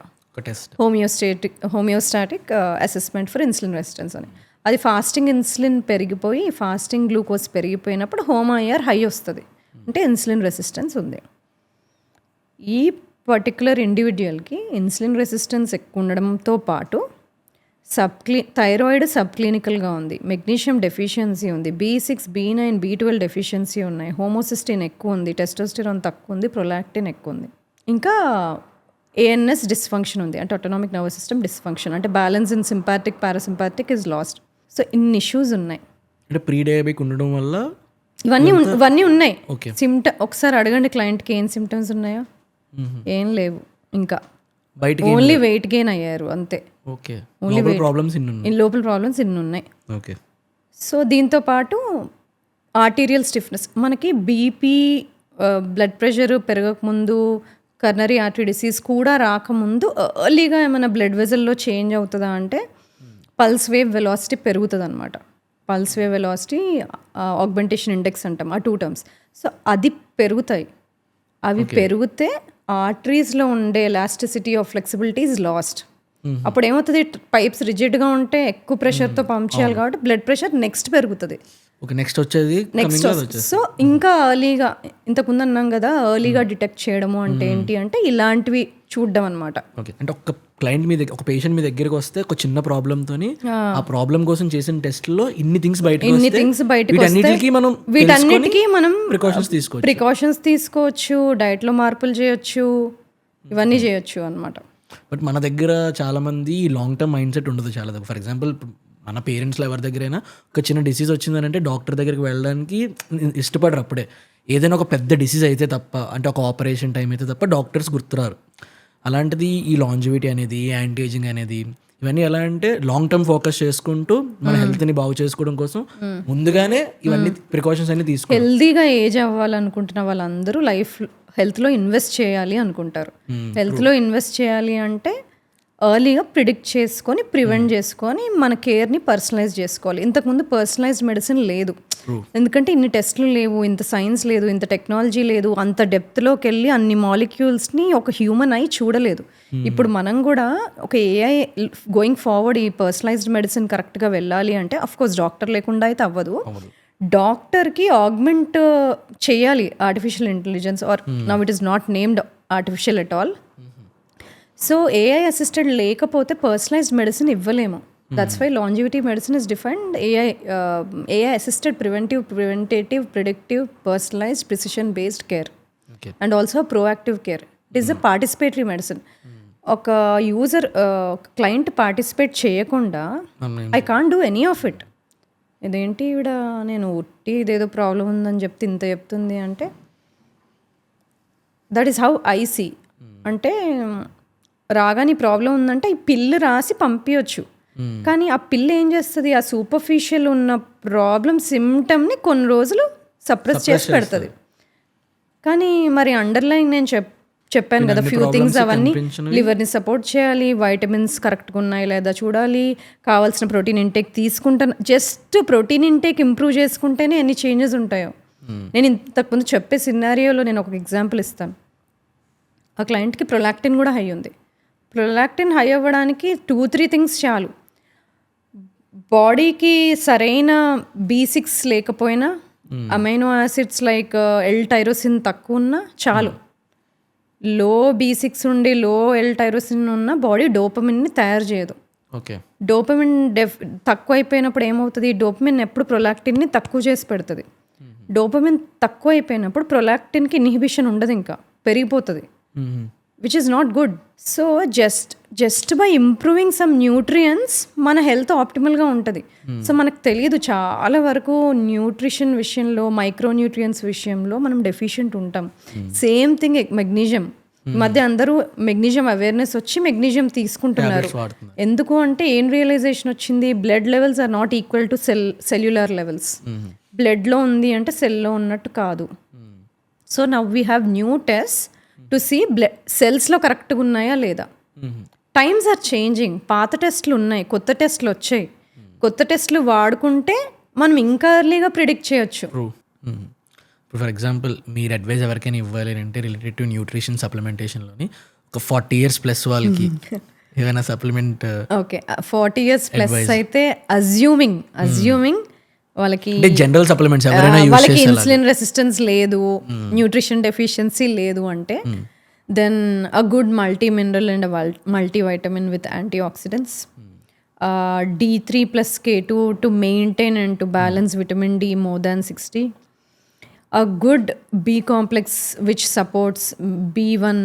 Homeostatic assessment for insulin resistance అని. అది ఫాస్టింగ్ ఇన్సులిన్ పెరిగిపోయి ఫాస్టింగ్ గ్లూకోజ్ పెరిగిపోయినప్పుడు HOMA-AR హై వస్తుంది, అంటే ఇన్సులిన్ రెసిస్టెన్స్ ఉంది. ఈ పర్టికులర్ ఇండివిజువల్కి ఇన్సులిన్ రెసిస్టెన్స్ ఎక్కువ ఉండడంతో పాటు థైరాయిడ్ సబ్ క్లినికల్గా ఉంది, మెగ్నీషియం డెఫిషియన్సీ ఉంది, B6, B9, B12 డెఫిషియన్సీ ఉన్నాయి, హోమోసిస్టిన్ ఎక్కువ ఉంది, టెస్టోస్టెరాన్ తక్కువ ఉంది, ప్రొలాక్టిన్ ఎక్కువ ఉంది, ఇంకా ANS డిస్ఫంక్షన్ ఉంది, అంటే ఆటోనామిక్ నర్వస్ సిస్టమ్ డిస్ఫంక్షన్, అంటే balance in sympathetic parasympathetic is lost. So ఇన్ని ఇష్యూస్ ఉన్నాయి.
అంటే ప్రీ డయాబెటిక్ ఉండడం వల్ల
ఇవన్నీ ఉన్నాయి.
ఓకే.
ఒకసారి అడగండి క్లయింట్కి ఏం సిమ్టమ్స్ ఉన్నాయో, ఏం లేవు, ఇంకా
బయట
ఓన్లీ వెయిట్ గెయిన్ అయ్యారు అంతే.
ఓకే. లోపల ప్రాబ్లమ్స్
లోపల ప్రాబ్లమ్స్ ఇన్ని ఉన్నాయి.
ఓకే.
సో దీంతో పాటు ఆర్టీరియల్ స్టిఫ్నెస్, మనకి బీపీ, బ్లడ్ ప్రెషర్ పెరగకముందు, కర్నరీ ఆర్టరీ డిసీజ్ కూడా రాకముందు ఎర్లీగా ఏమైనా బ్లడ్ వెజల్లో చేంజ్ అవుతుందా అంటే పల్స్ వేవ్ వెలాసిటీ పెరుగుతుంది అనమాట. Pulse wave velocity, augmentation index అంటాం, ఆ 2 టర్మ్స్. సో అది పెరుగుతాయి. అవి పెరిగితే ఆర్టరీస్లో ఉండే elasticity of flexibility is last. అప్పుడు ఏమవుతుంది, పైప్స్ రిజిడ్గా ఉంటే ఎక్కువ ప్రెషర్తో పంప్ చేయాలి కాబట్టి బ్లడ్ ప్రెషర్ నెక్స్ట్ పెరుగుతుంది.
నెక్స్ట్ వచ్చేది
సో ఇంకా ఎర్లీగా, ఇంతకుముందు అన్నాం కదా, ఎర్లీగా డిటెక్ట్ చేయడము అంటే ఏంటి అంటే ఇలాంటివి చూడడం అనమాట.
ఓకే. అంటే ఒక క్లయింట్ మీ దగ్గర, ఒక పేషెంట్ మీ దగ్గరికి వస్తే ఒక చిన్న ప్రాబ్లంతోని ఆ ప్రాబ్లం కోసం చేసిన టెస్ట్లో ఇన్ని థింగ్స్ బయటకు
వీటన్నిటికీ మనం
ప్రికాషన్స్
తీసుకోవచ్చు, డైట్లో మార్పులు చేయొచ్చు, ఇవన్నీ చేయొచ్చు అనమాట.
బట్ మన దగ్గర చాలా మంది లాంగ్ టర్మ్ మైండ్ సెట్ ఉండదు చాలా దగ్గర. ఫర్ ఎగ్జాంపుల్ మన పేరెంట్స్లో ఎవరి దగ్గరైనా ఒక చిన్న డిసీజ్ వచ్చిందంటే డాక్టర్ దగ్గరికి వెళ్ళడానికి ఇష్టపడరు అప్పుడే. ఏదైనా ఒక పెద్ద డిసీజ్ అయితే తప్ప, అంటే ఒక ఆపరేషన్ టైం అయితే తప్ప డాక్టర్స్ గుర్తురారు. అలాంటిది ఈ లాంజివిటీ అనేది, యాంటీ ఏజింగ్ అనేది, ఇవన్నీ ఎలా అంటే లాంగ్ టర్మ్ ఫోకస్ చేసుకుంటూ మన హెల్త్ని బాగు చేసుకోవడం కోసం ముందుగానే ఇవన్నీ ప్రికాషన్స్ అన్ని తీసుకో.
హెల్తీగా ఏజ్ అవ్వాలనుకుంటున్న వాళ్ళందరూ హెల్త్లో ఇన్వెస్ట్ చేయాలి అనుకుంటారు. హెల్త్లో ఇన్వెస్ట్ చేయాలి అంటే ఎర్లీగా ప్రిడిక్ట్ చేసుకొని, ప్రివెంట్ చేసుకొని మన కేర్ని పర్సనలైజ్ చేసుకోవాలి. ఇంతకుముందు పర్సనలైజ్డ్ మెడిసిన్ లేదు, ఎందుకంటే ఇన్ని టెస్ట్లు లేవు, ఇంత సైన్స్ లేదు, ఇంత టెక్నాలజీ లేదు, అంత డెప్త్లోకి వెళ్ళి అన్ని మాలిక్యూల్స్ని ఒక హ్యూమన్ ఐ చూడలేదు. ఇప్పుడు మనం కూడా ఒక AI గోయింగ్ ఫార్వర్డ్ ఈ పర్సనలైజ్డ్ మెడిసిన్ కరెక్ట్గా వెళ్ళాలి అంటే అఫ్కోర్స్ డాక్టర్ లేకుండా అయితే అవ్వదు. డాక్టర్కి ఆగ్మెంట్ చేయాలి artificial intelligence, or now it is not named artificial at all. So AI assisted లేకపోతే పర్సనలైజ్డ్ మెడిసిన్ ఇవ్వలేము. That's why longevity medicine is defined AI assisted preventative, predictive, personalised, precision based care and also proactive care. It is a participatory medicine. ఒక user, client participate చేయకుండా I can't do any of it. ఇదేంటి ఈవిడ నేను ఉట్టి ఇదేదో problem ఉందని చెప్తే ఇంత చెప్తుంది అంటే, that is how I see. అంటే రాగానే ప్రాబ్లం ఉందంటే ఈ పిల్లు రాసి పంపించచ్చు, కానీ ఆ పిల్ల ఏం చేస్తుంది, ఆ సూపర్ఫిషియల్ ఉన్న ప్రాబ్లం సిమ్టమ్ని కొన్ని రోజులు సప్రెస్ చేసి పెడుతుంది. కానీ మరి అండర్లైన్ నేను చెప్పాను కదా ఫ్యూ థింగ్స్, అవన్నీ లివర్ని సపోర్ట్ చేయాలి, వైటమిన్స్ కరెక్ట్గా ఉన్నాయి లేదా చూడాలి, కావాల్సిన ప్రోటీన్ ఇంటేక్ తీసుకుంటాను. జస్ట్ ప్రోటీన్ ఇంటేక్ ఇంప్రూవ్ చేసుకుంటేనే ఎన్ని చేంజెస్ ఉంటాయో. నేను ఇంతకుముందు చెప్పే సినారియోలో నేను ఒక ఎగ్జాంపుల్ ఇస్తాను. ఆ క్లయింట్కి ప్రొలాక్టిన్ కూడా హై ఉంది. ప్రొలాక్టిన్ హై అవ్వడానికి 2-3 థింగ్స్ చాలు. బాడీకి సరైన B6 లేకపోయినా, అమైనో యాసిడ్స్ లైక్ L-టైరోసిన్ తక్కువ ఉన్నా చాలు. లో B6 ఉండి లో L-టైరోసిన్ ఉన్న బాడీ డోపమిన్ని తయారు చేయదు. డోపమిన్ తక్కువ అయిపోయినప్పుడు ఏమవుతుంది, డోపమిన్ ఎప్పుడు ప్రొలాక్టిన్ని తక్కువ చేసి పెడుతుంది. డోపమిన్ తక్కువ అయిపోయినప్పుడు ప్రొలాక్టిన్కి ఇన్హిబిషన్ ఉండదు, ఇంకా పెరిగిపోతుంది, which is not good. So just by improving some nutrients మన హెల్త్ ఆప్టిమల్గా ఉంటుంది. సో మనకు తెలియదు చాలా వరకు న్యూట్రిషన్ విషయంలో, మైక్రో న్యూట్రియన్స్ విషయంలో మనం డెఫిషియెంట్ ఉంటాం. Same thing magnesium. మధ్య అందరూ మెగ్నీషియం అవేర్నెస్ వచ్చి మెగ్నీషియం తీసుకుంటున్నారు. ఎందుకు అంటే ఏం రియలైజేషన్ వచ్చింది, blood levels are not equal to cellular levels. బ్లడ్లో ఉంది అంటే సెల్లో ఉన్నట్టు కాదు. So now we have new test to see సెల్స్లో కరెక్ట్గా ఉన్నాయా లేదా. Times are changing. పాత టెస్ట్లు ఉన్నాయి, కొత్త టెస్ట్లు వచ్చాయి. కొత్త టెస్ట్లు వాడుకుంటే మనం ఇంకా ఎర్లీగా ప్రిడిక్ట్ చేయొచ్చు.
ఇప్పుడు ఫర్ ఎగ్జాంపుల్ మీరు అడ్వైజ్ ఎవరికైనా ఇవ్వాలి అంటే రిలేటెడ్ టు న్యూట్రిషన్ సప్లిమెంటేషన్లోని ఒక 40 years ప్లస్ వాళ్ళకి ఏమైనా సప్లిమెంట్?
ఓకే, 40 years ప్లస్ అయితే అజ్యూమింగ్ వాళ్ళకి
జనరల్ సప్లిమెంట్స్
వాళ్ళకి ఇన్సులిన్ రెసిస్టెన్స్ లేదు, న్యూట్రిషన్ డెఫిషియన్సీ లేదు అంటే then a good multi mineral and multivitamin with antioxidants, D3+K2 to maintain and to balance vitamin D more than 60. A good B complex which supports B1,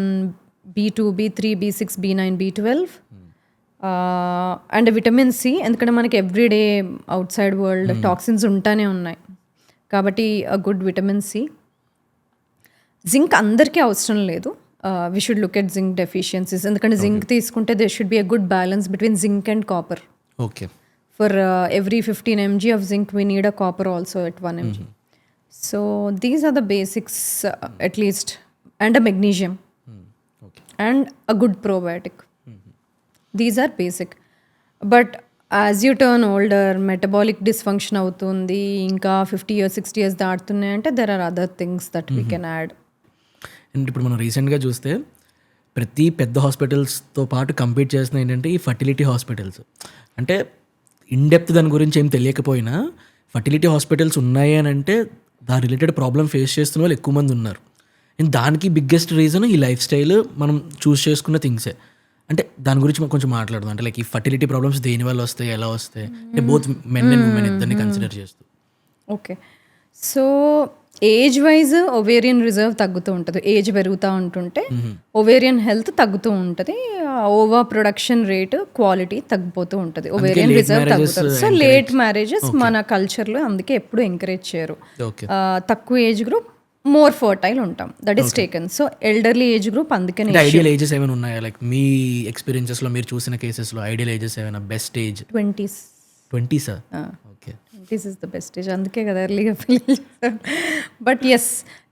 B2, B3, B6, B9, B12. And vitamin C, ఎందుకంటే మనకి everyday outside world toxins ఉంటానే ఉన్నాయి కాబట్టి a good vitamin C. Zinc అందరికీ అవసరం లేదు. We should look at zinc deficiencies, ఎందుకంటే zinc తీసుకుంటే they should be a good balance between zinc and copper.
Okay.
For every 15 mg of zinc we need a copper also at 1 mg. So these are the basics, at least, and a magnesium and a good probiotic. These are basic. But as you turn older, metabolic dysfunction అవుతుంది, ఇంకా 50 years 60 years దాటుతున్నాయి అంటే there are other things that we can add.
And ఇప్పుడు మనం రీసెంట్గా చూస్తే ప్రతి పెద్ద హాస్పిటల్స్తో పాటు కంపీట్ చేస్తున్న ఏంటంటే ఈ ఫర్టిలిటీ హాస్పిటల్స్. అంటే ఇన్డెప్త్ దాని గురించి ఏం తెలియకపోయినా ఫర్టిలిటీ హాస్పిటల్స్ ఉన్నాయి అని అంటే దాని రిలేటెడ్ ప్రాబ్లమ్ ఫేస్ చేస్తున్న వాళ్ళు ఎక్కువ మంది ఉన్నారు. అండ్ దానికి బిగ్గెస్ట్ రీజన్ ఈ లైఫ్ స్టైల్ మనం చూస్ చేసుకున్న థింగ్సే. అంటే దాని గురించి మనం కొంచెం మాట్లాడదాం. అంటే లైక్ ఈ ఫర్టిలిటీ ప్రాబ్లమ్స్ దేని వల్ల వస్తాయి, ఎలా వస్తాయి, అంటే బోత్ మెన్ అండ్ ఉమెన్ ఇద్దరిని కన్సిడర్ చేస్తూ.
Okay. So age wise ovarian reserve తగ్గుతూ ఉంటుంది, ఏజ్ పెరుగుతూ ఉంటుంటే ఒవేరియన్ హెల్త్ తగ్గుతూ ఉంటుంది, ఓవర్ ప్రొడక్షన్ రేట్ క్వాలిటీ తగ్గిపోతూ ఉంటుంది, ఒవేరియన్ రిజర్వ్ తగ్గుతుంది. సో లేట్ మ్యారేజెస్ మన కల్చర్లో అందుకే ఎప్పుడు ఎంకరేజ్ చేయరు. తక్కువ ఏజ్ గ్రూప్ మోర్ ఫర్టైల్ ఉంటాం, that is taken. So elderly age group అందుకని.
ఐడియల్ ఏజెస్ ఏమైనా ఉన్నాయా, లైక్ మీ ఎక్స్పీరియన్సెస్లో మీరు చూసిన కేసెస్లో ఐడియల్ ఏజెస్ ఏమైనా? Best age
20s.
20s? Okay.
20s is the best age, అందుకే కదా ఎర్లీగా పెళ్ళి. బట్ ఎస్,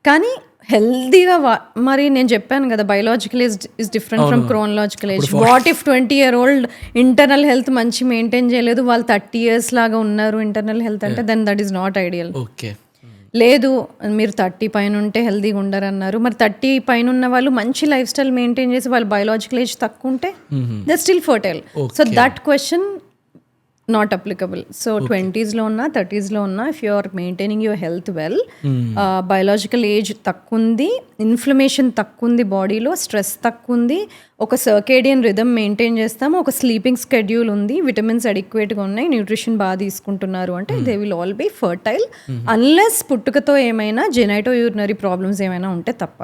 కానీ హెల్దీగా మరి నేను చెప్పాను కదా biological age is different from chronological age. What if 20-year-old internal health మంచి మెయింటైన్ చేయలేదు, వాళ్ళు 30 years లాగా ఉన్నారు ఇంటర్నల్ హెల్త్ అంటే, then that is not ideal.
Okay.
లేదు మీరు 30 పైన ఉంటే హెల్దీగా ఉండరన్నారు, మరి 30 పైన ఉన్న వాళ్ళు మంచి లైఫ్ స్టైల్ మెయింటైన్ చేసి వాళ్ళు బయోలాజికల్ ఏజ్ తక్కువ ఉంటే they still fertile. So that question not applicable. So 20sలో ఉన్నా 30sలో ఉన్నా if you are maintaining your health well, biological age తక్కువ ఉంది, ఇన్ఫ్లమేషన్ తక్కువ ఉంది, బాడీలో స్ట్రెస్ తక్కువ ఉంది, ఒక సర్కేడియన్ రిథమ్ మెయింటైన్ చేస్తాము, ఒక స్లీపింగ్ స్కెడ్యూల్ ఉంది, విటమిన్స్ అడిక్వేట్గా ఉన్నాయి, న్యూట్రిషన్ బాగా తీసుకుంటున్నారు అంటే they will all be fertile, unless పుట్టుకతో ఏమైనా జెనైటో యూరినరీ ప్రాబ్లమ్స్ ఏమైనా ఉంటే తప్ప.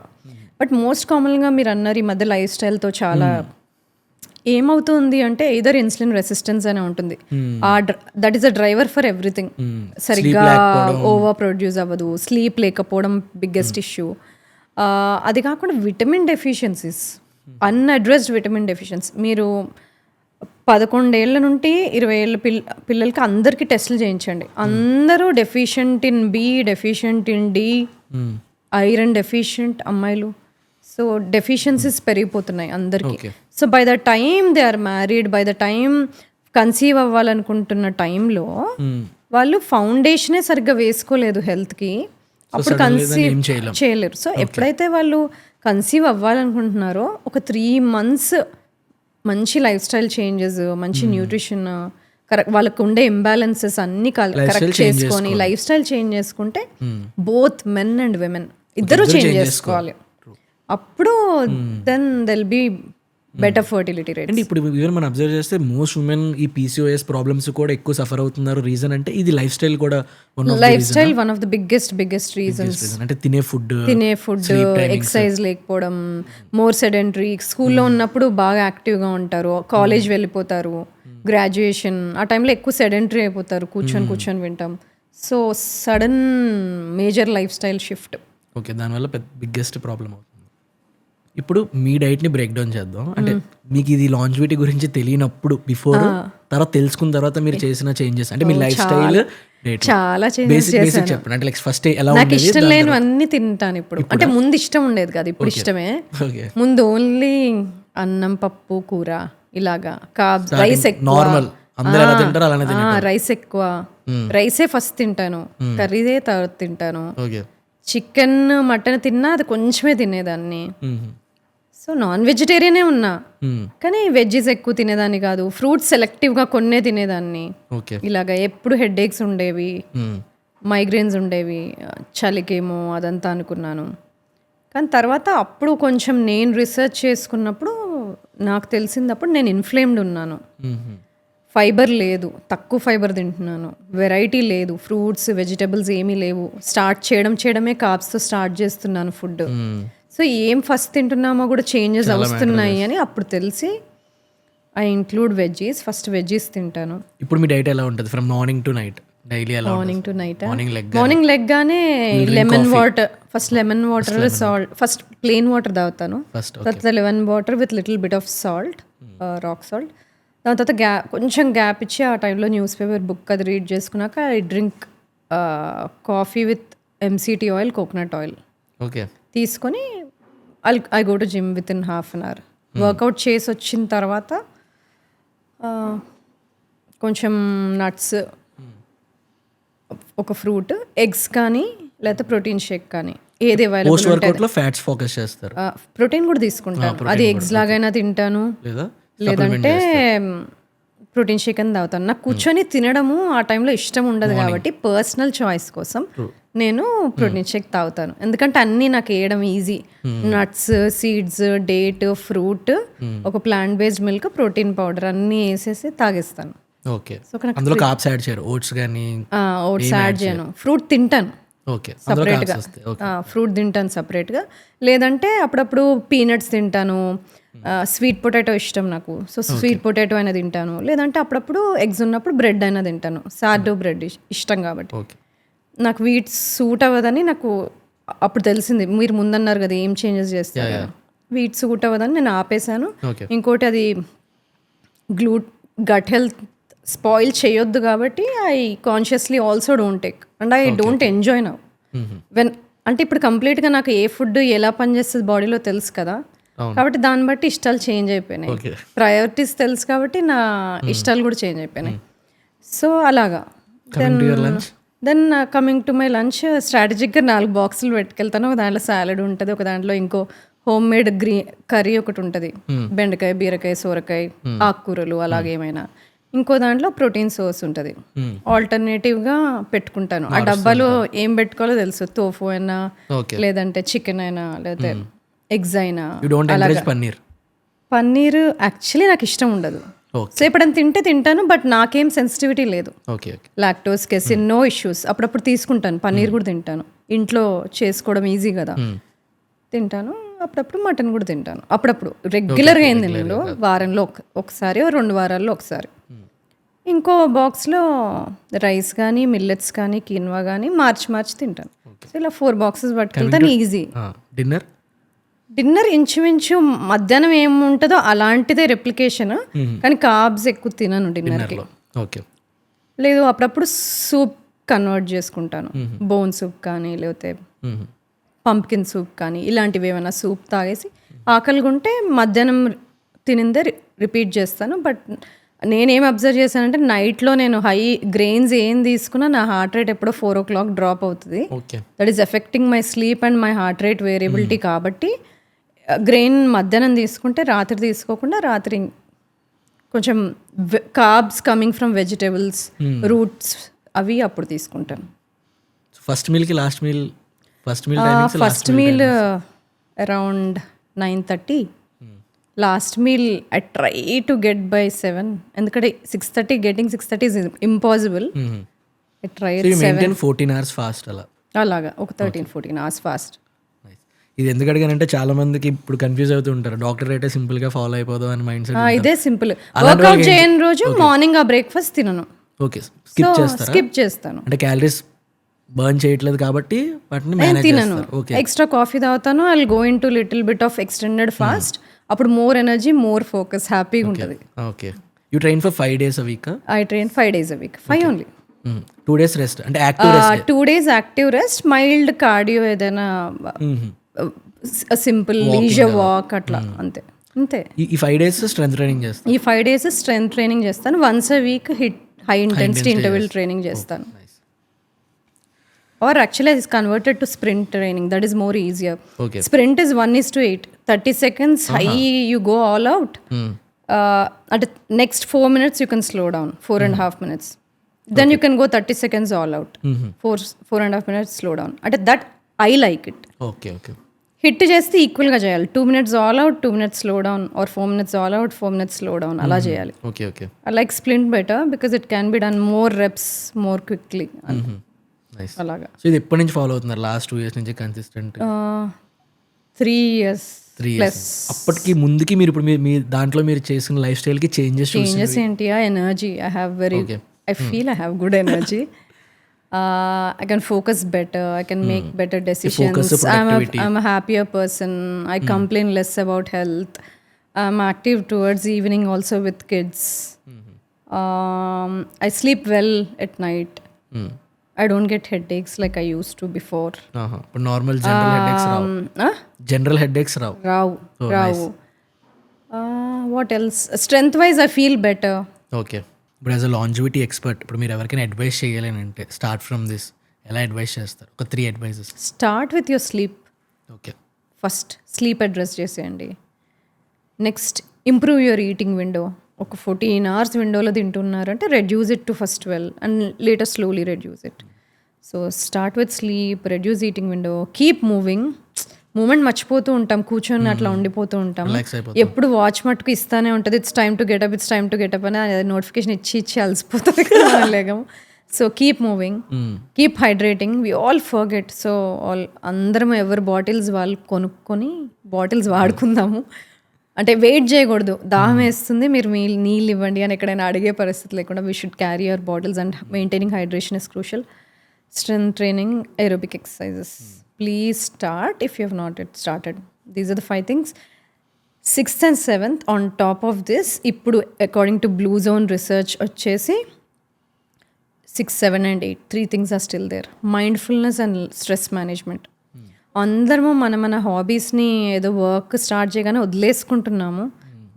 బట్ మోస్ట్ కామన్గా మీరు అన్నారు ఈ మధ్య లైఫ్ స్టైల్తో చాలా ఏమవుతుంది అంటే ఎయిదర్ ఇన్సులిన్ రెసిస్టెన్స్ అనే ఉంటుంది, that is a driver for everything. సరిగ్గా ఓవర్ ప్రొడ్యూస్ అవ్వదు, స్లీప్ లేకపోవడం బిగ్గెస్ట్ ఇష్యూ. అది కాకుండా vitamin deficiencies, unaddressed vitamin deficiency. మీరు 11 ఏళ్ళ నుండి 20 ఏళ్ళ పిల్లలకి అందరికీ టెస్టులు చేయించండి, అందరూ deficient in B, deficient in D, iron deficient అమ్మాయిలు. సో డెఫిషియన్సీస్ పెరిగిపోతున్నాయి అందరికీ. So by the time they are married, by the time conceive అవ్వాలనుకుంటున్న టైంలో వాళ్ళు ఫౌండేషనే సరిగ్గా వేసుకోలేదు హెల్త్కి, అప్పుడు కన్సీవ్ చేయలేరు. సో ఎప్పుడైతే వాళ్ళు కన్సీవ్ అవ్వాలనుకుంటున్నారో ఒక 3 months మంచి లైఫ్ స్టైల్ చేంజెస్, మంచి న్యూట్రిషన్, కరెక్ట్ వాళ్ళకు ఉండే ఇంబ్యాలెన్సెస్ అన్నీ కరెక్ట్ చేసుకొని లైఫ్ స్టైల్ చేంజ్ చేసుకుంటే బోత్ మెన్ అండ్ విమెన్ ఇద్దరు చేంజ్ చేసుకోవాలి, అప్పుడు then they'll be better fertility rate.
And ఇప్పుడు ఈవెన్ మనం అబ్జర్వ్ చేస్తే మోస్ట్ ఉమెన్ ఈ PCOS ప్రాబ్లమ్స్ కూడా ఎక్కువ సఫర్ అవుతున్నారు. రీజన్ అంటే ఇది లైఫ్ స్టైల్ కూడా
lifestyle one of the biggest reasons.
అంటే తినే ఫుడ్,
ఎక్సర్సైజ్ లేకపోవడం, మోర్ సెడెంటరీ. స్కూల్లో ఉన్నప్పుడు బాగా యాక్టివ్గా ఉంటారు, కాలేజ్ వెళ్ళిపోతారు, గ్రాడ్యుయేషన్ ఆ టైంలో ఎక్కువ సెడెంటరీ అయిపోతారు, కూర్చొని వింటాం. So sudden major life style shift.
Okay, దానివల్ల బిగ్గెస్ట్ ప్రాబ్లం అవుతుంది. ఇప్పుడు మీ డైట్ని బ్రేక్ డౌన్ చేద్దాం. అంటే మీకు ఇది లాంజివిటీ గురించి తెలియనప్పుడు బిఫోర్, తర్వాత తెలుసుకున్న తర్వాత మీరు చేసిన చేంజెస్, అంటే మీ లైఫ్ స్టైల్
చాలా చేంజెస్ చేశాను.
చెప్పండి. అంటే లైక్ ఫస్ట్ ఎలా
నాకు ఇష్టం లేనివన్నీ తింటాను ఇప్పుడు. అంటే ముందు ఇష్టం ఉండేది కాదు, ఇప్పుడు ఇష్టమే. ముందు ఓన్లీ అన్నం, పప్పు, కూర ఇలాగా, రైస్ ఎక్కువ, రైస్ ఎక్కువ, రైసే ఫస్ట్ తింటాను, కర్రీదే తర్వాత తింటాను. చికెన్, మటన్ తిన్నా అది కొంచెమే తినేదాన్ని. సో నాన్ వెజిటేరియనే ఉన్నా, కానీ వెజ్జెస్ ఎక్కువ తినేదాన్ని కాదు. ఫ్రూట్స్ సెలెక్టివ్గా కొన్నే తినేదాన్ని. ఇలాగా ఎప్పుడు హెడ్ ఏక్స్ ఉండేవి, మైగ్రేన్స్ ఉండేవి, చలికేమో అదంతా అనుకున్నాను. కానీ తర్వాత అప్పుడు కొంచెం నేను రీసెర్చ్ చేసుకున్నప్పుడు నాకు తెలిసిందప్పుడు నేను ఇన్ఫ్లేమ్డ్ ఉన్నాను. ఫైబర్ లేదు, తక్కువ ఫైబర్ తింటున్నాను, వెరైటీ లేదు, ఫ్రూట్స్ వెజిటబుల్స్ ఏమీ లేవు, స్టార్ట్ చేయడమే కార్బ్స్తో స్టార్ట్ చేస్తున్నాను ఫుడ్. సో ఏం ఫస్ట్ తింటున్నామో కూడా చేంజెస్ వస్తున్నాయి అని అప్పుడు తెలిసి I include veggies. First veggies తింటాను.
ఇప్పుడు మీ డైట్ ఎలా ఉంటుంది from morning to night? Daily ఎలా
morning to night.
Morning
morning లెగ్గానే lemon water, first lemon water salt, first plain water తాగుతాను, తర్వాత lemon water with little bit of salt, rock salt. దాని తర్వాత కొంచెం గ్యాప్ ఇచ్చి ఆ టైంలో న్యూస్ పేపర్ బుక్ అది రీడ్ చేసుకున్నాక I drink coffee with MCT oil, coconut oil
okay
తీసుకొని I go to gym within half an hour. Workout చేసి వచ్చిన తర్వాత కొంచెం నట్స్, ఒక ఫ్రూట్, ఎగ్స్ కానీ లేకపోతే ప్రోటీన్ షేక్ కానీ ఏది
పోస్ట్ వర్కౌట్ లో ఫ్యాట్స్ ఫోకస్ చేస్తారు.
ప్రోటీన్ కూడా తీసుకుంటాను, అది ఎగ్స్ లాగైనా తింటాను, లేదంటే ప్రోటీన్ షేక్ అని తాగుతాను. నాకు కూర్చొని తినడము ఆ టైంలో ఇష్టం ఉండదు కాబట్టి పర్సనల్ చాయిస్ కోసం నేను ప్రోటీన్ షేక్ తాగుతాను. ఎందుకంటే అన్నీ నాకు వేయడం easy. Nuts, seeds, date, fruit, ఒక plant based milk, protein powder అన్నీ వేసేసి తాగేస్తాను.
ఓకే. అందులో కార్బ్స్ యాడ్ చేయరు, ఓట్స్ కానీ?
ఓట్స్ యాడ్ చేయను. ఫ్రూట్ తింటాను సపరేట్గా, ఫ్రూట్ తింటాను సపరేట్గా. లేదంటే అప్పుడప్పుడు పీనట్స్ తింటాను. స్వీట్ పొటాటో ఇష్టం నాకు, సో స్వీట్ పొటాటో అయినా తింటాను. లేదంటే అప్పుడప్పుడు ఎగ్స్ ఉన్నప్పుడు బ్రెడ్ అయినా తింటాను. సార్డో బ్రెడ్ ఇష్టం కాబట్టి. నాకు వీట్ సూట్ అవ్వదని నాకు అప్పుడు తెలిసింది. మీరు ముందన్నారు కదా ఏం చేంజెస్ చేస్తారు కదా, వీట్ సూట్ అవ్వదని నేను ఆపేశాను. ఇంకోటి అది గట్ హెల్త్ స్పాయిల్ చేయొద్దు కాబట్టి I consciously also don't take and I don't enjoy now when. అంటే ఇప్పుడు కంప్లీట్గా నాకు ఏ ఫుడ్ ఎలా పనిచేస్తుంది బాడీలో తెలుసు కదా, కాబట్టి దాన్ని బట్టి ఇష్టాలు చేంజ్ అయిపోయినాయి. ప్రయారిటీస్ తెలుసు కాబట్టి నా ఇష్టాలు కూడా చేంజ్ అయిపోయినాయి. సో అలాగా. Then coming to my lunch, స్ట్రాటజిక్గా 4 బాక్సులు పెట్టుకెళ్తాను. ఒక దాంట్లో సాలడ్ ఉంటుంది, ఒక దాంట్లో ఇంకో హోమ్ మేడ్ కర్రీ ఒకటి ఉంటుంది, బెండకాయ, బీరకాయ, సోరకాయ, ఆకుకూరలు అలాగేమైనా. ఇంకో దాంట్లో ప్రోటీన్ సోర్స్ ఉంటుంది. ఆల్టర్నేటివ్గా పెట్టుకుంటాను. ఆ డబ్బాలో ఏం పెట్టుకోవాలో తెలుసు, తోఫు అయినా లేదంటే చికెన్ అయినా లేదంటే ఎగ్స్ అయినా. పన్నీర్ యాక్చువల్లీ నాకు ఇష్టం ఉండదు. సో ఎప్పుడైనా తింటాను, బట్ నాకేం సెన్సిటివిటీ లేదు. Lactose, casein, no issues. అప్పుడప్పుడు తీసుకుంటాను, పన్నీర్ కూడా తింటాను. ఇంట్లో చేసుకోవడం ఈజీ కదా, తింటాను. అప్పుడప్పుడు మటన్ కూడా తింటాను. అప్పుడప్పుడు రెగ్యులర్గా ఏం తినను, వారంలో ఒకసారి, 2 వారాల్లో ఒకసారి. ఇంకో బాక్స్లో రైస్ కానీ, మిల్లెట్స్ కానీ, కీన్వా కానీ మార్చి తింటాను. సో ఇలా 4 బాక్సెస్ పట్టుకెళ్తాను, ఈజీ. డిన్నర్ ఇంచుమించు మధ్యాహ్నం ఏముంటుందో అలాంటిదే రెప్లికేషన్, కానీ కార్బ్స్ ఎక్కువ తినను డిన్నర్కి. లేదు అప్పుడప్పుడు సూప్ కన్వర్ట్ చేసుకుంటాను, బోన్ సూప్ కానీ లేకపోతే పంప్కిన్ సూప్ కానీ, ఇలాంటివి ఏమైనా సూప్ తాగేసి ఆకలిగుంటే మధ్యాహ్నం తినిందే రిపీట్ చేస్తాను. బట్ నేనేం అబ్జర్వ్ చేశానంటే నైట్లో నేను హై గ్రెయిన్స్ ఏం తీసుకున్నా నా హార్ట్ రేట్ ఎప్పుడో 4 o'clock డ్రాప్ అవుతుంది. That is affecting my sleep and my heart rate variability. కాబట్టి గ్రెయిన్ మధ్యాహ్నం తీసుకుంటే రాత్రి తీసుకోకుండా, రాత్రి కొంచెం carbs coming from vegetables, roots అవి అప్పుడు తీసుకుంటాను.
ఫస్ట్ మీల్కి last meal,
first meal around 9:30, last meal I try to get by 7, ఎందుకంటే 6:30 getting 6:30 is impossible. I try 7
14 hours fast
అలాగా, ఒక 13-14 hours ఫాస్ట్.
ఇది ఎందుకు అడిగానంటే చాలా మందికి ఇప్పుడు కన్ఫ్యూజ్ అవుతూ ఉంటారు, డాక్టర్ అయితే సింపుల్ గా ఫాలో అయిపోదాం అని మైండ్ సెట్.
ఇదే సింపుల్. వర్కౌట్ చేయని రోజు మార్నింగ్ ఆ బ్రేక్ఫాస్ట్ తినను.
ఓకే, స్కిప్
చేస్తాను.
అంటే క్యాలరీస్ బర్న్ చేయట్లేదు కాబట్టి వాటిని మేనేజ్
తినను. ఎక్స్ట్రా కాఫీ తాగుతాను. I will go into little bit of extended fast. అప్పుడు మోర్ ఎనర్జీ, మోర్ ఫోకస్, హ్యాపీగా ఉంటుంది.
Okay. You train for 5 days a week?
I train 5 days a week. 5 only.
2 days rest, అంటే active rest.
2 days active rest, mild cardio ఏదైనా, simple leisure walk అట్లా, అంతే.
ఈ 5 days strength training చేస్తాను.
ఈ 5 days strength training చేస్తాను. Once a week high intensity interval training చేస్తాను. Or actually it's converted to sprint training. That is more easier.
Okay.
Sprint is 1:8. 30 seconds high, you go all out. At the next 4 minutes you can slow down. 4.5 minutes. Then you can go 30 seconds all out. 4.5 minutes slow down. At that I like it.
Okay.
Hit చేస్తే ఈక్వల్గా చేయాలి. 2 minutes all out, 2 minutes slow down, or 4 minutes all out, 4 minutes slow down, అలా చేయాలి.
Okay okay
I like sprint better because it can be done more reps more quickly.
Nice.
అలాగా
so ఇది ఎప్పటి నుంచి follow అవుతున్నారు? Last 2 years నుంచి consistent?
3 years
3 years. అప్పటికి ముందుకి మీరు ఇప్పుడు మీ దాంట్లో మీరు చేసిన లైఫ్ స్టైల్కి చేంజెస్
ఏంటి? Energy. I have very, I feel I have good energy. I can focus better, I can make better decisions, I'm a happier person, I complain less about health, I'm active towards evening also with kids. I sleep well at night. I don't get headaches like I used to before.
ఇప్పుడు normal general headaches రావు? General headaches
రావు. What else? Strength wise I feel better.
Okay. ఇప్పుడు as a longevity expert ఇప్పుడు మీరు ఎవరికైనా advice చేయాలి అంటే start from this ఎలా అడ్వైస్ చేస్తారు? ఒక 3 advices.
Start with your sleep.
Okay.
First sleep address చేసేయండి. Next improve your eating window. ఒక 14 hours విండోలో తింటున్నారంటే reduce it to first 12 and later slowly reduce it. So start with sleep, reduce eating window, keep moving. Movement మర్చిపోతూ ఉంటాం, కూర్చొని అట్లా ఉండిపోతూ ఉంటాం. ఎప్పుడు వాచ్ మట్టుకు ఇస్తానే ఉంటుంది, it's time to get up, it's time to get up అని నోటిఫికేషన్ ఇచ్చి అలసిపోతుంది కదా లేగము. So keep moving, keep hydrating. We all forget. So అందరం ఎవరి బాటిల్స్ వాళ్ళు కొనుక్కొని బాటిల్స్ వాడుకుందాము. అంటే వెయిట్ చేయకూడదు, దాహం వేస్తుంది మీరు మీ నీళ్ళు ఇవ్వండి అని ఎక్కడైనా అడిగే పరిస్థితి లేకుండా we should carry your bottles and maintaining hydration is crucial. Strength training, aerobic exercises. Please start if you have not yet started. These are the 5 things. 6th and 7th on top of this, ఇప్పుడు according to Blue Zone research వచ్చేసి 6, 7 and 8 3 things are still there. Mindfulness and stress management. అందరము మన హాబీస్ని ఏదో work start చేయగానే వదిలేసుకుంటున్నాము.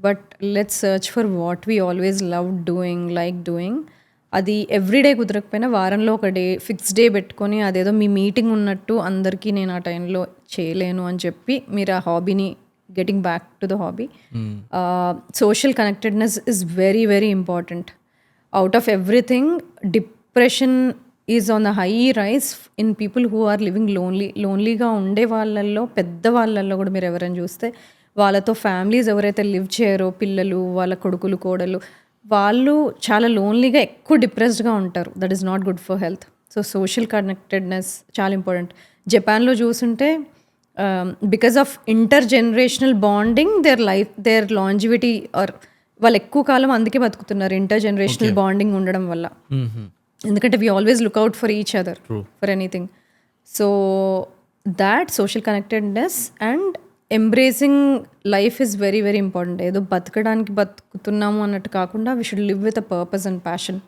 But let's search for what we always love doing, like doing. అది everyday కుదరకపోయినా వారంలో ఒక డే ఫిక్స్ డే పెట్టుకొని అదేదో మీ మీటింగ్ ఉన్నట్టు అందరికీ నేను ఆ టైంలో చేయలేను అని చెప్పి మీరు ఆ హాబీని getting back to the hobby. Social connectedness is very very important. Out of everything depression is on the high rise in people who are living లోన్లీగా ఉండే వాళ్ళల్లో, పెద్ద వాళ్ళల్లో కూడా మీరు ఎవరైనా చూస్తే వాళ్ళతో ఫ్యామిలీస్ ఎవరైతే లివ్ చేయరో, పిల్లలు, వాళ్ళ కొడుకులు, కోడలు, వాళ్ళు చాలా లోన్లీగా ఎక్కువ డిప్రెస్డ్గా ఉంటారు. That is not good for health. So social connectedness చాలా ఇంపార్టెంట్. జపాన్లో చూసుంటే because of intergenerational bonding there longevity are వాళ్ళు ఎక్కువ కాలం అందుకే బతుకుతున్నారు, ఇంటర్ జనరేషనల్ బాండింగ్ ఉండడం వల్ల. ఎందుకంటే we always look out for each other for anything. So that social connectedness and embracing life is very very important. ఏదో బతకడానికి బతుకుతున్నాము అన్నట్టు కాకుండా we should live with a purpose and passion.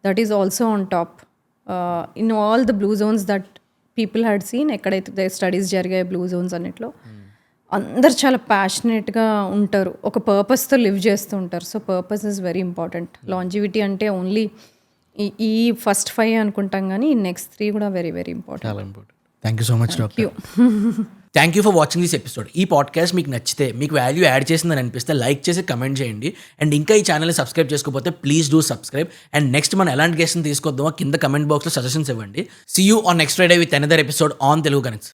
That is also on top in all the blue zones that people had seen. ఎక్కడైతే studies జరిగాయి blue zones అన్నిట్లో అందరు చాలా ప్యాషనేట్గా ఉంటారు, ఒక పర్పస్తో లివ్ చేస్తూ ఉంటారు. So purpose is very important. Longevity అంటే ఓన్లీ ఈ ఫస్ట్ 5 అనుకుంటాం కానీ ఈ నెక్స్ట్ 3 కూడా వెరీ వెరీ ఇంపార్టెంట్.
చాలా important. Thank you so much doctor. Thank you for watching this episode. ఈ పాడ్కాస్ట్ మీకు నచ్చితే, మీకు వాల్యూ యాడ్ చేసిందని అనిపిస్తే లైక్ చేసి కమెంట్ చేయండి. అండ్ ఇంకా ఈ ఛానల్ని సబ్స్క్రైబ్ చేసుకోకపోతే please do subscribe. And next మనం ఎలాంటి గెస్ట్ని తీసుకొద్దామో కింద కమెంట్ బాక్స్లో సజెషన్స్ ఇవ్వండి. See you on next Friday with another episode on Telugu connects.